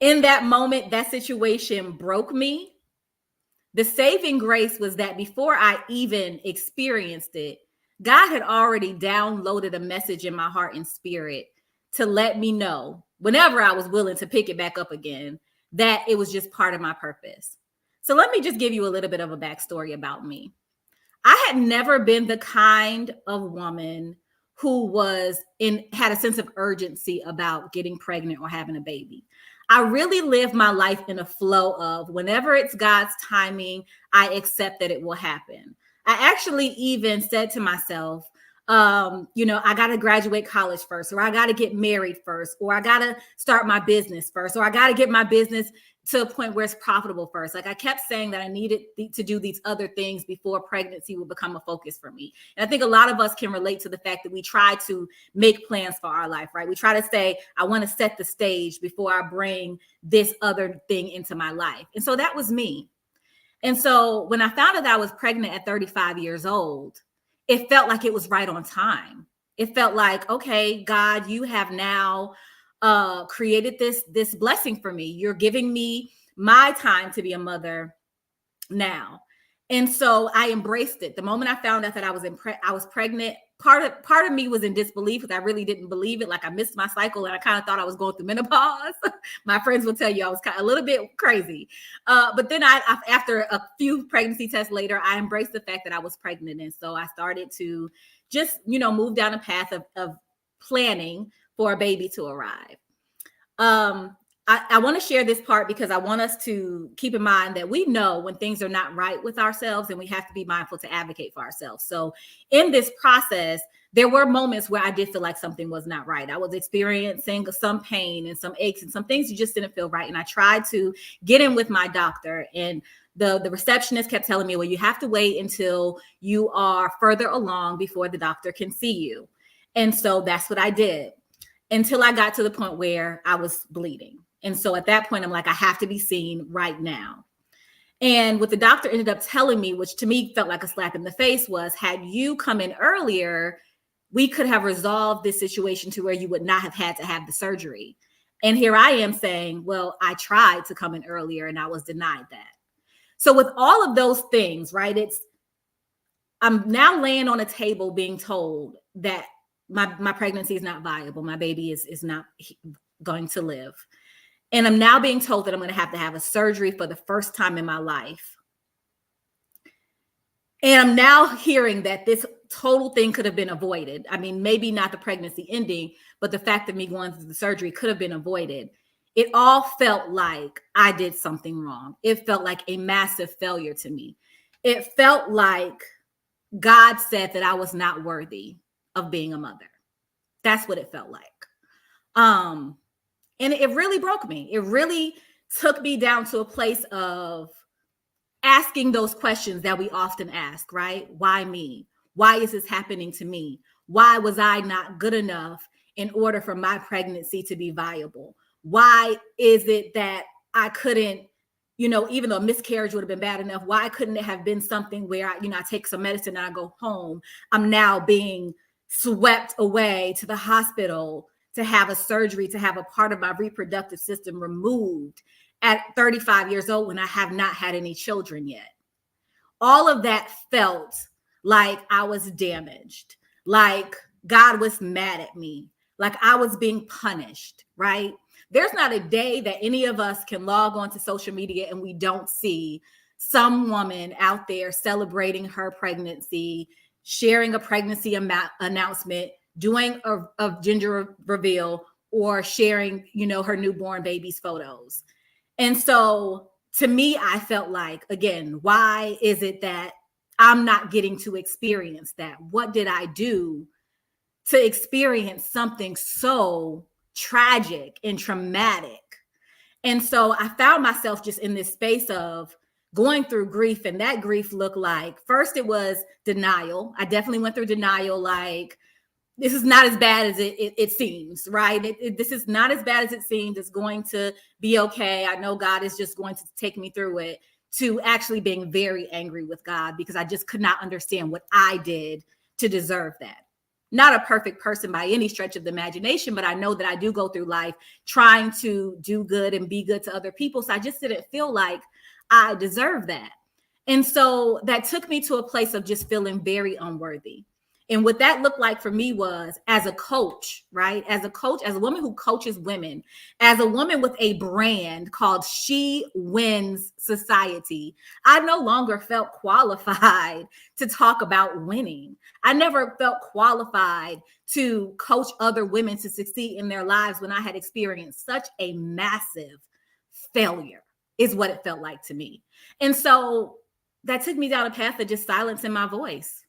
Speaker 1: in that moment, that situation broke me, the saving grace was that before I even experienced it, God had already downloaded a message in my heart and spirit to let me know, whenever I was willing to pick it back up again, that it was just part of my purpose. So let me just give you a little bit of a backstory about me. I had never been the kind of woman who had a sense of urgency about getting pregnant or having a baby. I really live my life in a flow of whenever it's God's timing, I accept that it will happen. I actually even said to myself, I got to graduate college first, or I got to get married first, or I got to start my business first, or I got to get my business to a point where it's profitable first. Like I kept saying that I needed to do these other things before pregnancy would become a focus for me. And I think a lot of us can relate to the fact that we try to make plans for our life, right? We try to say, I want to set the stage before I bring this other thing into my life. And so that was me. And so when I found out that I was pregnant at 35 years old, it felt like it was right on time. It felt like, okay, God, you have now created this blessing for me. You're giving me my time to be a mother now. And so I embraced it. The moment I found out that I was pregnant, part of me was in disbelief because I really didn't believe it. Like I missed my cycle and I kind of thought I was going through menopause. My friends will tell you I was kind of a little bit crazy. But then after a few pregnancy tests later, I embraced the fact that I was pregnant. And so I started to just, move down a path of planning for a baby to arrive. I want to share this part because I want us to keep in mind that we know when things are not right with ourselves and we have to be mindful to advocate for ourselves. So in this process, there were moments where I did feel like something was not right. I was experiencing some pain and some aches and some things just didn't feel right. And I tried to get in with my doctor, and the receptionist kept telling me, well, you have to wait until you are further along before the doctor can see you. And so that's what I did until I got to the point where I was bleeding. And so at that point, I'm like, I have to be seen right now. And what the doctor ended up telling me, which to me felt like a slap in the face, was had you come in earlier, we could have resolved this situation to where you would not have had to have the surgery. And here I am saying, well, I tried to come in earlier and I was denied that. So with all of those things, right, I'm now laying on a table being told that my pregnancy is not viable. My baby is not going to live. And I'm now being told that I'm going to have a surgery for the first time in my life. And I'm now hearing that this total thing could have been avoided. I mean, maybe not the pregnancy ending, but the fact of me going through the surgery could have been avoided. It all felt like I did something wrong. It felt like a massive failure to me. It felt like God said that I was not worthy of being a mother. That's what it felt like. And it really broke me. It really took me down to a place of asking those questions that we often ask, right? Why me? Why is this happening to me? Why was I not good enough in order for my pregnancy to be viable? Why is it that I couldn't, even though a miscarriage would have been bad enough, why couldn't it have been something where I take some medicine and I go home? I'm now being swept away to the hospital to have a surgery, to have a part of my reproductive system removed at 35 years old when I have not had any children yet. All of that felt like I was damaged, like God was mad at me, like I was being punished, right? There's not a day that any of us can log on to social media and we don't see some woman out there celebrating her pregnancy, sharing a pregnancy announcement, doing a gender reveal, or sharing, her newborn baby's photos. And so to me, I felt like, again, why is it that I'm not getting to experience that? What did I do to experience something so tragic and traumatic? And so I found myself just in this space of going through grief. And that grief looked like, first it was denial. I definitely went through denial, like, this is not as bad as it seems, right? This is not as bad as it seems. It's going to be okay. I know God is just going to take me through it, to actually being very angry with God because I just could not understand what I did to deserve that. Not a perfect person by any stretch of the imagination, but I know that I do go through life trying to do good and be good to other people. So I just didn't feel like I deserved that. And so that took me to a place of just feeling very unworthy. And what that looked like for me was, as a coach, right? As a coach, as a woman who coaches women, as a woman with a brand called She Wins Society, I no longer felt qualified to talk about winning. I never felt qualified to coach other women to succeed in their lives when I had experienced such a massive failure, is what it felt like to me. And so that took me down a path of just silencing my voice.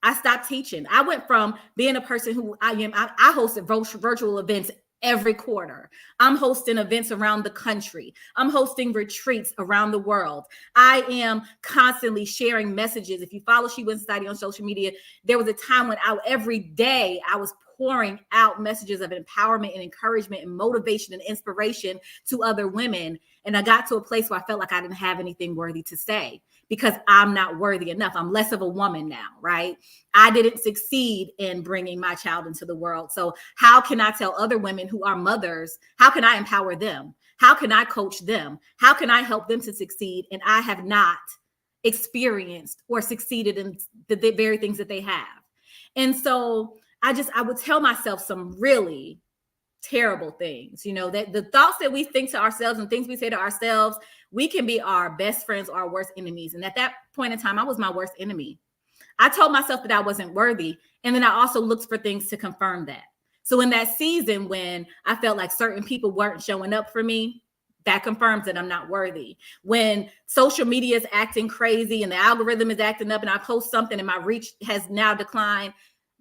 Speaker 1: I stopped teaching. I went from being a person who I hosted virtual events every quarter. I'm hosting events around the country. I'm hosting retreats around the world. I am constantly sharing messages. If you follow She Wins Society on social media, there was a time when every day I was pouring out messages of empowerment and encouragement and motivation and inspiration to other women. And I got to a place where I felt like I didn't have anything worthy to say because I'm not worthy enough. I'm less of a woman now, right? I didn't succeed in bringing my child into the world. So how can I tell other women who are mothers, how can I empower them? How can I coach them? How can I help them to succeed? And I have not experienced or succeeded in the very things that they have. And so I would tell myself some really terrible things, that the thoughts that we think to ourselves and things we say to ourselves, we can be our best friends or our worst enemies. And at that point in time, I was my worst enemy. I told myself that I wasn't worthy. And then I also looked for things to confirm that. So in that season, when I felt like certain people weren't showing up for me, that confirms that I'm not worthy. When social media is acting crazy and the algorithm is acting up and I post something and my reach has now declined,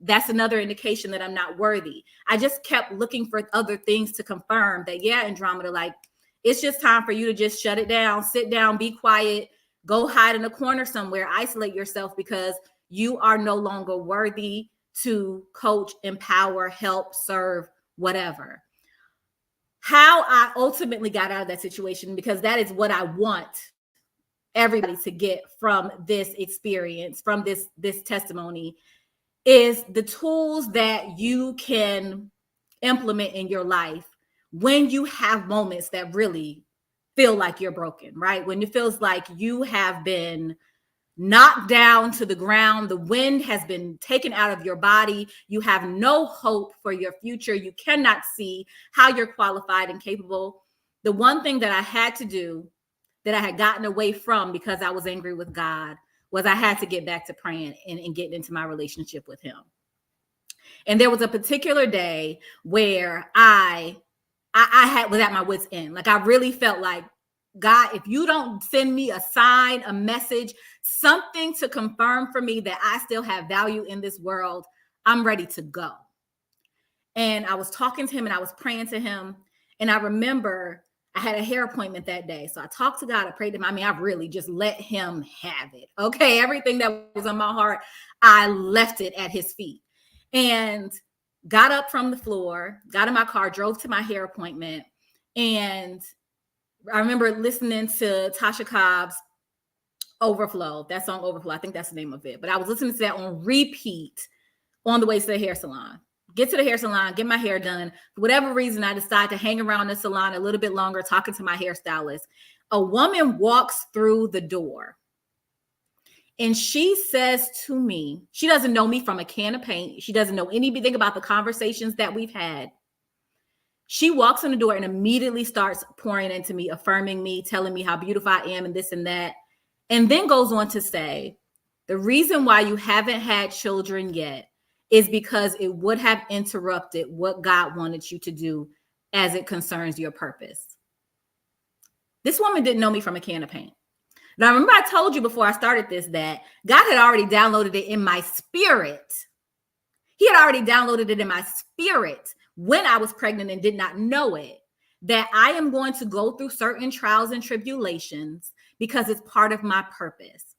Speaker 1: that's another indication that I'm not worthy. I just kept looking for other things to confirm that, yeah, Andromeda, like, it's just time for you to just shut it down, sit down, be quiet, go hide in a corner somewhere, isolate yourself, because you are no longer worthy to coach, empower, help, serve, whatever. How I ultimately got out of that situation, because that is what I want everybody to get from this experience, from this testimony, is the tools that you can implement in your life when you have moments that really feel like you're broken, right? When it feels like you have been knocked down to the ground, the wind has been taken out of your body, you have no hope for your future, you cannot see how you're qualified and capable. The one thing that I had to do, that I had gotten away from because I was angry with God, was I had to get back to praying and getting into my relationship with him. And there was a particular day where I was at my wit's end. Like, I really felt like, God, if you don't send me a sign, a message, something to confirm for me that I still have value in this world, I'm ready to go. And I was talking to him and I was praying to him. And I remember I had a hair appointment that day. So I talked to God, I prayed to him. I mean, I really just let him have it. Okay. Everything that was on my heart, I left it at his feet and got up from the floor, got in my car, drove to my hair appointment. And I remember listening to Tasha Cobb's Overflow, that song Overflow. I think that's the name of it. But I was listening to that on repeat on the way to the hair salon. Get to the hair salon, get my hair done. For whatever reason, I decide to hang around the salon a little bit longer, talking to my hairstylist. A woman walks through the door and she says to me, she doesn't know me from a can of paint. She doesn't know anything about the conversations that we've had. She walks in the door and immediately starts pouring into me, affirming me, telling me how beautiful I am and this and that. And then goes on to say, the reason why you haven't had children yet is because it would have interrupted what God wanted you to do as it concerns your purpose. This woman didn't know me from a can of paint. Now, remember I told you before I started this that God had already downloaded it in my spirit. He had already downloaded it in my spirit when I was pregnant and did not know it, that I am going to go through certain trials and tribulations because it's part of my purpose.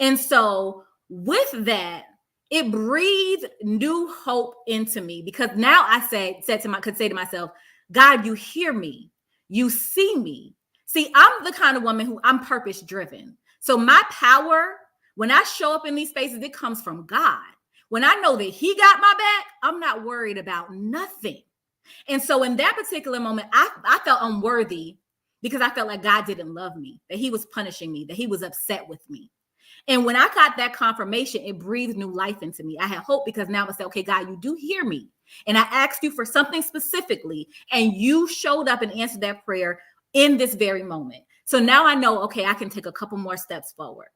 Speaker 1: And so with that, it breathed new hope into me, because now I could say to myself, God, you hear me, you see me. See, I'm the kind of woman who I'm purpose driven. So my power, when I show up in these spaces, it comes from God. When I know that he got my back, I'm not worried about nothing. And so in that particular moment, I felt unworthy because I felt like God didn't love me, that he was punishing me, that he was upset with me. And when I got that confirmation, it breathed new life into me. I had hope because now I said, okay, God, you do hear me. And I asked you for something specifically, and you showed up and answered that prayer in this very moment. So now I know, okay, I can take a couple more steps forward.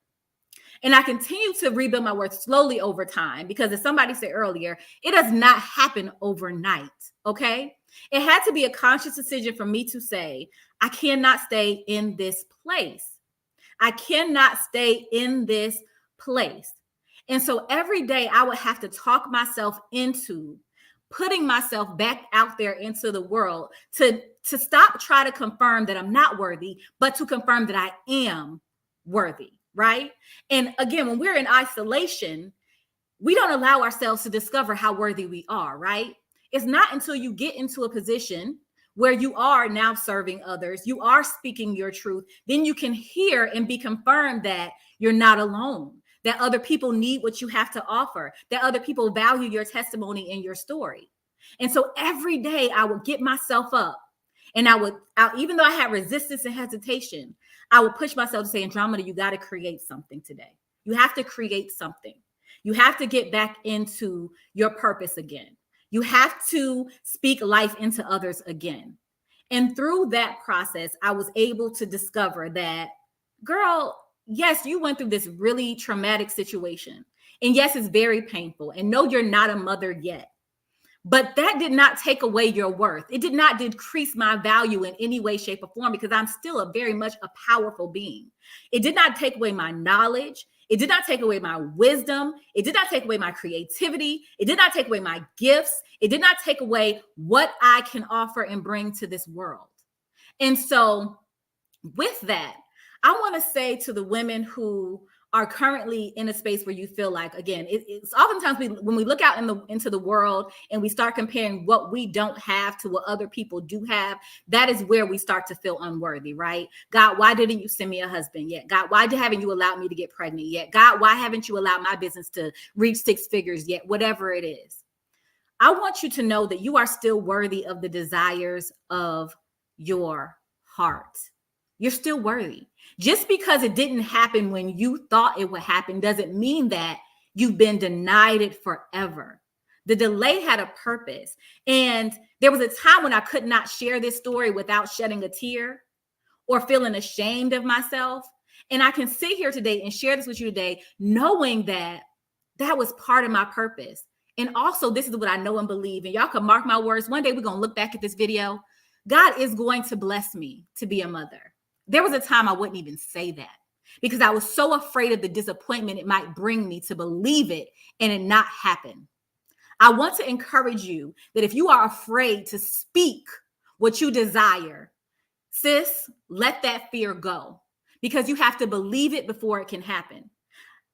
Speaker 1: And I continue to rebuild my worth slowly over time, because as somebody said earlier, it does not happen overnight, okay? It had to be a conscious decision for me to say, I cannot stay in this place. I cannot stay in this place. And so every day I would have to talk myself into putting myself back out there into the world to stop trying to confirm that I'm not worthy, but to confirm that I am worthy, right? And again, when we're in isolation, we don't allow ourselves to discover how worthy we are, right? It's not until you get into a position where you are now serving others, you are speaking your truth, then you can hear and be confirmed that you're not alone, that other people need what you have to offer, that other people value your testimony and your story. And so every day I would get myself up, and even though I had resistance and hesitation, I would push myself to say, Andromeda, you got to create something today. You have to create something. You have to get back into your purpose again. You have to speak life into others again. And through that process, I was able to discover that, girl, yes, you went through this really traumatic situation. And yes, it's very painful. And no, you're not a mother yet. But that did not take away your worth. It did not decrease my value in any way, shape, or form, because I'm still very much a powerful being. It did not take away my knowledge. It did not take away my wisdom. It did not take away my creativity. It did not take away my gifts. It did not take away what I can offer and bring to this world. And so with that, I want to say to the women who are currently in a space where you feel like, again, it's oftentimes when we look out into the world and we start comparing what we don't have to what other people do have, that is where we start to feel unworthy, right? God, why didn't you send me a husband yet? God, why haven't you allowed me to get pregnant yet? God, why haven't you allowed my business to reach 6 figures yet? Whatever it is. I want you to know that you are still worthy of the desires of your heart. You're still worthy. Just because it didn't happen when you thought it would happen doesn't mean that you've been denied it forever. The delay had a purpose. And there was a time when I could not share this story without shedding a tear or feeling ashamed of myself. And I can sit here today and share this with you today, knowing that that was part of my purpose. And also, this is what I know and believe. And y'all can mark my words. One day we're going to look back at this video. God is going to bless me to be a mother. There was a time I wouldn't even say that because I was so afraid of the disappointment it might bring me to believe it and it not happen. I want to encourage you that if you are afraid to speak what you desire, sis, let that fear go, because you have to believe it before it can happen.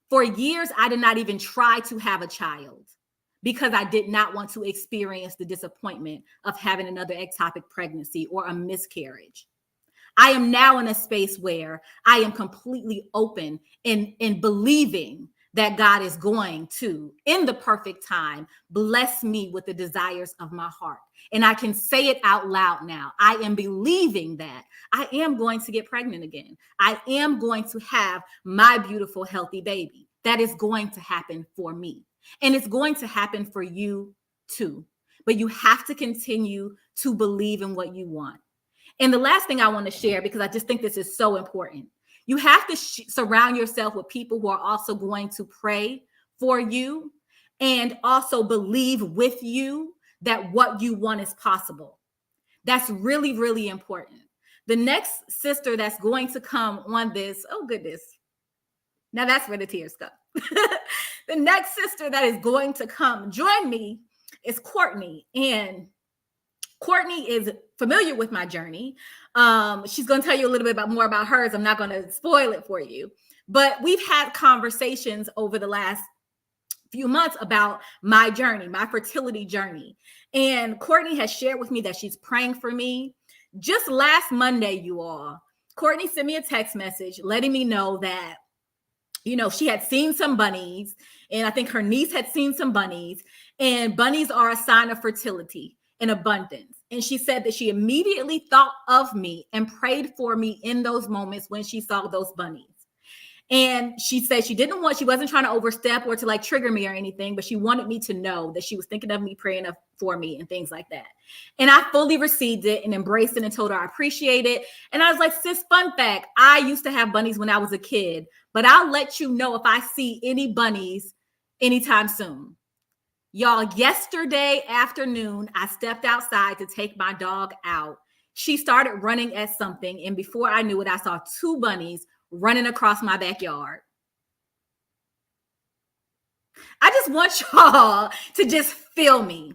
Speaker 1: For years, I did not even try to have a child because I did not want to experience the disappointment of having another ectopic pregnancy or a miscarriage. I am now in a space where I am completely open in believing that God is going to, in the perfect time, bless me with the desires of my heart. And I can say it out loud now. I am believing that I am going to get pregnant again. I am going to have my beautiful, healthy baby. That is going to happen for me. And it's going to happen for you too. But you have to continue to believe in what you want. And the last thing I want to share, because I just think this is so important, you have to surround yourself with people who are also going to pray for you and also believe with you that what you want is possible. That's really, really important. The next sister that's going to come on this, oh goodness, now that's where the tears go. The next sister that is going to come join me is Courtney. And Courtney is familiar with my journey. She's going to tell you a little bit more about hers. I'm not going to spoil it for you. But we've had conversations over the last few months about my journey, my fertility journey. And Courtney has shared with me that she's praying for me. Just last Monday, you all, Courtney sent me a text message letting me know that, you know, she had seen some bunnies, and I think her niece had seen some bunnies, and bunnies are a sign of fertility and abundance. And she said that she immediately thought of me and prayed for me in those moments when she saw those bunnies. And she said she wasn't trying to overstep or to like trigger me or anything, but she wanted me to know that she was thinking of me, praying for me and things like that. And I fully received it and embraced it and told her I appreciate it. And I was like, sis, fun fact, I used to have bunnies when I was a kid, but I'll let you know if I see any bunnies anytime soon. Y'all, yesterday afternoon, I stepped outside to take my dog out. She started running at something, and before I knew it, I saw 2 bunnies running across my backyard. I just want y'all to just feel me.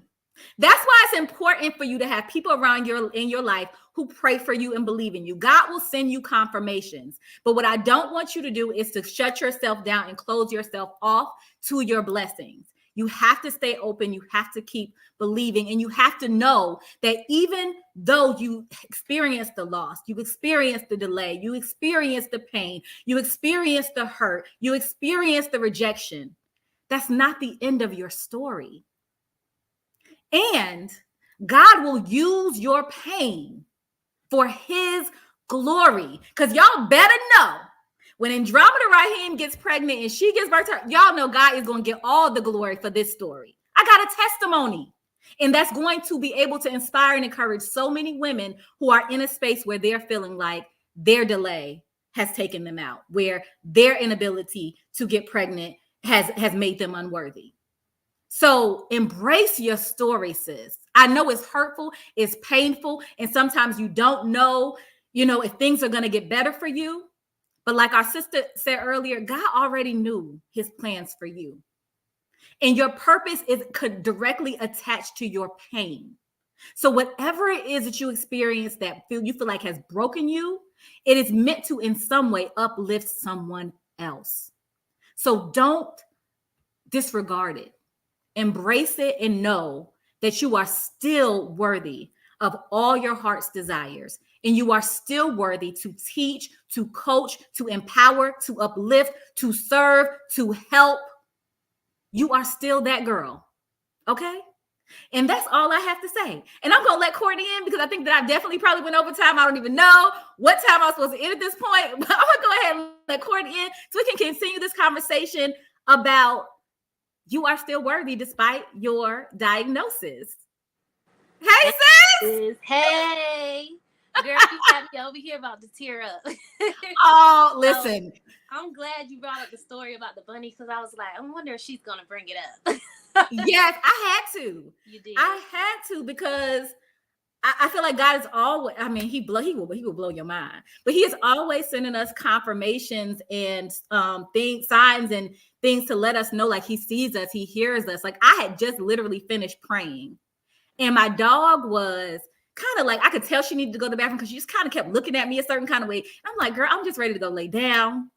Speaker 1: That's why it's important for you to have people around in your life who pray for you and believe in you. God will send you confirmations. But what I don't want you to do is to shut yourself down and close yourself off to your blessings. You have to stay open. You have to keep believing. And you have to know that even though you experience the loss, you experience the delay, you experience the pain, you experience the hurt, you experience the rejection, that's not the end of your story. And God will use your pain for his glory. Because y'all better know, when Andromeda Raheem gets pregnant and she gives birth to her, y'all know God is going to get all the glory for this story. I got a testimony, and that's going to be able to inspire and encourage so many women who are in a space where they're feeling like their delay has taken them out, where their inability to get pregnant has made them unworthy. So embrace your story, sis. I know it's hurtful, it's painful, and sometimes you don't know, if things are going to get better for you. But like our sister said earlier, God already knew his plans for you. And your purpose could directly attach to your pain. So whatever it is that you experience that you feel like has broken you, it is meant to in some way uplift someone else. So don't disregard it. Embrace it and know that you are still worthy of all your heart's desires. And you are still worthy to teach, to coach, to empower, to uplift, to serve, to help. You are still that girl. Okay? And that's all I have to say. And I'm going to let Courtney in because I think that I definitely probably went over time. I don't even know what time I was supposed to end at this point. But I'm going to go ahead and let Courtney in so we can continue this conversation about you are still worthy despite your diagnosis. Hey, sis!
Speaker 9: Hey! Girl, you got me over here about to tear up.
Speaker 1: Oh, listen.
Speaker 9: I'm glad you brought up the story about the bunny because I was like, I wonder if she's going to bring it up.
Speaker 1: Yes, I had to.
Speaker 9: You did.
Speaker 1: I had to because I feel like God is always, he will blow your mind. But he is always sending us confirmations and signs and things to let us know like he sees us, he hears us. Like I had just literally finished praying. And my dog was kind of like, I could tell she needed to go to the bathroom because she just kind of kept looking at me a certain kind of way. I'm like, girl, I'm just ready to go lay down.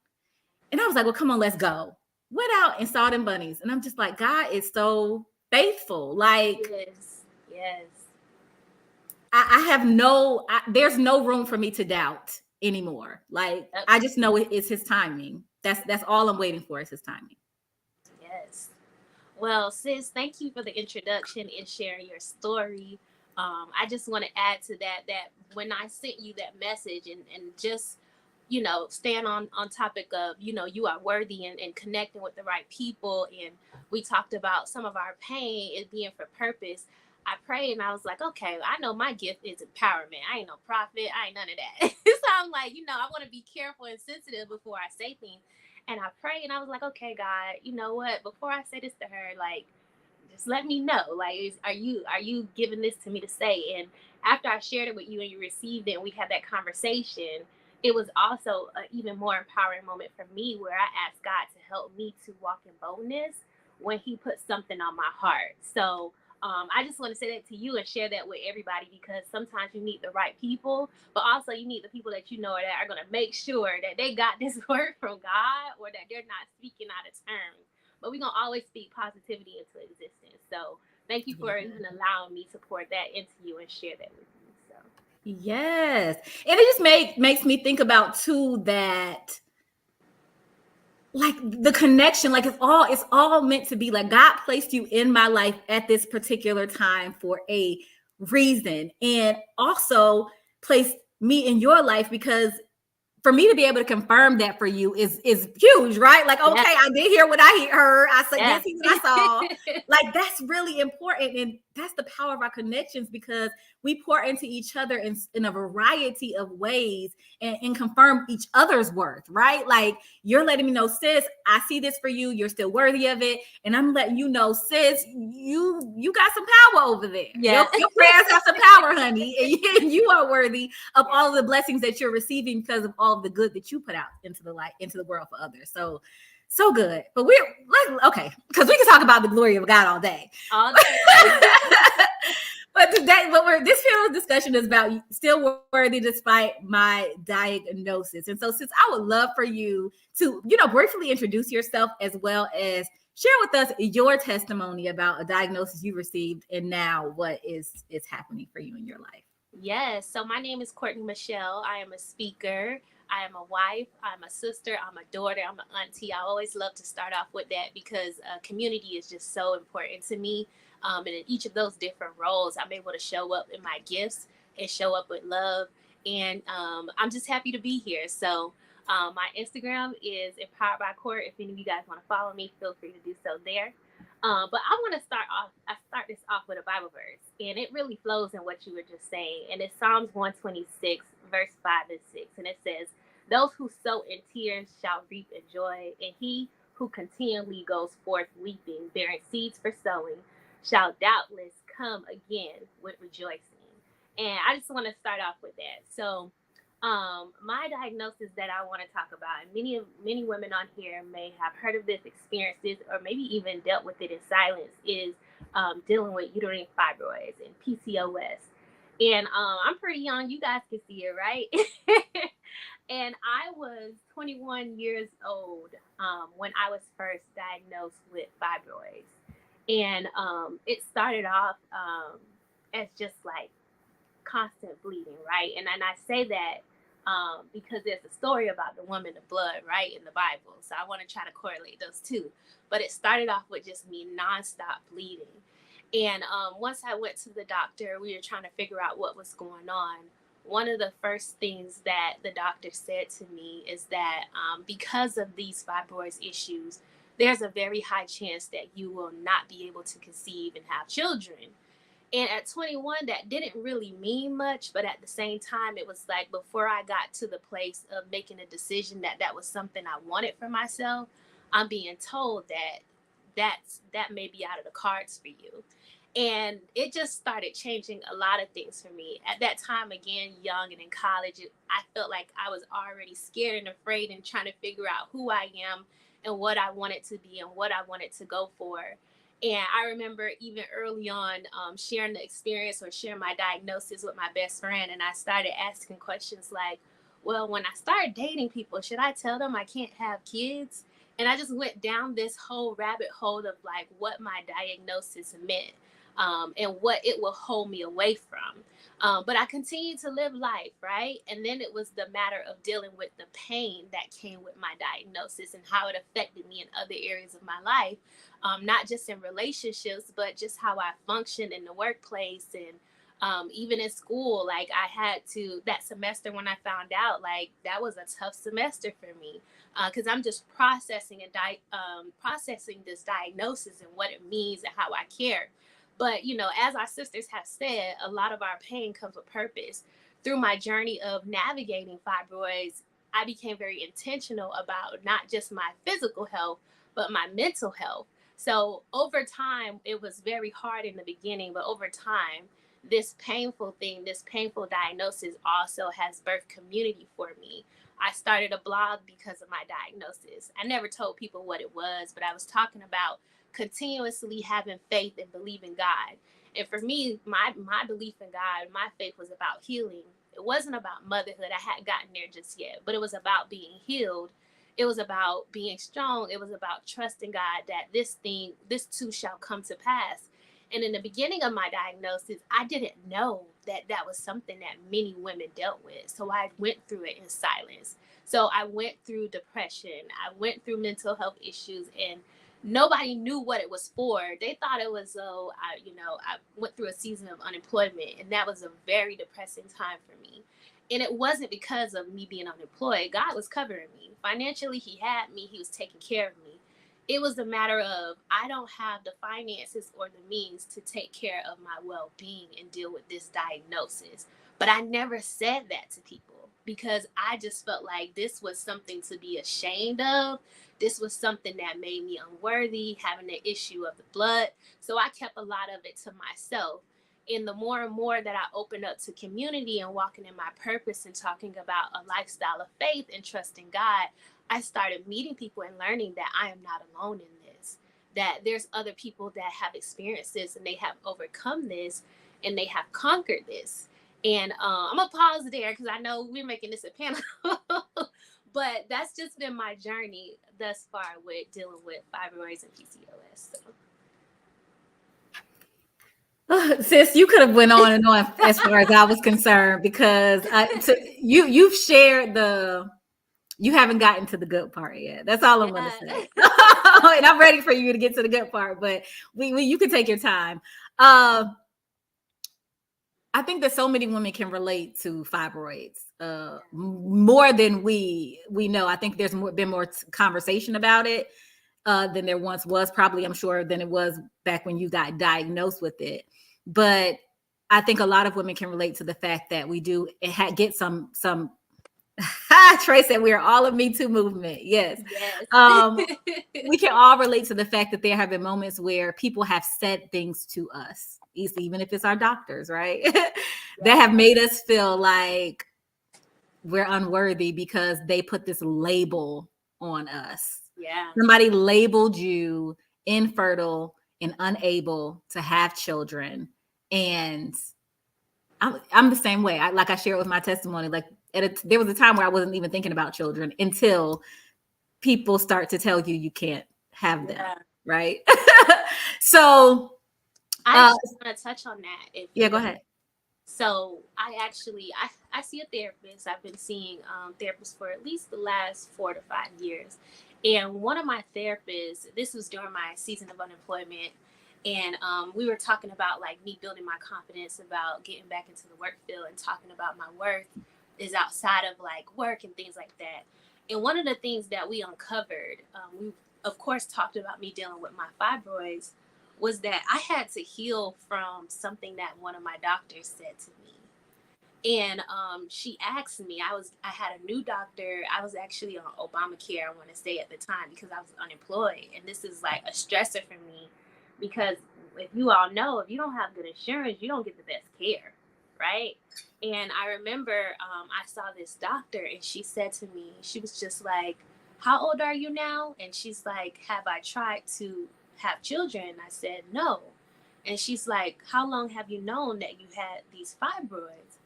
Speaker 1: And I was like, well, come on, let's go. Went out and saw them bunnies. And I'm just like, God is so faithful. Like,
Speaker 9: yes.
Speaker 1: There's no room for me to doubt anymore. Like, I just know it's his timing. That's all I'm waiting for is his timing.
Speaker 9: Yes. Well, sis, thank you for the introduction and sharing your story. I just want to add to that when I sent you that message and just, stand on topic of, you are worthy and connecting with the right people. And we talked about some of our pain is being for purpose. I prayed and I was like, okay, I know my gift is empowerment. I ain't no prophet. I ain't none of that. So I'm like, I want to be careful and sensitive before I say things. And I prayed and I was like, okay, God, you know what? Before I say this to her, like, just let me know. Like, are you giving this to me to say? And after I shared it with you and you received it and we had that conversation, it was also an even more empowering moment for me where I asked God to help me to walk in boldness when he put something on my heart. So I just want to say that to you and share that with everybody, because sometimes you need the right people, but also you need the people that that are going to make sure that they got this word from God, or that they're not speaking out of turn. But we're going to always speak positivity into existence. So thank you for even allowing me to pour that into you and share that with you. So
Speaker 1: Yes. And it just makes me think about too that, like, the connection, like it's all meant to be. Like, God placed you in my life at this particular time for a reason, and also placed me in your life because for me to be able to confirm that for you is huge, right? Like, okay, I did hear what I heard. I said, did see what I saw. Like, that's really important. And that's the power of our connections, because we pour into each other in a variety of ways and confirm each other's worth, right? Like, you're letting me know, sis, I see this for you. You're still worthy of it. And I'm letting you know, sis, you got some power over there.
Speaker 9: Yeah.
Speaker 1: Your prayers have some power, honey. And you are worthy of all of the blessings that you're receiving because of all of the good that you put out into the light, into the world for others. So good. But we're like, okay, because we can talk about the glory of God all day.
Speaker 9: All day.
Speaker 1: But today, this panel discussion is about still worthy despite my diagnosis. And so, since I would love for you to, briefly introduce yourself, as well as share with us your testimony about a diagnosis you received and now what is happening for you in your life.
Speaker 9: Yes. So my name is Courtney Michelle. I am a speaker. I am a wife. I'm a sister. I'm a daughter. I'm an auntie. I always love to start off with that because community is just so important to me. And in each of those different roles, I'm able to show up in my gifts and show up with love. And I'm just happy to be here. So my Instagram is Empowered by Court. If any of you guys want to follow me, feel free to do so there. But I want to start this off with a Bible verse, and it really flows in what you were just saying. And it's Psalms 126, verse 5 and 6. And it says, those who sow in tears shall reap in joy, and he who continually goes forth weeping, bearing seeds for sowing, shall doubtless come again with rejoicing. And I just want to start off with that. So my diagnosis that I want to talk about, and many women on here may have heard of this, experiences, or maybe even dealt with it in silence, is dealing with uterine fibroids and PCOS. And I'm pretty young. You guys can see it, right? And I was 21 years old when I was first diagnosed with fibroids. And it started off as just like constant bleeding, right? And I say that because there's a story about the woman of blood, right, in the Bible. So I want to try to correlate those two. But it started off with just me nonstop bleeding. And once I went to the doctor, we were trying to figure out what was going on. One of the first things that the doctor said to me is that because of these fibroids issues, there's a very high chance that you will not be able to conceive and have children. And at 21, that didn't really mean much, but at the same time, it was like before I got to the place of making a decision that was something I wanted for myself, I'm being told that may be out of the cards for you. And it just started changing a lot of things for me. At that time, again, young and in college, I felt like I was already scared and afraid and trying to figure out who I am and what I wanted to be and what I wanted to go for. And I remember even early on sharing the experience or sharing my diagnosis with my best friend. And I started asking questions like, well, when I start dating people, should I tell them I can't have kids? And I just went down this whole rabbit hole of like what my diagnosis meant. and what it will hold me away from. But I continued to live life, right? And then it was the matter of dealing with the pain that came with my diagnosis and how it affected me in other areas of my life, not just in relationships, but just how I functioned in the workplace and even in school. Like I had to, that semester when I found out, like that was a tough semester for me because I'm just processing and processing this diagnosis and what it means and how I care. But, you know, as our sisters have said, a lot of our pain comes with purpose. Through my journey of navigating fibroids, I became very intentional about not just my physical health, but my mental health. So over time, it was very hard in the beginning, but over time, this painful thing, this painful diagnosis also has birthed community for me. I started a blog because of my diagnosis. I never told people what it was, but I was talking about continuously having faith and believe in God. And for me, my belief in God, my faith was about healing. It wasn't about motherhood. I hadn't gotten there just yet, but it was about being healed. It was about being strong. It was about trusting God that this too shall come to pass. And in the beginning of my diagnosis, I didn't know that that was something that many women dealt with. So I went through it in silence. So I went through depression. I went through mental health issues, and nobody knew what it was for. They thought it was, I went through a season of unemployment, and that was a very depressing time for me. And it wasn't because of me being unemployed. God was covering me. Financially, he had me. He was taking care of me. It was a matter of I don't have the finances or the means to take care of my well-being and deal with this diagnosis. But I never said that to people because I just felt like this was something to be ashamed of. This was something that made me unworthy, having the issue of the blood. So I kept a lot of it to myself. And the more and more that I opened up to community and walking in my purpose and talking about a lifestyle of faith and trusting God, I started meeting people and learning that I am not alone in this, that there's other people that have experienced this and they have overcome this and they have conquered this. And I'm going to pause there because I know we're making this a panel, but that's just been my journey thus far with dealing with fibroids and PCOS. So.
Speaker 1: Sis, you could have went on and on as far as I was concerned because you've shared you haven't gotten to the good part yet. That's all I'm going to say. And I'm ready for you to get to the good part, but you can take your time. I think that so many women can relate to fibroids more than we know. I think there's been more conversation about it than there once was, probably, I'm sure, than it was back when you got diagnosed with it. But I think a lot of women can relate to the fact that we do get some Trey said we are all a Me Too movement. Yes. We can all relate to the fact that there have been moments where people have said things to us, even if it's our doctors, right? That have made us feel like we're unworthy because they put this label on us.
Speaker 9: Yeah.
Speaker 1: Somebody labeled you infertile and unable to have children. And I'm the same way. Like I shared with my testimony, like there was a time where I wasn't even thinking about children until people start to tell you can't have them, right? So
Speaker 9: I just want to touch on that.
Speaker 1: Go ahead.
Speaker 9: So I see a therapist. I've been seeing therapists for at least the last 4 to 5 years. And one of my therapists, this was during my season of unemployment, and we were talking about like me building my confidence about getting back into the work field and talking about my worth is outside of like work and things like that. And one of the things that we uncovered, we of course talked about me dealing with my fibroids, was that I had to heal from something that one of my doctors said to me. And she asked me, I had a new doctor. I was actually on Obamacare, I want to say at the time, because I was unemployed. And this is like a stressor for me because if you all know, if you don't have good insurance, you don't get the best care, right? And I remember I saw this doctor and she said to me, she was just like, how old are you now? And she's like, have I tried to have children? I said, no. And she's like, how long have you known that you had these fibroids?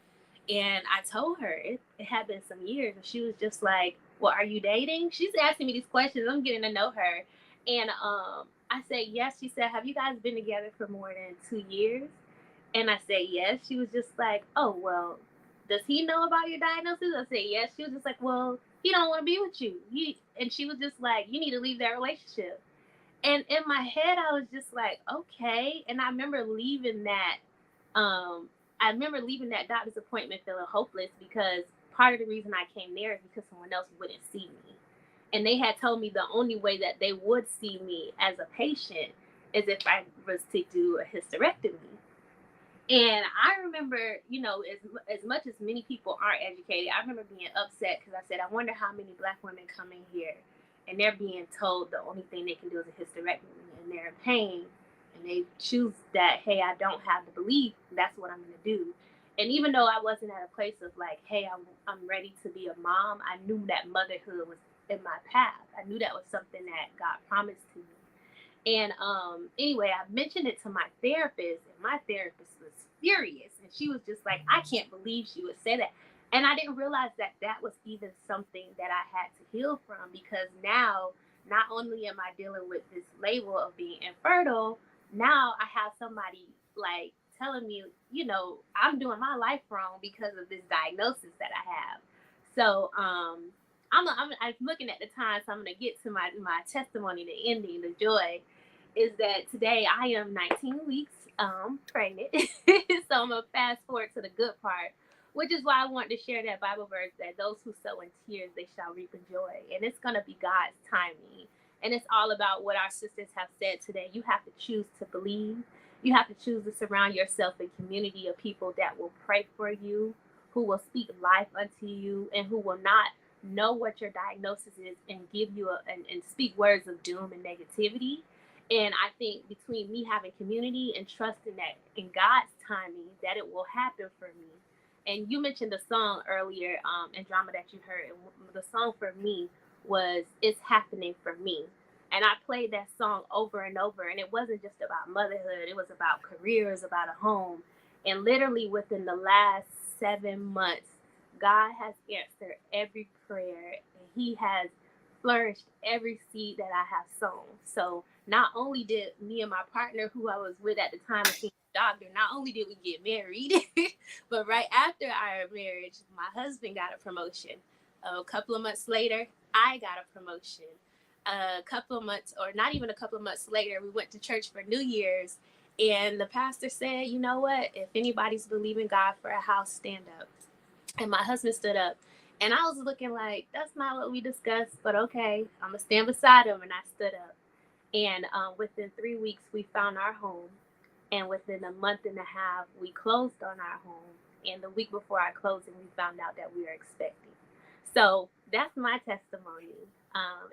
Speaker 9: And I told her it had been some years. And she was just like, well, are you dating? She's asking me these questions. I'm getting to know her. And I said, yes. She said, have you guys been together for more than 2 years? And I said, yes. She was just like, oh, well, does he know about your diagnosis? I said, yes. She was just like, well, he don't want to be with you. And she was just like, you need to leave that relationship. And in my head, I was just like, okay. And I remember leaving that doctor's appointment feeling hopeless, because part of the reason I came there is because someone else wouldn't see me. And they had told me the only way that they would see me as a patient is if I was to do a hysterectomy. And I remember, as much as many people aren't educated, I remember being upset because I said, I wonder how many Black women come in here and they're being told the only thing they can do is a hysterectomy, and they're in pain, and they choose that, hey, I don't have the belief, that's what I'm going to do. And even though I wasn't at a place of like, hey, I'm ready to be a mom, I knew that motherhood was in my path. I knew that was something that God promised to me. And anyway, I mentioned it to my therapist, and my therapist was furious. And she was just like, I can't believe she would say that. And I didn't realize that that was even something that I had to heal from, because now, not only am I dealing with this label of being infertile, now I have somebody like telling me, I'm doing my life wrong because of this diagnosis that I have. So, I'm looking at the time, so I'm going to get to my testimony, the ending, the joy, is that today I am 19 weeks pregnant. So I'm going to fast forward to the good part, which is why I want to share that Bible verse that those who sow in tears, they shall reap in joy. And it's going to be God's timing. And it's all about what our sisters have said today. You have to choose to believe. You have to choose to surround yourself in community of people that will pray for you, who will speak life unto you, and who will not know what your diagnosis is and give you and speak words of doom and negativity. And I think between me having community and trusting that in God's timing, that it will happen for me. And you mentioned the song earlier, Andromeda, that you heard. And the song for me was It's Happening for Me. And I played that song over and over. And it wasn't just about motherhood. It was about careers, about a home. And literally within the last 7 months, God has answered every prayer, and He has flourished every seed that I have sown. So not only did me and my partner, who I was with at the time of being a doctor, not only did we get married, but right after our marriage, my husband got a promotion. A couple of months later, I got a promotion. A couple of months, or not even a couple of months later, we went to church for New Year's, and the pastor said, you know what? If anybody's believing God for a house, stand up. And my husband stood up, and I was looking like, that's not what we discussed, but okay, I'm gonna stand beside him. And I stood up, and within 3 weeks we found our home, and within a month and a half we closed on our home, and the week before our closing we found out that we were expecting. So that's my testimony.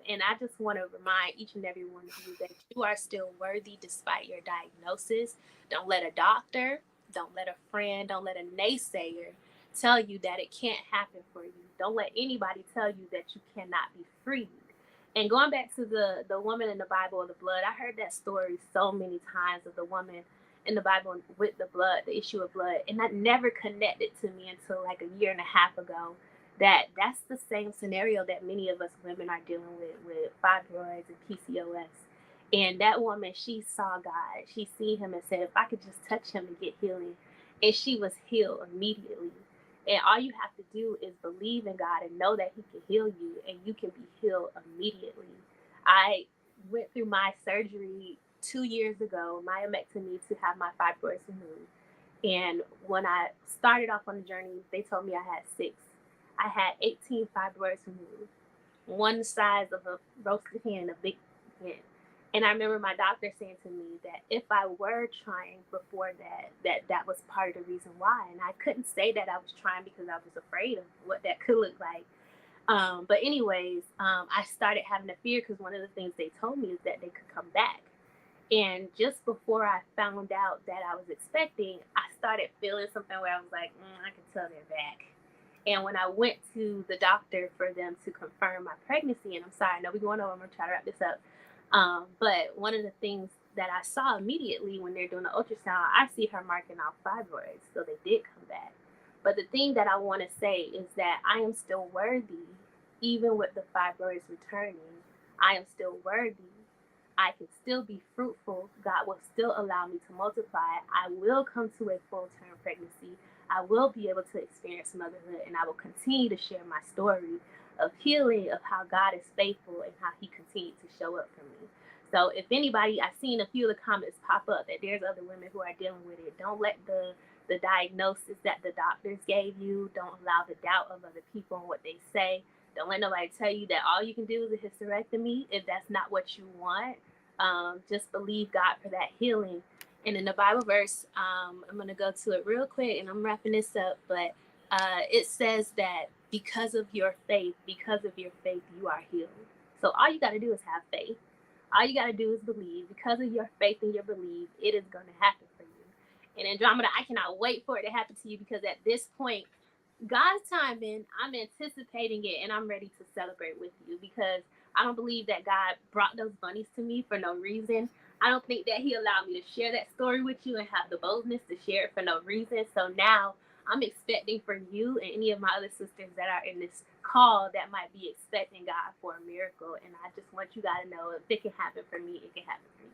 Speaker 9: And I just want to remind each and every one of you that you are still worthy despite your diagnosis. Don't let a doctor, don't let a friend, don't let a naysayer tell you that it can't happen for you. Don't let anybody tell you that you cannot be freed. And going back to the woman in the Bible of the blood, I heard that story so many times of the woman in the Bible with the blood, the issue of blood, and that never connected to me until like a year and a half ago. That's the same scenario that many of us women are dealing with fibroids and PCOS. And that woman, she saw God. She seen him and said, if I could just touch him and get healing. And she was healed immediately. And all you have to do is believe in God and know that he can heal you, and you can be healed immediately. I went through my surgery 2 years ago, myomectomy, to have my fibroids removed. And when I started off on the journey, they told me I had 6. I had 18 fibroids removed, one the size of a roasted hen, a big hen. And I remember my doctor saying to me that if I were trying before that was part of the reason why. And I couldn't say that I was trying because I was afraid of what that could look like. But anyways, I started having a fear because one of the things they told me is that they could come back. And just before I found out that I was expecting, I started feeling something where I was like, I can tell they're back. And when I went to the doctor for them to confirm my pregnancy, and I'm sorry, I know we're going over, I'm going to try to wrap this up. But one of the things that I saw immediately when they're doing the ultrasound, I see her marking off fibroids. So they did come back. But the thing that I want to say is that I am still worthy, even with the fibroids returning. I am still worthy. I can still be fruitful. God will still allow me to multiply. I will come to a full-term pregnancy. I will be able to experience motherhood, and I will continue to share my story of healing, of how God is faithful and how he continued to show up for me. So if anybody, I've seen a few of the comments pop up that there's other women who are dealing with it. Don't let the diagnosis that the doctors gave you, don't allow the doubt of other people and what they say. Don't let nobody tell you that all you can do is a hysterectomy if that's not what you want. Just believe God for that healing. And in the Bible verse, I'm going to go to it real quick and I'm wrapping this up. But it says that because of your faith, you are healed. So all you got to do is have faith. All you got to do is believe. Because of your faith and your belief, it is going to happen for you. And Andromeda, I cannot wait for it to happen to you, because at this point, God's timing, I'm anticipating it and I'm ready to celebrate with you, because I don't believe that God brought those bunnies to me for no reason. I don't think that he allowed me to share that story with you and have the boldness to share it for no reason. So now I'm expecting for you and any of my other sisters that are in this call that might be expecting God for a miracle. And I just want you guys to know, if it can happen for me, it can happen for you.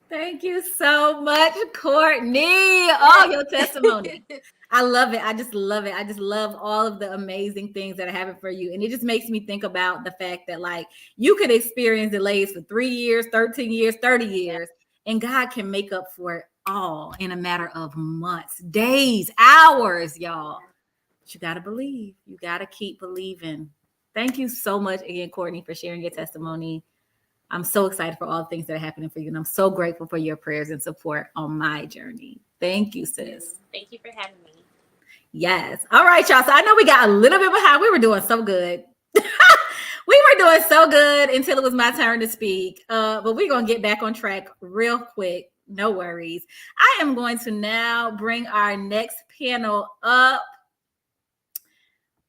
Speaker 1: Thank you so much, Courtney. Oh, your testimony. I love it. I just love it. I just love all of the amazing things that are happening for you. And it just makes me think about the fact that, like, you could experience delays for 3 years, 13 years, 30 years, and God can make up for it all in a matter of months, days, hours, y'all. But you got to believe. You got to keep believing. Thank you so much again, Courtney, for sharing your testimony. I'm so excited for all the things that are happening for you. And I'm so grateful for your prayers and support on my journey. Thank you, sis.
Speaker 9: Thank you for having me.
Speaker 1: Yes. All right, y'all. So I know we got a little bit behind. We were doing so good. We were doing so good until it was my turn to speak. But we're going to get back on track real quick. No worries. I am going to now bring our next panel up,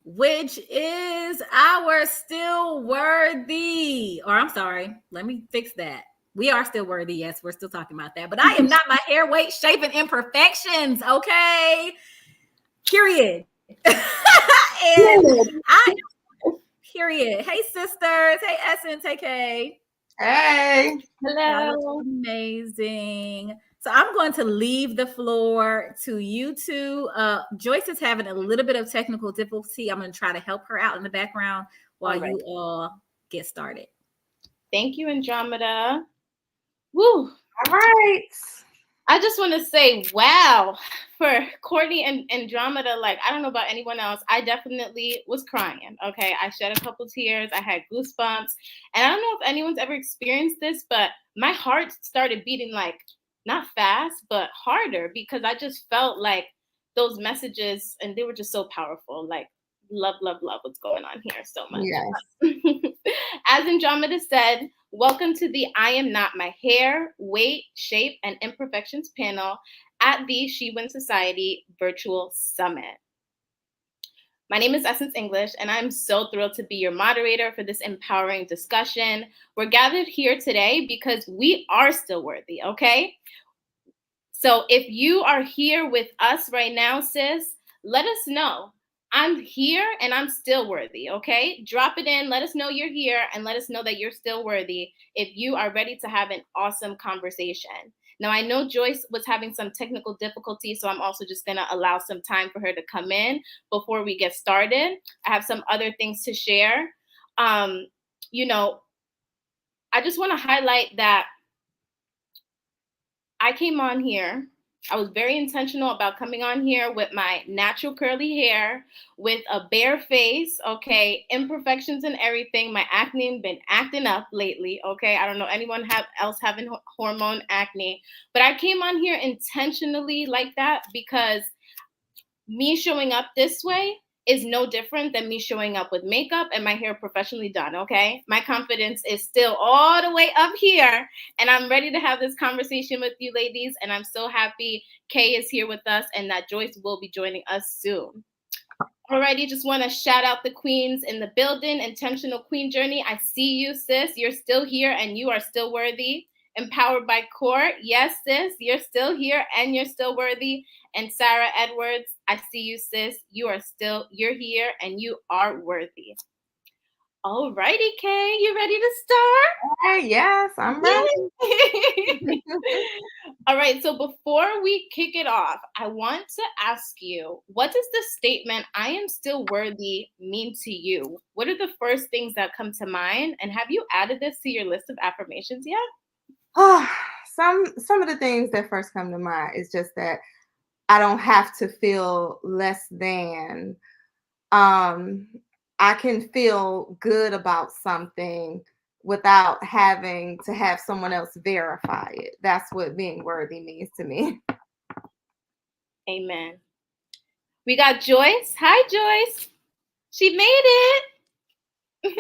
Speaker 1: which is our still worthy, or I'm sorry, let me fix that. We are still worthy. Yes, we're still talking about that, but I am not my hair, weight, shape, and imperfections. Okay. Period. Period. Hey, sisters. Hey, Essence. Hey, Kay.
Speaker 6: Hey.
Speaker 1: Hello. Amazing. So I'm going to leave the floor to you two. Joyce is having a little bit of technical difficulty. I'm going to try to help her out in the background while you all get started.
Speaker 10: Thank you, Andromeda. Woo.
Speaker 6: All right.
Speaker 10: I just want to say, wow, for Courtney and Andromeda. Like, I don't know about anyone else. I definitely was crying. Okay. I shed a couple tears. I had goosebumps. And I don't know if anyone's ever experienced this, but my heart started beating, like, not fast, but harder, because I just felt like those messages, and they were just so powerful. Like, love what's going on here so much.
Speaker 6: Yes.
Speaker 10: As Andromeda said, welcome to the I Am Not My Hair, Weight, Shape, and Imperfections panel at the She Wins Society Virtual Summit. My name is Essence English, and I'm so thrilled to be your moderator for this empowering discussion. We're gathered here today because we are still worthy, okay? So if you are here with us right now, sis, let us know. I'm here and I'm still worthy, okay? Drop it in. Let us know you're here and let us know that you're still worthy if you are ready to have an awesome conversation. Now, I know Joyce was having some technical difficulty, so I'm also just going to allow some time for her to come in before we get started. I have some other things to share. I just want to highlight that I came on here. I was very intentional about coming on here with my natural curly hair, with a bare face, okay, imperfections and everything. My acne been acting up lately, okay? I don't know anyone else having hormone acne, but I came on here intentionally like that because me showing up this way is no different than me showing up with makeup and my hair professionally done, okay? My confidence is still all the way up here, and I'm ready to have this conversation with you ladies, and I'm so happy Kay is here with us and that Joyce will be joining us soon. Alrighty, just want to shout out the queens in the building. Intentional Queen Journey, I see you, sis. You're still here and you are still worthy. Empowered by Court, yes, sis, you're still here and you're still worthy. And Sarah Edwards, I see you, sis. You're here and you are worthy. Alrighty, Kay, you ready to start?
Speaker 6: Hey, yes, I'm ready.
Speaker 10: All right, so before we kick it off, I want to ask you, what does the statement, "I am still worthy," mean to you? What are the first things that come to mind? And have you added this to your list of affirmations yet?
Speaker 6: Some of the things that first come to mind is just that I don't have to feel less than. I can feel good about something without having to have someone else verify it. That's what being worthy means to me.
Speaker 10: Amen. We got Joyce. Hi, Joyce. She made it. She's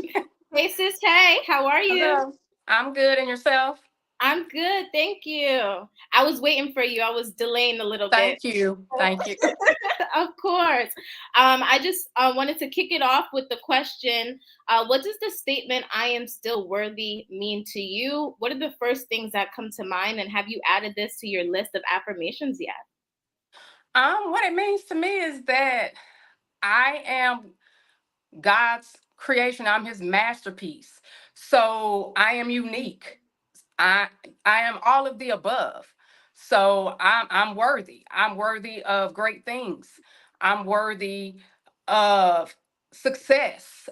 Speaker 10: here. Hey, sis. Hey, how are you?
Speaker 11: Hello. I'm good. And yourself?
Speaker 10: I'm good. Thank you. I was waiting for you. I was delaying a little bit.
Speaker 11: Thank you. Thank you.
Speaker 10: Of course. I just wanted to kick it off with the question, what does the statement, "I am still worthy," mean to you? What are the first things that come to mind? And have you added this to your list of affirmations yet?
Speaker 11: What it means to me is that I am God's creation. I'm his masterpiece. So I am unique. I am all of the above. So I'm worthy. I'm worthy of great things. I'm worthy of success.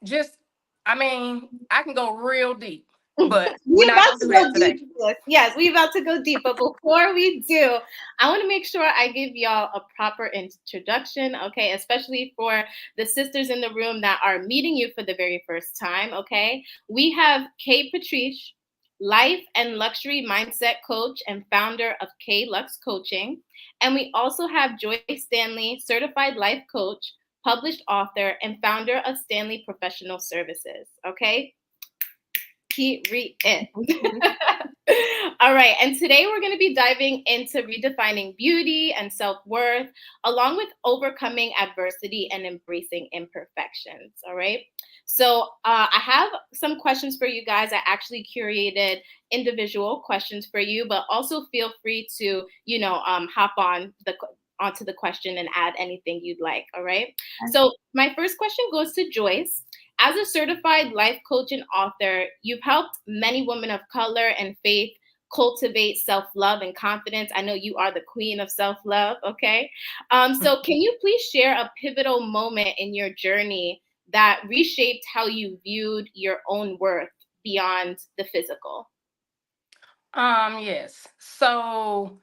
Speaker 11: Just, I mean, I can go real deep, but we're not going to do that today.
Speaker 10: Yes, we're about to go deep. But before we do, I want to make sure I give y'all a proper introduction, okay? Especially for the sisters in the room that are meeting you for the very first time, okay? We have Kay Patrice, life and luxury mindset coach and founder of K Lux Coaching. And we also have Joyce Stanley, certified life coach, published author, and founder of Stanley Professional Services. Okay? Period. All right. And today we're going to be diving into redefining beauty and self-worth, along with overcoming adversity and embracing imperfections. All right. So I have some questions for you guys. I actually curated individual questions for you, but also feel free to, hop onto the question and add anything you'd like. All right. So my first question goes to Joyce. As a certified life coach and author, you've helped many women of color and faith cultivate self-love and confidence. I know you are the queen of self-love, okay? So can you please share a pivotal moment in your journey that reshaped how you viewed your own worth beyond the physical?
Speaker 11: Yes. So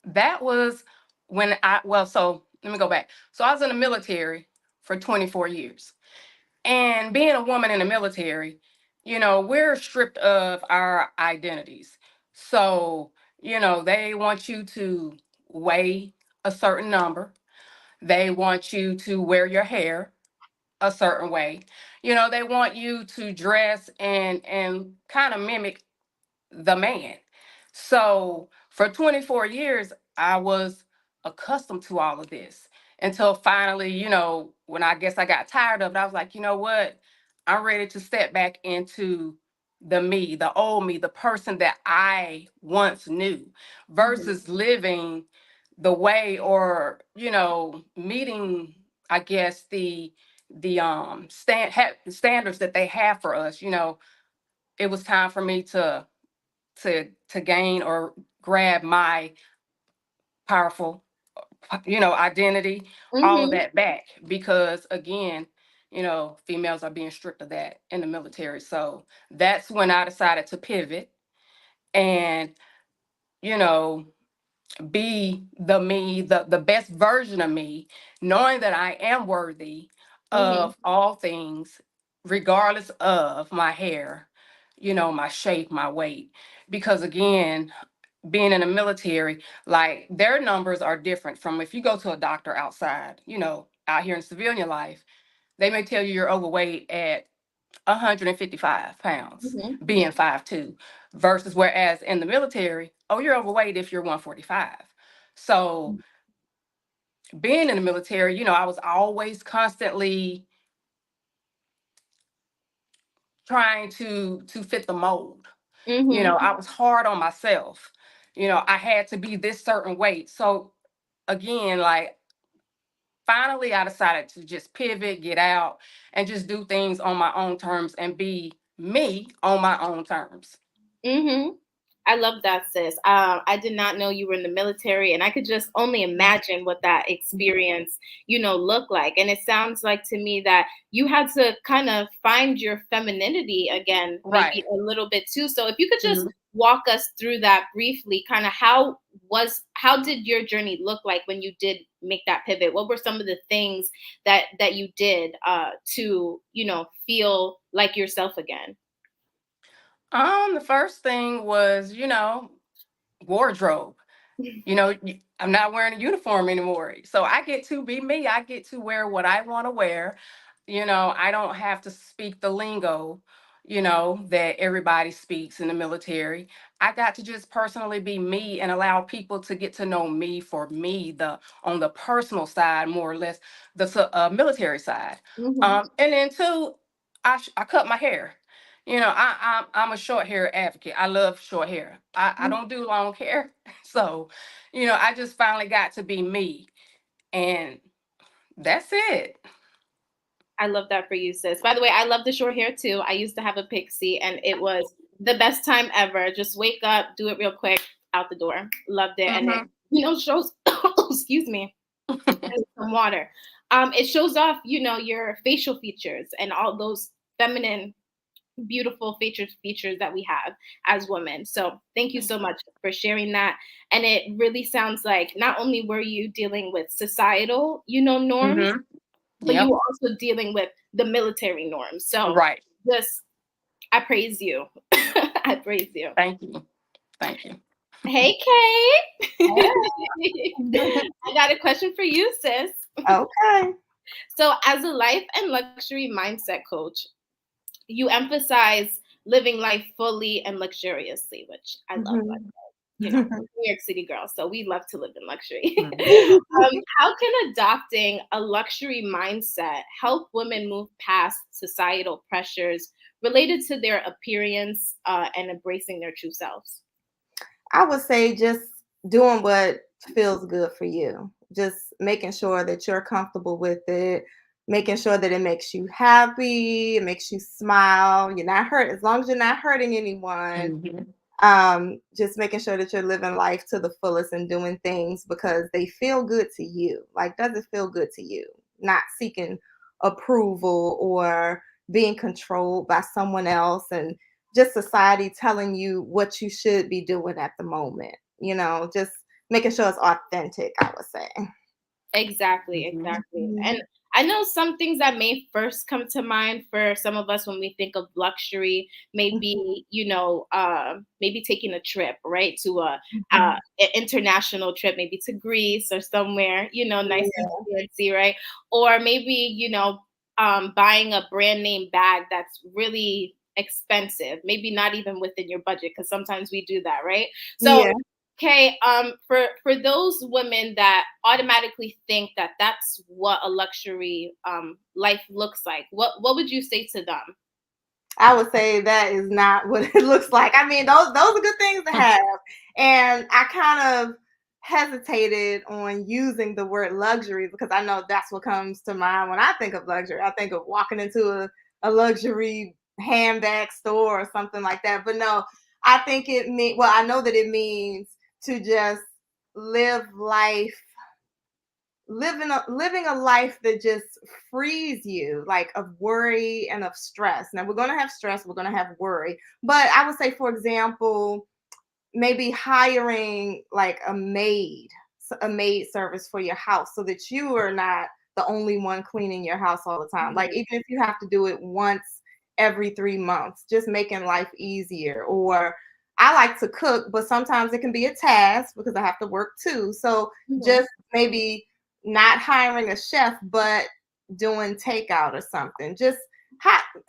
Speaker 11: that was when so let me go back. So I was in the military for 24 years. And being a woman in the military, we're stripped of our identities. So, they want you to weigh a certain number. They want you to wear your hair a certain way. They want you to dress and kind of mimic the man. So for 24 years, I was accustomed to all of this until finally, when I guess I got tired of it, I was like, you know what? I'm ready to step back into the me, the old me, the person that I once knew versus living the way or, meeting, I guess, the standards that they have for us. It was time for me to gain or grab my powerful identity, all of that back, because again, females are being stripped of that in the military. So that's when I decided to pivot and you know be the me, the best version of me, knowing that I am worthy of all things, regardless of my hair, my shape, my weight. Because again, being in the military, like their numbers are different from if you go to a doctor outside, out here in civilian life, they may tell you you're overweight at 155 pounds, being 5'2", versus whereas in the military, oh, you're overweight if you're 145. So being in the military, I was always constantly trying to fit the mold. I was hard on myself. I had to be this certain weight. So again, like finally I decided to just pivot, get out, and just do things on my own terms and be me on my own terms.
Speaker 10: Mm-hmm. I love that, sis. I did not know you were in the military, and I could just only imagine what that experience, looked like. And it sounds like to me that you had to kind of find your femininity again, maybe
Speaker 11: Right.
Speaker 10: a little bit too. So if you could just
Speaker 11: Mhm.
Speaker 10: walk us through that briefly, kind of how did your journey look like when you did make that pivot? What were some of the things that you did to, feel like yourself again?
Speaker 11: The first thing was, wardrobe. I'm not wearing a uniform anymore. So I get to be me. I get to wear what I want to wear. I don't have to speak the lingo, that everybody speaks in the military. I got to just personally be me and allow people to get to know me for me, on the personal side, more or less, the military side.
Speaker 10: Mm-hmm.
Speaker 11: And then two, I cut my hair. I'm a short hair advocate. I love short hair. I don't do long hair. So, I just finally got to be me. And that's it.
Speaker 10: I love that for you, sis. By the way, I love the short hair too. I used to have a pixie and it was the best time ever. Just wake up, do it real quick, out the door. Loved it. And it, shows, excuse me, some water. It shows off, your facial features and all those feminine, beautiful features that we have as women. So thank you so much for sharing that. And it really sounds like not only were you dealing with societal, norms,
Speaker 11: Mm-hmm.
Speaker 10: but you were also dealing with the military norms. So
Speaker 11: Right.
Speaker 10: I praise you. I praise you.
Speaker 11: Thank you. Thank you.
Speaker 10: Hey, Kate. I got a question for you, sis.
Speaker 12: Okay.
Speaker 10: So as a life and luxury mindset coach, you emphasize living life fully and luxuriously, which I love. New York City girls, so we love to live in luxury. How can adopting a luxury mindset help women move past societal pressures related to their appearance and embracing their true selves?
Speaker 12: I would say just doing what feels good for you. Just making sure that you're comfortable with it, making sure that it makes you happy, it makes you smile. You're not hurt, as long as you're not hurting anyone. Just making sure that you're living life to the fullest and doing things because they feel good to you. Like, does it feel good to you? Not seeking approval or being controlled by someone else and just society telling you what you should be doing at the moment. Just making sure it's authentic, I would say.
Speaker 10: Exactly. And I know some things that may first come to mind for some of us when we think of luxury, maybe, maybe taking a trip, right, to an international trip, maybe to Greece or somewhere, nice and fancy, right? Or maybe, buying a brand name bag that's really expensive, maybe not even within your budget, because sometimes we do that, right? So okay, for those women that automatically think that that's what a luxury life looks like, what would you say to them?
Speaker 12: I would say that is not what it looks like. I mean, those are good things to have. And I kind of hesitated on using the word luxury because I know that's what comes to mind when I think of luxury. I think of walking into a luxury handbag store or something like that. But no, I think I know that it means to just live life, living a life that just frees you, like, of worry and of stress. Now, we're going to have stress, we're going to have worry, but I would say, for example, maybe hiring like a maid service for your house so that you are not the only one cleaning your house all the time. Like, even if you have to do it once every 3 months, just making life easier. Or I like to cook, but sometimes it can be a task because I have to work too. So just maybe not hiring a chef, but doing takeout or something. Just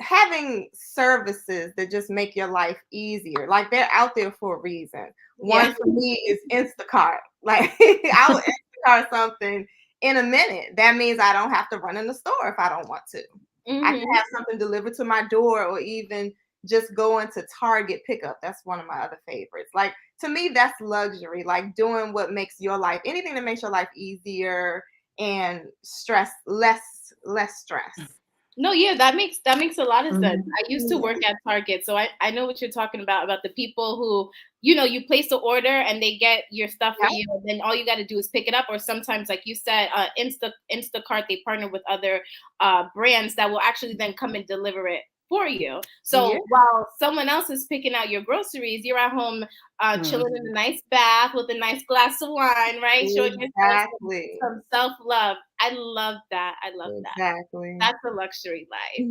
Speaker 12: having services that just make your life easier. Like, they're out there for a reason. One for me is Instacart. Like, I will Instacart something in a minute. That means I don't have to run in the store if I don't want to. I can have something delivered to my door, or even just go into Target pickup. That's one of my other favorites. Like, to me, that's luxury. Like, doing what makes your life, anything that makes your life easier and less stress.
Speaker 10: No, yeah, that makes a lot of sense. I used to
Speaker 12: Yeah.
Speaker 10: work at Target, so I know what you're talking about the people who, you place the order and they get your stuff for you, and then all you got to do is pick it up. Or sometimes, like you said, Instacart, they partner with other brands that will actually then come and deliver it for you. So while someone else is picking out your groceries, you're at home chilling in a nice bath with a nice glass of wine, right? Showing yourself some self-love. I love that.
Speaker 12: Exactly.
Speaker 10: That's a luxury life.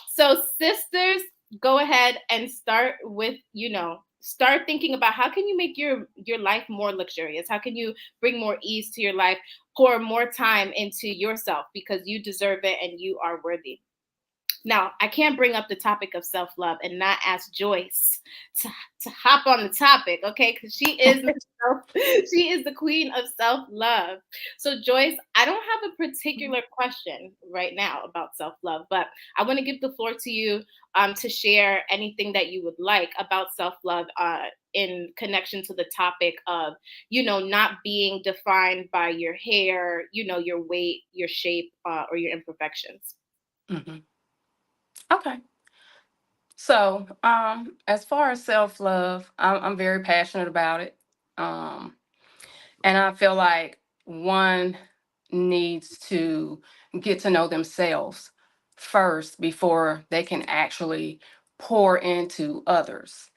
Speaker 10: So sisters, go ahead and start with, start thinking about how can you make your life more luxurious? How can you bring more ease to your life? Pour more time into yourself because you deserve it and you are worthy. Now, I can't bring up the topic of self-love and not ask Joyce to hop on the topic, okay? Because she is the queen of self-love. So, Joyce, I don't have a particular question right now about self-love, but I want to give the floor to you to share anything that you would like about self-love in connection to the topic of, not being defined by your hair, your weight, your shape, or your imperfections.
Speaker 11: Mm-hmm. Okay. So, as far as self-love, I'm very passionate about it. And I feel like one needs to get to know themselves first before they can actually pour into others.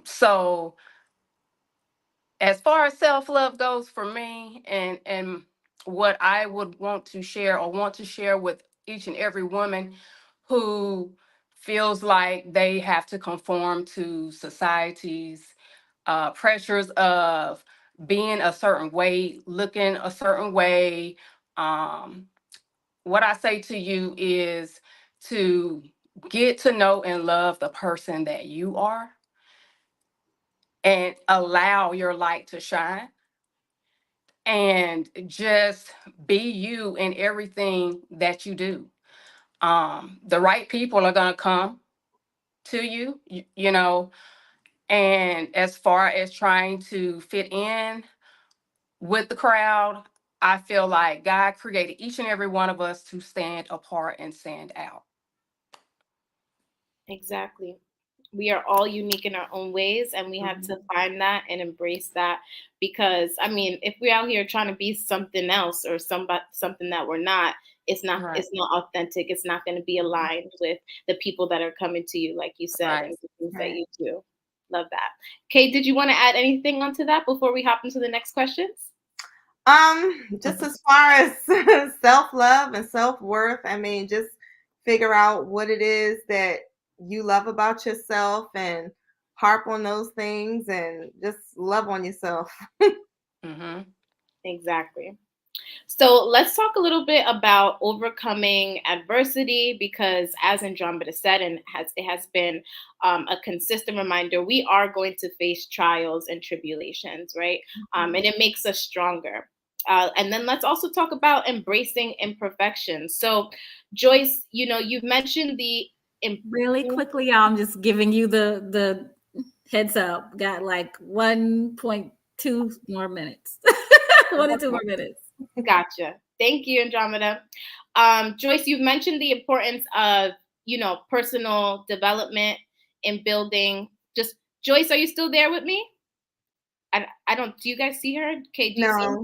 Speaker 11: So as far as self-love goes for me, and what I would want to share with each and every woman who feels like they have to conform to society's pressures of being a certain way, looking a certain way. What I say to you is to get to know and love the person that you are and allow your light to shine and just be you in everything that you do. The right people are going to come to you, and as far as trying to fit in with the crowd, I feel like God created each and every one of us to stand apart and stand out.
Speaker 10: Exactly. We are all unique in our own ways, and we have to find that and embrace that. Because if we're out here trying to be something else or something that we're not, it's not
Speaker 11: Right.
Speaker 10: It's not authentic. It's not going to be aligned with the people that are coming to you, like you said, and the things that you do. Love that. Kay, did you want to add anything onto that before we hop into the next questions?
Speaker 12: Just as far as self-love and self-worth, just figure out what it is that you love about yourself and harp on those things and just love on yourself.
Speaker 10: Exactly. So let's talk a little bit about overcoming adversity, because as Andromeda said, and it has been a consistent reminder, we are going to face trials and tribulations, right? And it makes us stronger. And then let's also talk about embracing imperfections. So Joyce, you've mentioned the
Speaker 1: really quickly, y'all, I'm just giving you the heads up. Got like 1.2 more minutes. 1 or 2 more minutes.
Speaker 10: Gotcha. Thank you, Andromeda. Joyce, you've mentioned the importance of, personal development in building. Just Joyce, are you still there with me? I don't. Do you guys see her? Okay, do you see her?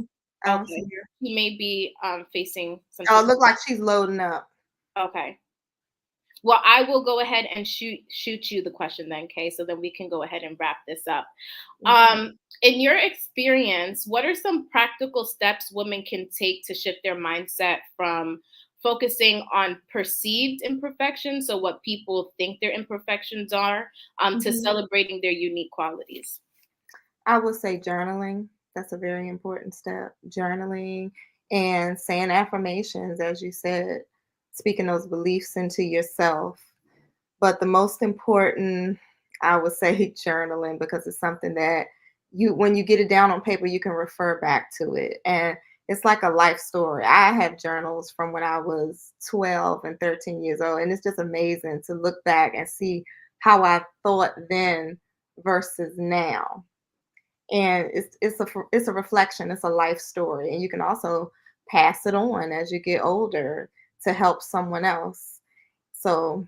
Speaker 12: I don't see her.
Speaker 10: She may be facing something.
Speaker 12: Oh, it looks like she's loading up.
Speaker 10: Okay. Well, I will go ahead and shoot you the question then, Kay, so then we can go ahead and wrap this up. In your experience, what are some practical steps women can take to shift their mindset from focusing on perceived imperfections, so what people think their imperfections are, to celebrating their unique qualities?
Speaker 12: I would say journaling. That's a very important step. Journaling and saying affirmations, as you said, speaking those beliefs into yourself. But the most important, I would say, journaling, because it's something that when you get it down on paper, you can refer back to it. And it's like a life story. I have journals from when I was 12 and 13 years old. And it's just amazing to look back and see how I thought then versus now. And it's a reflection. It's a life story, and you can also pass it on as you get older to help someone else. So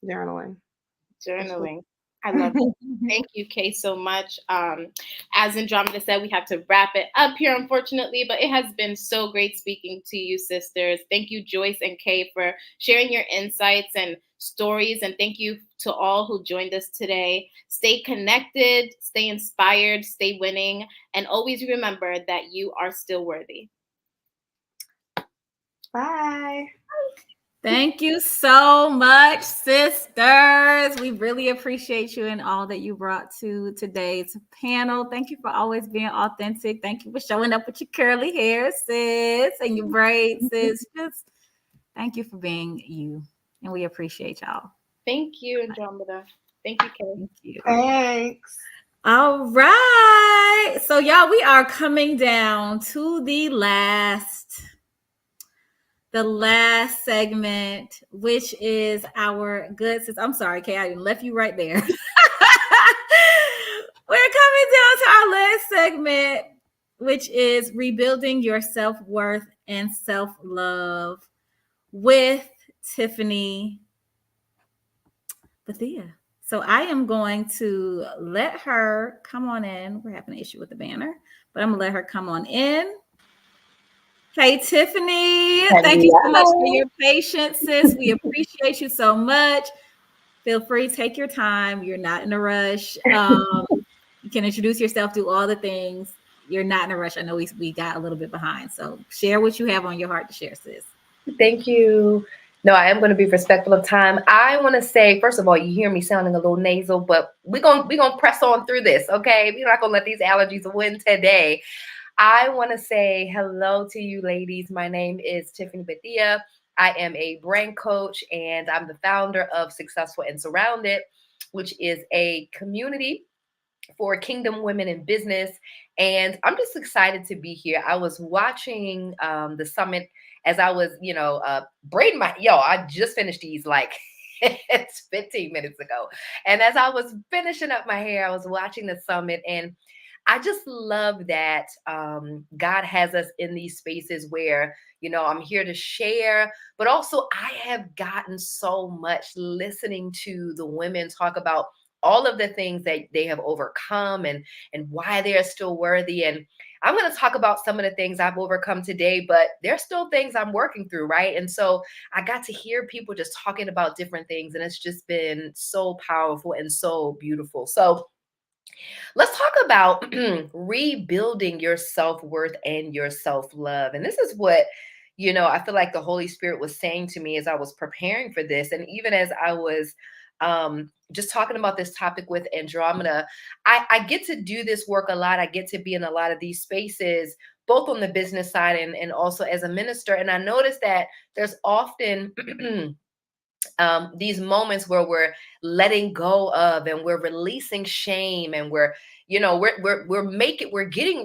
Speaker 12: journaling.
Speaker 10: I love it. Thank you, Kay, so much. As Andromeda said, we have to wrap it up here, unfortunately, but it has been so great speaking to you, sisters. Thank you, Joyce and Kay, for sharing your insights and stories. And thank you to all who joined us today. Stay connected, stay inspired, stay winning, and always remember that you are still worthy.
Speaker 12: Bye.
Speaker 1: Thank you so much, sisters. We really appreciate you and all that you brought to today's panel. Thank you for always being authentic. Thank you for showing up with your curly hair, sis, and your braids, sis. Just thank you for being you. And we appreciate y'all.
Speaker 10: Thank you, Andromeda. Thank you, Kay.
Speaker 1: Thank you.
Speaker 12: Thanks.
Speaker 1: All right. So, y'all, we are coming down to the last segment, which is our good sis. I'm sorry, Kay, I left you right there. We're coming down to our last segment, which is rebuilding your self-worth and self-love with Tiffany Bethia. So I am going to let her come on in. We're having an issue with the banner, but I'm gonna let her come on in. Hey, Tiffany, thank you so much for your patience, sis. We appreciate you so much. Feel free, take your time. You're not in a rush. You can introduce yourself, do all the things. You're not in a rush. I know we got a little bit behind. So share what you have on your heart to share, sis.
Speaker 13: Thank you. No, I am going to be respectful of time. I want to say, first of all, you hear me sounding a little nasal, but we're gonna press on through this, okay? We're not going to let these allergies win today. I want to say hello to you ladies. My name is Tiffany Bethia. I am a brand coach, and I'm the founder of Successful and Surrounded, which is a community for Kingdom women in business. And I'm just excited to be here. I was watching the summit as I was, braiding I just finished these like it's 15 minutes ago. And as I was finishing up my hair, I was watching the summit, and I just love that God has us in these spaces where, I'm here to share, but also I have gotten so much listening to the women talk about all of the things that they have overcome and why they are still worthy. And I'm going to talk about some of the things I've overcome today, but there's still things I'm working through, right? And so I got to hear people just talking about different things, and it's just been so powerful and so beautiful. So let's talk about rebuilding your self-worth and your self-love. And this is what, I feel like the Holy Spirit was saying to me as I was preparing for this. And even as I was just talking about this topic with Andromeda, I get to do this work a lot. I get to be in a lot of these spaces, both on the business side and also as a minister. And I noticed that there's often these moments where we're letting go of and we're releasing shame, and we're getting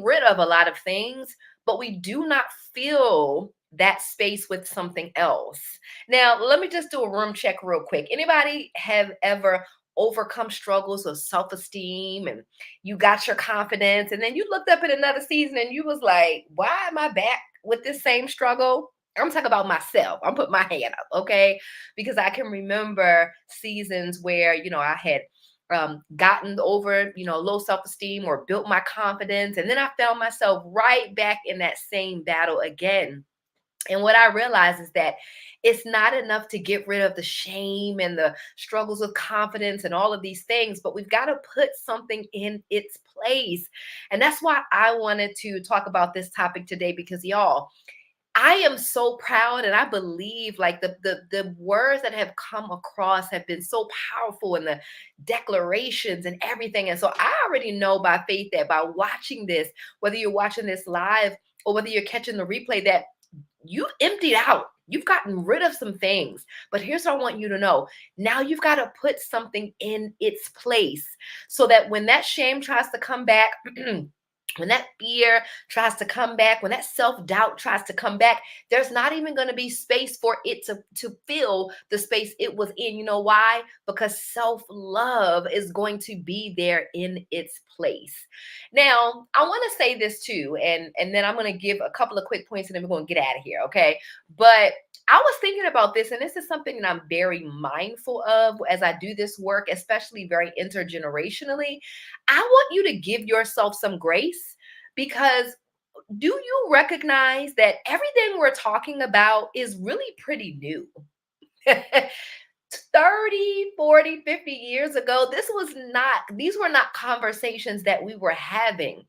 Speaker 13: rid of a lot of things, but we do not fill that space with something else. Now, let me just do a room check real quick. Anybody have ever overcome struggles of self-esteem, and you got your confidence, and then you looked up in another season and you was like, why am I back with this same struggle? I'm talking about myself. I'm putting my hand up, okay? Because I can remember seasons where, I had gotten over, low self-esteem or built my confidence. And then I found myself right back in that same battle again. And what I realized is that it's not enough to get rid of the shame and the struggles of confidence and all of these things, but we've got to put something in its place. And that's why I wanted to talk about this topic today, because y'all, I am so proud, and I believe like the words that have come across have been so powerful, and the declarations and everything. And so I already know by faith that by watching this, whether you're watching this live or whether you're catching the replay, that you've emptied out. You've gotten rid of some things. But here's what I want you to know. Now you've got to put something in its place so that when that shame tries to come back, when that fear tries to come back, when that self-doubt tries to come back, there's not even going to be space for it to fill the space it was in. You know why? Because self-love is going to be there in its place. Now, I want to say this too, and then I'm going to give a couple of quick points and then we're going to get out of here, okay? But I was thinking about this, and this is something that I'm very mindful of as I do this work, especially very intergenerationally. I want you to give yourself some grace, because do you recognize that everything we're talking about is really pretty new? 30, 40, 50 years ago, these were not conversations that we were having.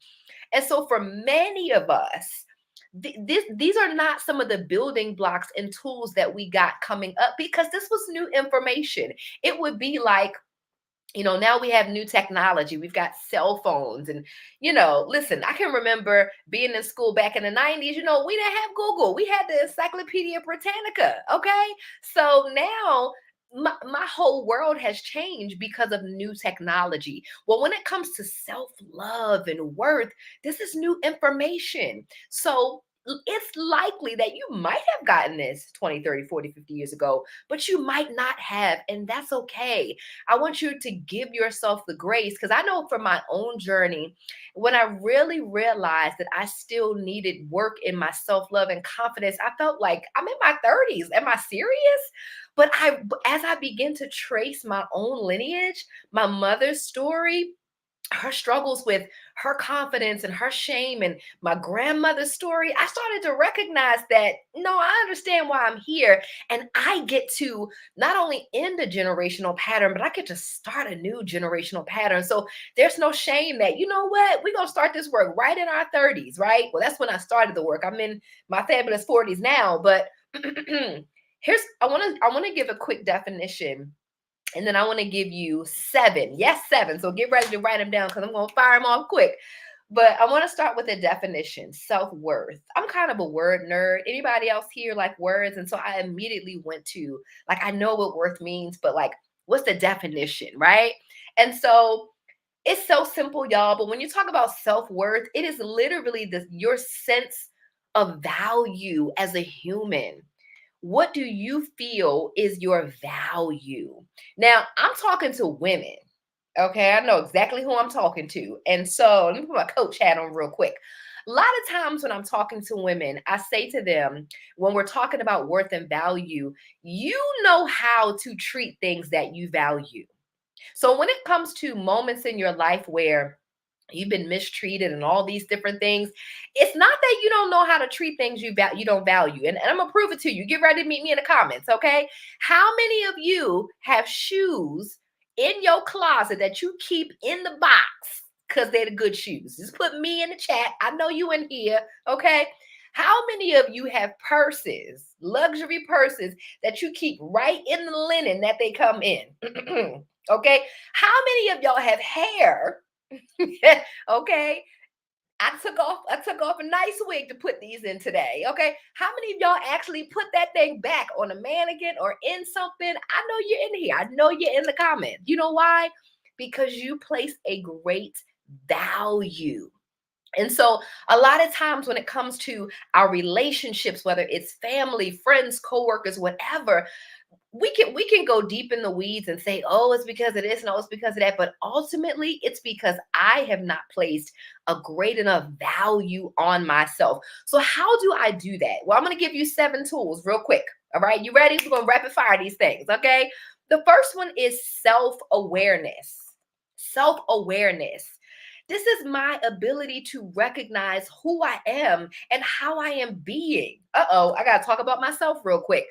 Speaker 13: And so for many of us, these are not some of the building blocks and tools that we got coming up, because this was new information. It would be like, now we have new technology. We've got cell phones and, listen, I can remember being in school back in the 90s, we didn't have Google. We had the Encyclopedia Britannica. Okay. So now my whole world has changed because of new technology. Well, when it comes to self-love and worth, this is new information. So it's likely that you might have gotten this 20, 30, 40, 50 years ago, but you might not have, and that's okay. I want you to give yourself the grace, because I know from my own journey, when I really realized that I still needed work in my self-love and confidence, I felt like I'm in my 30s. Am I serious? But as I begin to trace my own lineage, my mother's story, her struggles with her confidence and her shame, and my grandmother's story, I started to recognize that, no, I understand why I'm here. And I get to not only end a generational pattern, but I get to start a new generational pattern. So there's no shame that, we're going to start this work right in our 30s, right? Well, that's when I started the work. I'm in my fabulous 40s now, but I want to give a quick definition. And then I want to give you 7. Yes, 7. So get ready to write them down, because I'm going to fire them off quick. But I want to start with a definition: self-worth. I'm kind of a word nerd. Anybody else here like words? And so I immediately went to, I know what worth means, but what's the definition, right? And so it's so simple, y'all. But when you talk about self-worth, it is literally your sense of value as a human. What do you feel is your value? Now, I'm talking to women. Okay, I know exactly who I'm talking to. And so let me put my coach hat on real quick. A lot of times when I'm talking to women, I say to them, when we're talking about worth and value, you know how to treat things that you value. So when it comes to moments in your life where you've been mistreated and all these different things, it's not that you don't know how to treat things you don't value. And I'm gonna prove it to you. Get ready to meet me in the comments, okay? How many of you have shoes in your closet that you keep in the box because they're the good shoes? Just put me in the chat. I know you in here, okay? How many of you have purses, luxury purses, that you keep right in the linen that they come in? Okay? How many of y'all have hair? Okay, I took off a nice wig to put these in today. Okay, how many of y'all actually put that thing back on a mannequin or in something? I know you're in here. I know you're in the comments. You know why? Because you place a great value. And so a lot of times when it comes to our relationships, whether it's family, friends, coworkers, whatever, we can go deep in the weeds and say, oh, it's because of this, no, it's because of that. But ultimately, it's because I have not placed a great enough value on myself. So how do I do that? Well, I'm going to give you 7 tools real quick. All right, you ready? We're going to rapid fire these things, okay? The first one is self-awareness. Self-awareness. This is my ability to recognize who I am and how I am being. I got to talk about myself real quick.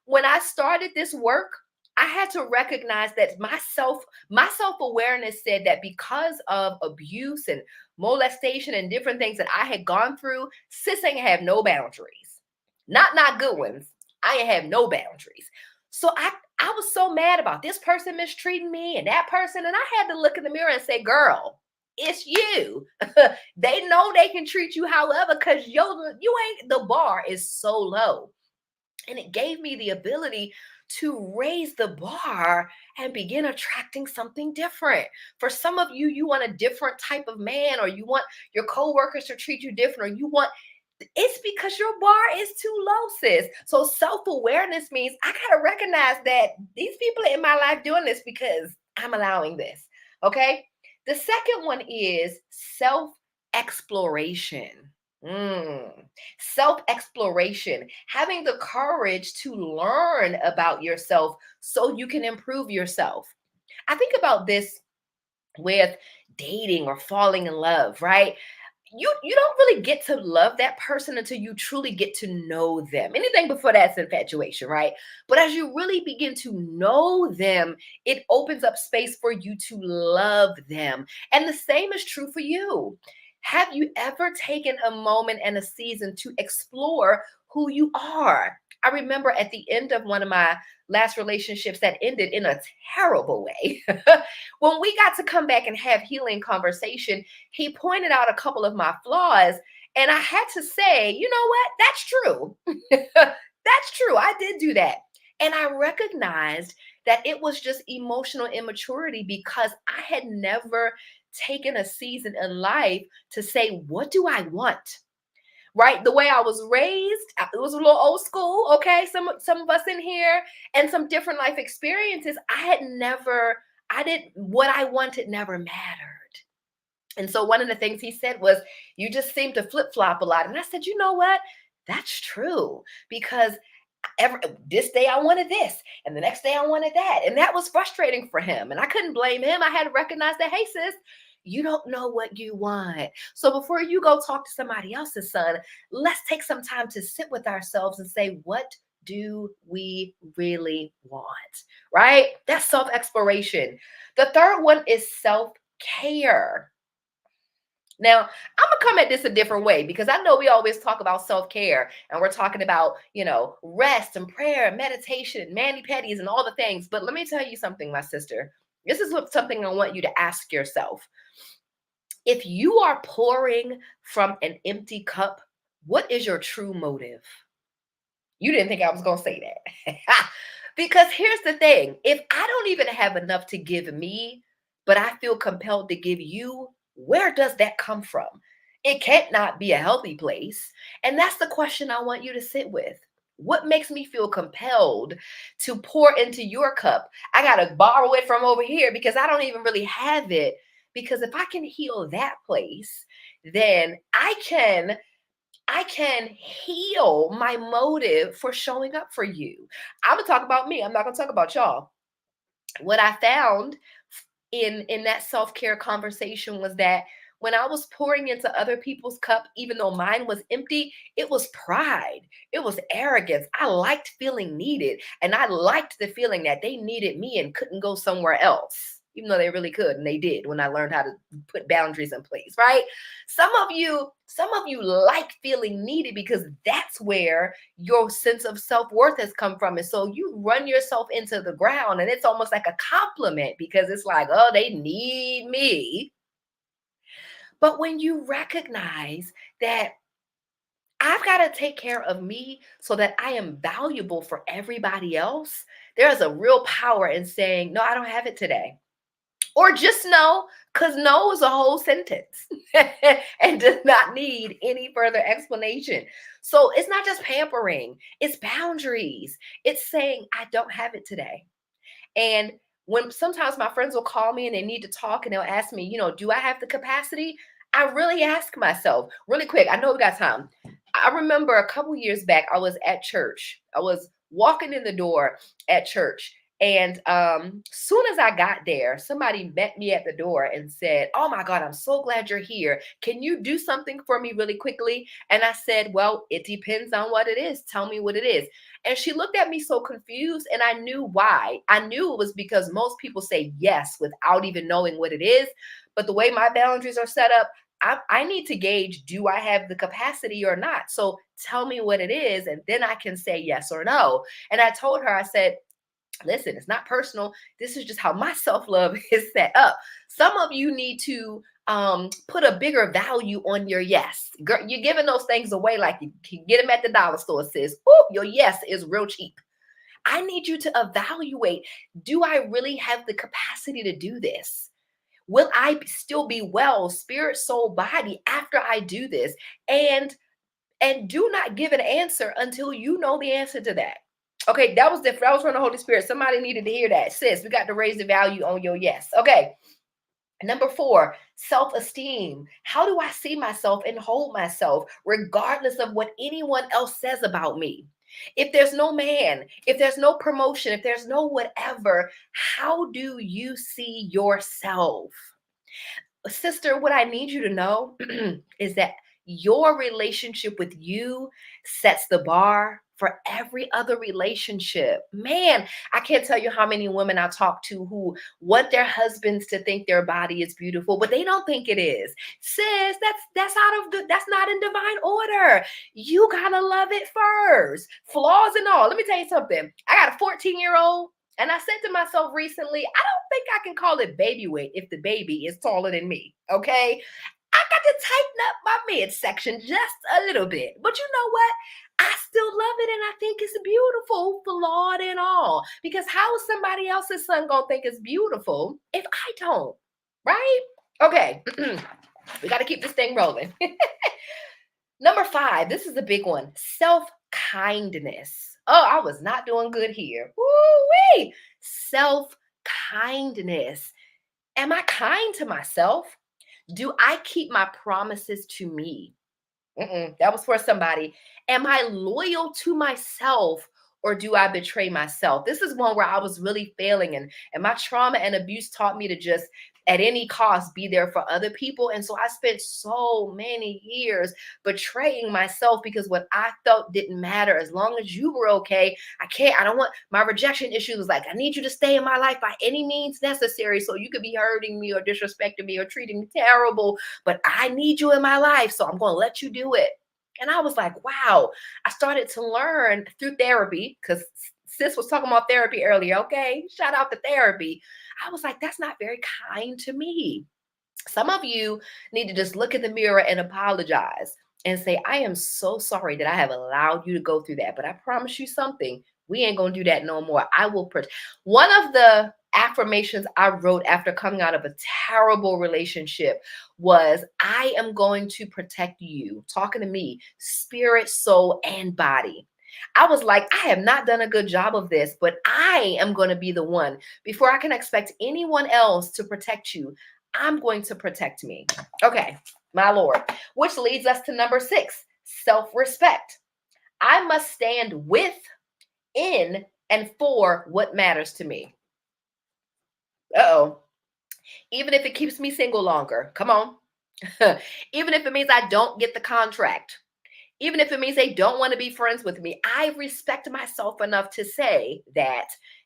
Speaker 13: When I started this work, I had to recognize that my self-awareness said that because of abuse and molestation and different things that I had gone through, sis ain't have no boundaries. Not good ones. I ain't have no boundaries. So I was so mad about this person mistreating me and that person. And I had to look in the mirror and say, girl, it's you. They know they can treat you however, because the bar is so low. And it gave me the ability to raise the bar and begin attracting something different. For some of you, you want a different type of man, or you want your coworkers to treat you different, or you want, it's because your bar is too low, sis. So self-awareness means I gotta recognize that these people in my life doing this because I'm allowing this. Okay. The second one is self-exploration. Self-exploration, having the courage to learn about yourself so you can improve yourself. I think about this with dating or falling in love, right? You don't really get to love that person until you truly get to know them. Anything before that's infatuation, right? But as you really begin to know them, it opens up space for you to love them. And the same is true for you. Have you ever taken a moment and a season to explore who you are? I remember at the end of one of my last relationships that ended in a terrible way, when we got to come back and have healing conversation, he pointed out a couple of my flaws. And I had to say, you know what? That's true. That's true. I did do that. And I recognized that it was just emotional immaturity because I had never taken a season in life to say, what do I want? Right? The way I was raised, it was a little old school. Okay. Some of us in here and some different life experiences. What I wanted never mattered. And so one of the things he said was, you just seem to flip-flop a lot. And I said, you know what? That's true. Because this day I wanted this, and the next day I wanted that. And that was frustrating for him. And I couldn't blame him. I had to recognize that, hey, sis, you don't know what you want. So before you go talk to somebody else's son, let's take some time to sit with ourselves and say, what do we really want? Right? That's self-exploration. The third one is self-care. Now, I'm going to come at this a different way because I know we always talk about self-care and we're talking about, rest and prayer and meditation and mani-pedis and all the things. But let me tell you something, my sister. This is something I want you to ask yourself. If you are pouring from an empty cup, what is your true motive? You didn't think I was going to say that. Because here's the thing. If I don't even have enough to give me, but I feel compelled to give you, where does that come from? It can't not be a healthy place. And that's the question I want you to sit with. What makes me feel compelled to pour into your cup? I got to borrow it from over here because I don't even really have it. Because if I can heal that place, then I can heal my motive for showing up for you. I'm going to talk about me. I'm not going to talk about y'all. What I found in that self-care conversation was that when I was pouring into other people's cup, even though mine was empty, it was pride. It was arrogance. I liked feeling needed. And I liked the feeling that they needed me and couldn't go somewhere else, even though they really could. And they did when I learned how to put boundaries in place, right? Some of you like feeling needed because that's where your sense of self-worth has come from. And so you run yourself into the ground and it's almost like a compliment because it's like, oh, they need me. But when you recognize that I've got to take care of me so that I am valuable for everybody else, there is a real power in saying, no, I don't have it today. Or just no, because no is a whole sentence and does not need any further explanation. So it's not just pampering, it's boundaries. It's saying, I don't have it today. And when sometimes my friends will call me and they need to talk and they'll ask me, do I have the capacity? I really ask myself really quick. I know we got time. I remember a couple years back, I was at church. I was walking in the door at church. And soon as I got there, somebody met me at the door and said, oh my God, I'm so glad you're here. Can you do something for me really quickly? And I said, well, it depends on what it is. Tell me what it is. And she looked at me so confused and I knew why. I knew it was because most people say yes without even knowing what it is. But the way my boundaries are set up, I need to gauge, do I have the capacity or not? So tell me what it is, and then I can say yes or no. And I told her, I said, listen, it's not personal. This is just how my self-love is set up. Some of you need to put a bigger value on your yes. Girl, you're giving those things away like you can get them at the dollar store, sis. Oh, your yes is real cheap. I need you to evaluate, do I really have the capacity to do this? Will I still be well, spirit, soul, body after I do this? And do not give an answer until you know the answer to that. Okay, that was different. That was from the Holy Spirit. Somebody needed to hear that. Sis, we got to raise the value on your yes. Okay. Number 4, self-esteem. How do I see myself and hold myself regardless of what anyone else says about me? If there's no man, if there's no promotion, if there's no whatever, how do you see yourself? Sister, what I need you to know is that your relationship with you sets the bar for every other relationship. Man, I can't tell you how many women I talk to who want their husbands to think their body is beautiful, but they don't think it is. Sis, that's not in divine order. You gotta love it first. Flaws and all. Let me tell you something. I got a 14-year-old. And I said to myself recently, I don't think I can call it baby weight if the baby is taller than me, okay? I got to tighten up my midsection just a little bit. But you know what? I still love it and I think it's beautiful, flawed and all. Because how is somebody else's son going to think it's beautiful if I don't, right? Okay, we got to keep this thing rolling. Number 5, this is a big one, self-kindness. Oh, I was not doing good here. Woo-wee. Self-kindness. Am I kind to myself? Do I keep my promises to me? That was for somebody. Am I loyal to myself or do I betray myself? This is one where I was really failing and my trauma and abuse taught me to just at any cost be there for other people. And so I spent so many years betraying myself because what I felt didn't matter. As long as you were okay, I don't want my rejection issue was like, I need you to stay in my life by any means necessary. So you could be hurting me or disrespecting me or treating me terrible, but I need you in my life. So I'm going to let you do it. And I was like, wow, I started to learn through therapy because sis was talking about therapy earlier. Okay, shout out to therapy. I was like, that's not very kind to me. Some of you need to just look in the mirror and apologize and say, I am so sorry that I have allowed you to go through that. But I promise you something, we ain't going to do that no more. I will. One of the affirmations I wrote after coming out of a terrible relationship was, I am going to protect you, talking to me, spirit, soul, and body. I was like, I have not done a good job of this, but I am going to be the one. Before I can expect anyone else to protect you, I'm going to protect me. Okay, my Lord. Which leads us to number 6, self-respect. I must stand with, in, and for what matters to me. Uh-oh. Even if it keeps me single longer. Come on. Even if it means I don't get the contract. Even if it means they don't want to be friends with me, I respect myself enough to say that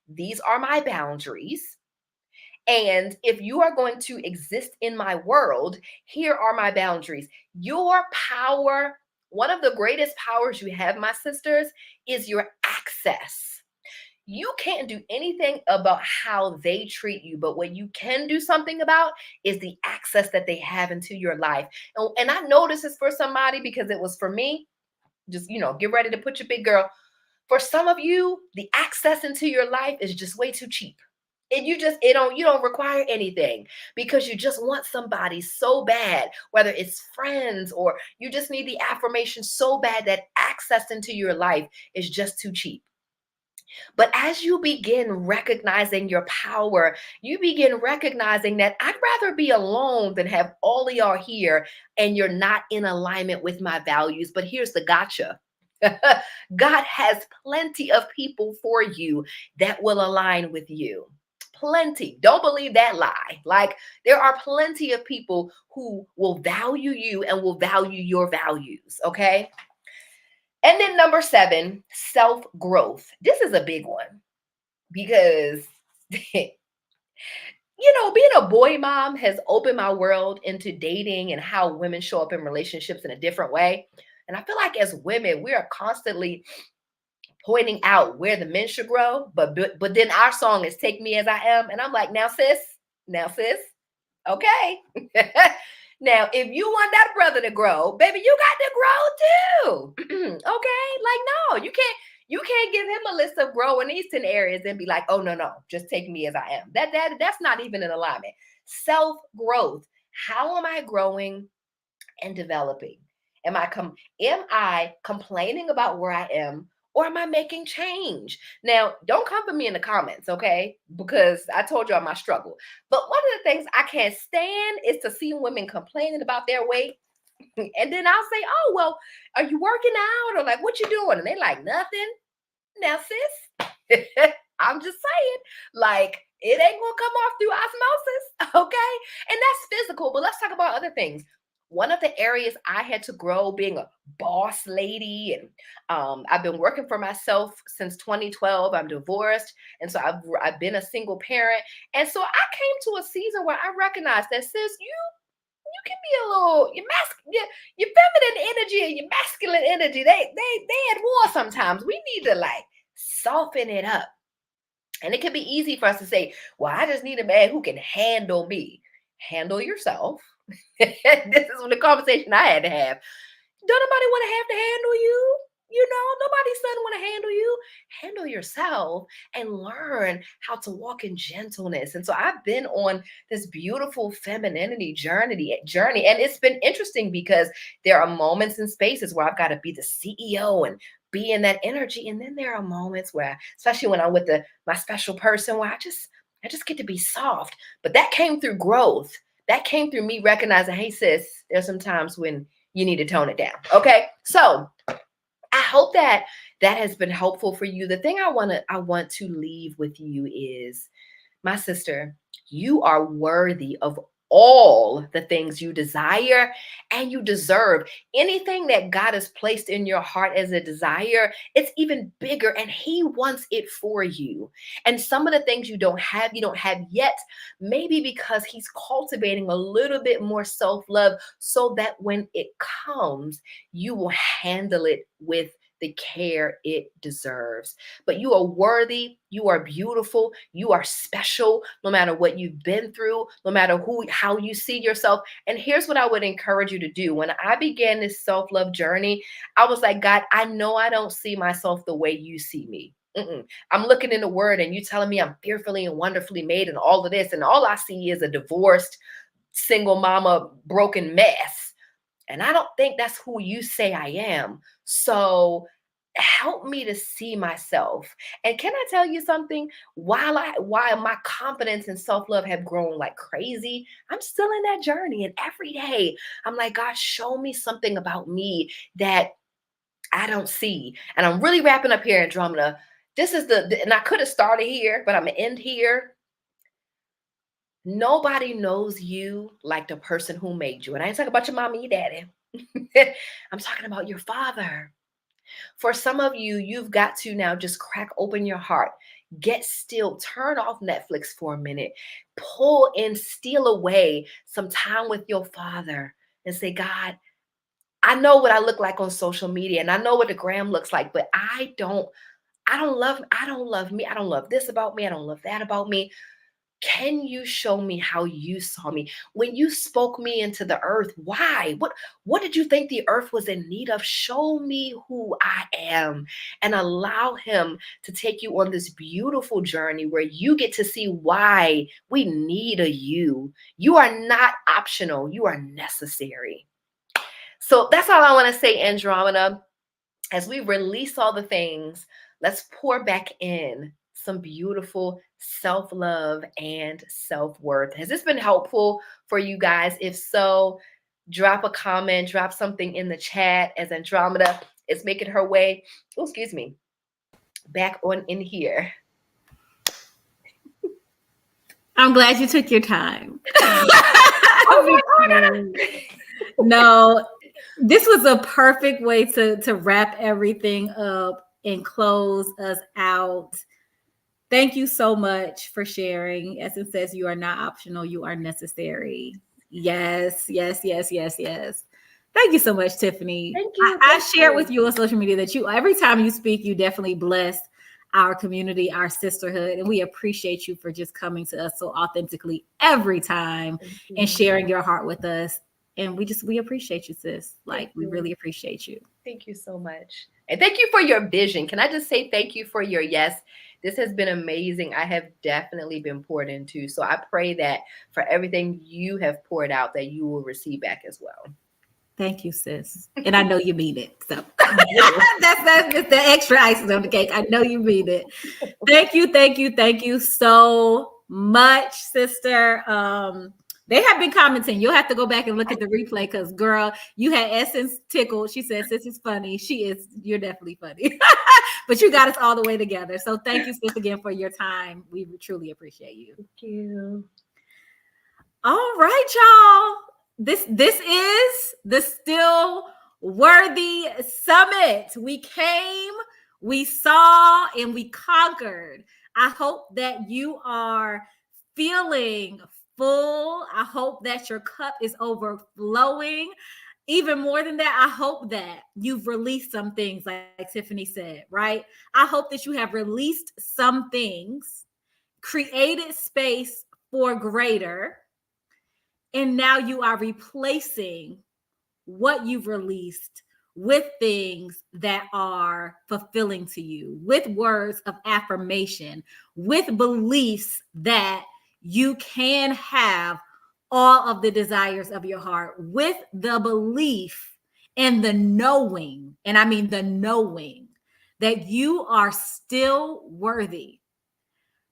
Speaker 13: these are my boundaries. And if you are going to exist in my world, here are my boundaries. Your power, one of the greatest powers you have, my sisters, is your access. You can't do anything about how they treat you, but what you can do something about is the access that they have into your life. And I know this is for somebody because it was for me. Just, get ready to put your big girl. For some of you, the access into your life is just way too cheap. And you don't require anything because you just want somebody so bad, whether it's friends or you just need the affirmation so bad that access into your life is just too cheap. But as you begin recognizing your power, you begin recognizing that I'd rather be alone than have all of y'all here and you're not in alignment with my values. But here's the gotcha. God has plenty of people for you that will align with you. Plenty. Don't believe that lie. Like, there are plenty of people who will value you and will value your values. Okay. And then number 7, self-growth. This is a big one because, being a boy mom has opened my world into dating and how women show up in relationships in a different way. And I feel like as women, we are constantly pointing out where the men should grow. But then our song is Take Me As I Am. And I'm like, now sis, okay. Now, if you want that brother to grow, baby, you got to grow too. Okay? Like, no, you You can't give him a list of grow in these 10 areas and be like, oh, no, just take me as I am. That's not even in alignment. Self-growth. How am I growing and developing? Am I complaining about where I am, or am I making change? Now, don't come for me in the comments, okay? Because I told y'all my struggle. But one of the things I can't stand is to see women complaining about their weight. And then I'll say, oh, well, are you working out? Or like, what you doing? And they like, nothing. Now, sis, I'm just saying, like, it ain't gonna come off through osmosis, okay? And that's physical, but let's talk about other things. One of the areas I had to grow being a boss lady, and I've been working for myself since 2012. I'm divorced, and so I've been a single parent. And so I came to a season where I recognized that, sis, you can be a little, your feminine energy and your masculine energy, they at war sometimes. We need to like soften it up. And it can be easy for us to say, well, I just need a man who can handle me. Handle yourself. This is the conversation I had to have. Don't nobody want to have to handle you. You know, nobody's son want to handle you. Handle yourself and learn how to walk in gentleness. And so I've been on this beautiful femininity journey. And it's been interesting because there are moments and spaces where I've got to be the CEO and be in that energy. And then there are moments where, especially when I'm with my special person, where I just get to be soft. But that came through growth. That came through me recognizing, hey, sis, there's some times when you need to tone it down. Okay. So I hope that has been helpful for you. The thing I want to leave with you is, my sister, you are worthy of all the things you desire and you deserve. Anything that God has placed in your heart as a desire, it's even bigger, and he wants it for you. And some of the things you don't have yet, maybe because he's cultivating a little bit more self-love so that when it comes, you will handle it with the care it deserves. But you are worthy, you are beautiful, you are special, no matter what you've been through, no matter how you see yourself. And here's what I would encourage you to do. When I began this self-love journey, I was like, God, I know I don't see myself the way you see me. I'm looking in the word and you telling me I'm fearfully and wonderfully made and all of this, and all I see is a divorced, single mama, broken mess. And I don't think that's who you say I am. So help me to see myself. And can I tell you something? While my confidence and self-love have grown like crazy, I'm still in that journey. And every day I'm like, God, show me something about me that I don't see. And I'm really wrapping up here, Andromeda. This is and I could have started here, but I'm gonna end here. Nobody knows you like the person who made you. And I ain't talking about your mommy, your daddy. I'm talking about your father. For some of you, you've got to now just crack open your heart, get still, turn off Netflix for a minute, pull in, steal away some time with your father and say, God, I know what I look like on social media and I know what the gram looks like, but I don't love me. I don't love this about me. I don't love that about me. Can you show me how you saw me? When you spoke me into the earth, why? What did you think the earth was in need of? Show me who I am, and allow him to take you on this beautiful journey where you get to see why we need a you. You are not optional. You are necessary. So that's all I want to say, Andromeda. As we release all the things, let's pour back in some beautiful self-love and self-worth. Has this been helpful for you guys? If so, drop a comment, drop something in the chat as Andromeda is making her way, back on in here.
Speaker 1: I'm glad you took your time.
Speaker 13: Oh,
Speaker 1: no, this was a perfect way to wrap everything up and close us out. Thank you so much for sharing. Essence says you are not optional, you are necessary. Yes. Thank you so much, Tiffany.
Speaker 13: Thank you.
Speaker 1: I shared with you on social media that every time you speak, you definitely bless our community, our sisterhood, and we appreciate you for just coming to us so authentically every time and sharing your heart with us. And we appreciate you, sis. Like, we really appreciate you.
Speaker 13: Thank you so much. And thank you for your vision. Can I just say thank you for your yes? This has been amazing. I have definitely been poured into. So I pray that for everything you have poured out, that you will receive back as well.
Speaker 1: Thank you, sis. And I know you mean it. So that's just the extra icing on the cake. I know you mean it. Thank you so much, sister. They have been commenting. You'll have to go back and look at the replay because, girl, you had Essence tickled. She said, sis is funny. You're definitely funny. But you got us all the way together. So thank you, sis, again for your time. We truly appreciate you.
Speaker 13: Thank you.
Speaker 1: All right, y'all. This is the Still Worthy Summit. We came, we saw, and we conquered. I hope that you are feeling full. I hope that your cup is overflowing. Even more than that, I hope that you've released some things, like Tiffany said, right? I hope that you have released some things, created space for greater, and now you are replacing what you've released with things that are fulfilling to you, with words of affirmation, with beliefs that you can have all of the desires of your heart, with the belief and the knowing, and I mean the knowing that you are still worthy.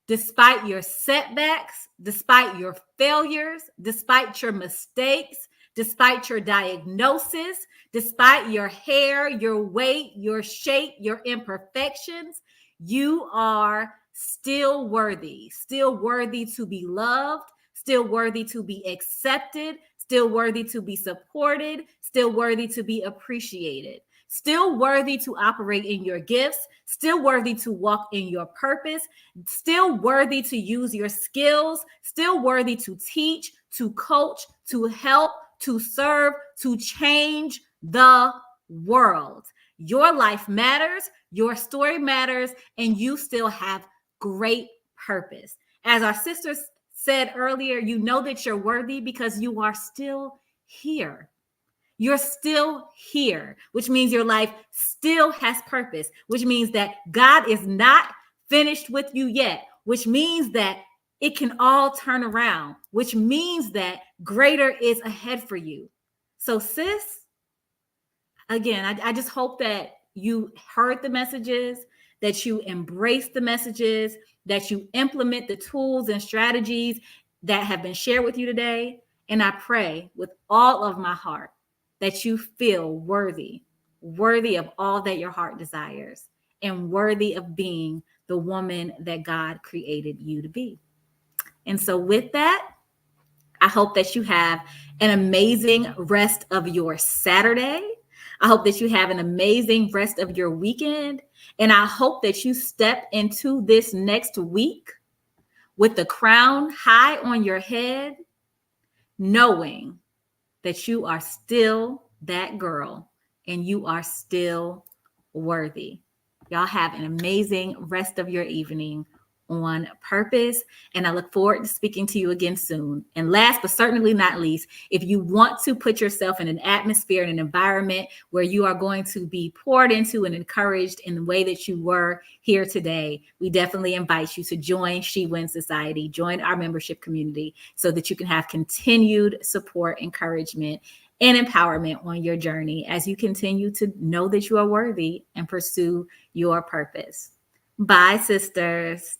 Speaker 1: Despite your setbacks, despite your failures, despite your mistakes, despite your diagnosis, despite your hair, your weight, your shape, your imperfections, you are still worthy to be loved, still worthy to be accepted, still worthy to be supported, still worthy to be appreciated, still worthy to operate in your gifts, still worthy to walk in your purpose, still worthy to use your skills, still worthy to teach, to coach, to help, to serve, to change the world. Your life matters, your story matters, and you still have great purpose. As our sisters said earlier, you know that you're worthy because you are still here. You're still here, which means your life still has purpose, which means that God is not finished with you yet, which means that it can all turn around, which means that greater is ahead for you. So, sis, again, I just hope that you heard the messages, that you embrace the messages, that you implement the tools and strategies that have been shared with you today. And I pray with all of my heart that you feel worthy of all that your heart desires, and worthy of being the woman that God created you to be. And so with that, I hope that you have an amazing rest of your Saturday. I hope that you have an amazing rest of your weekend. And I hope that you step into this next week with the crown high on your head, knowing that you are still that girl and you are still worthy. Y'all have an amazing rest of your evening on purpose. And I look forward to speaking to you again soon. And last but certainly not least, if you want to put yourself in an atmosphere and an environment where you are going to be poured into and encouraged in the way that you were here today, we definitely invite you to join She Wins Society, join our membership community so that you can have continued support, encouragement, and empowerment on your journey as you continue to know that you are worthy and pursue your purpose. Bye, sisters.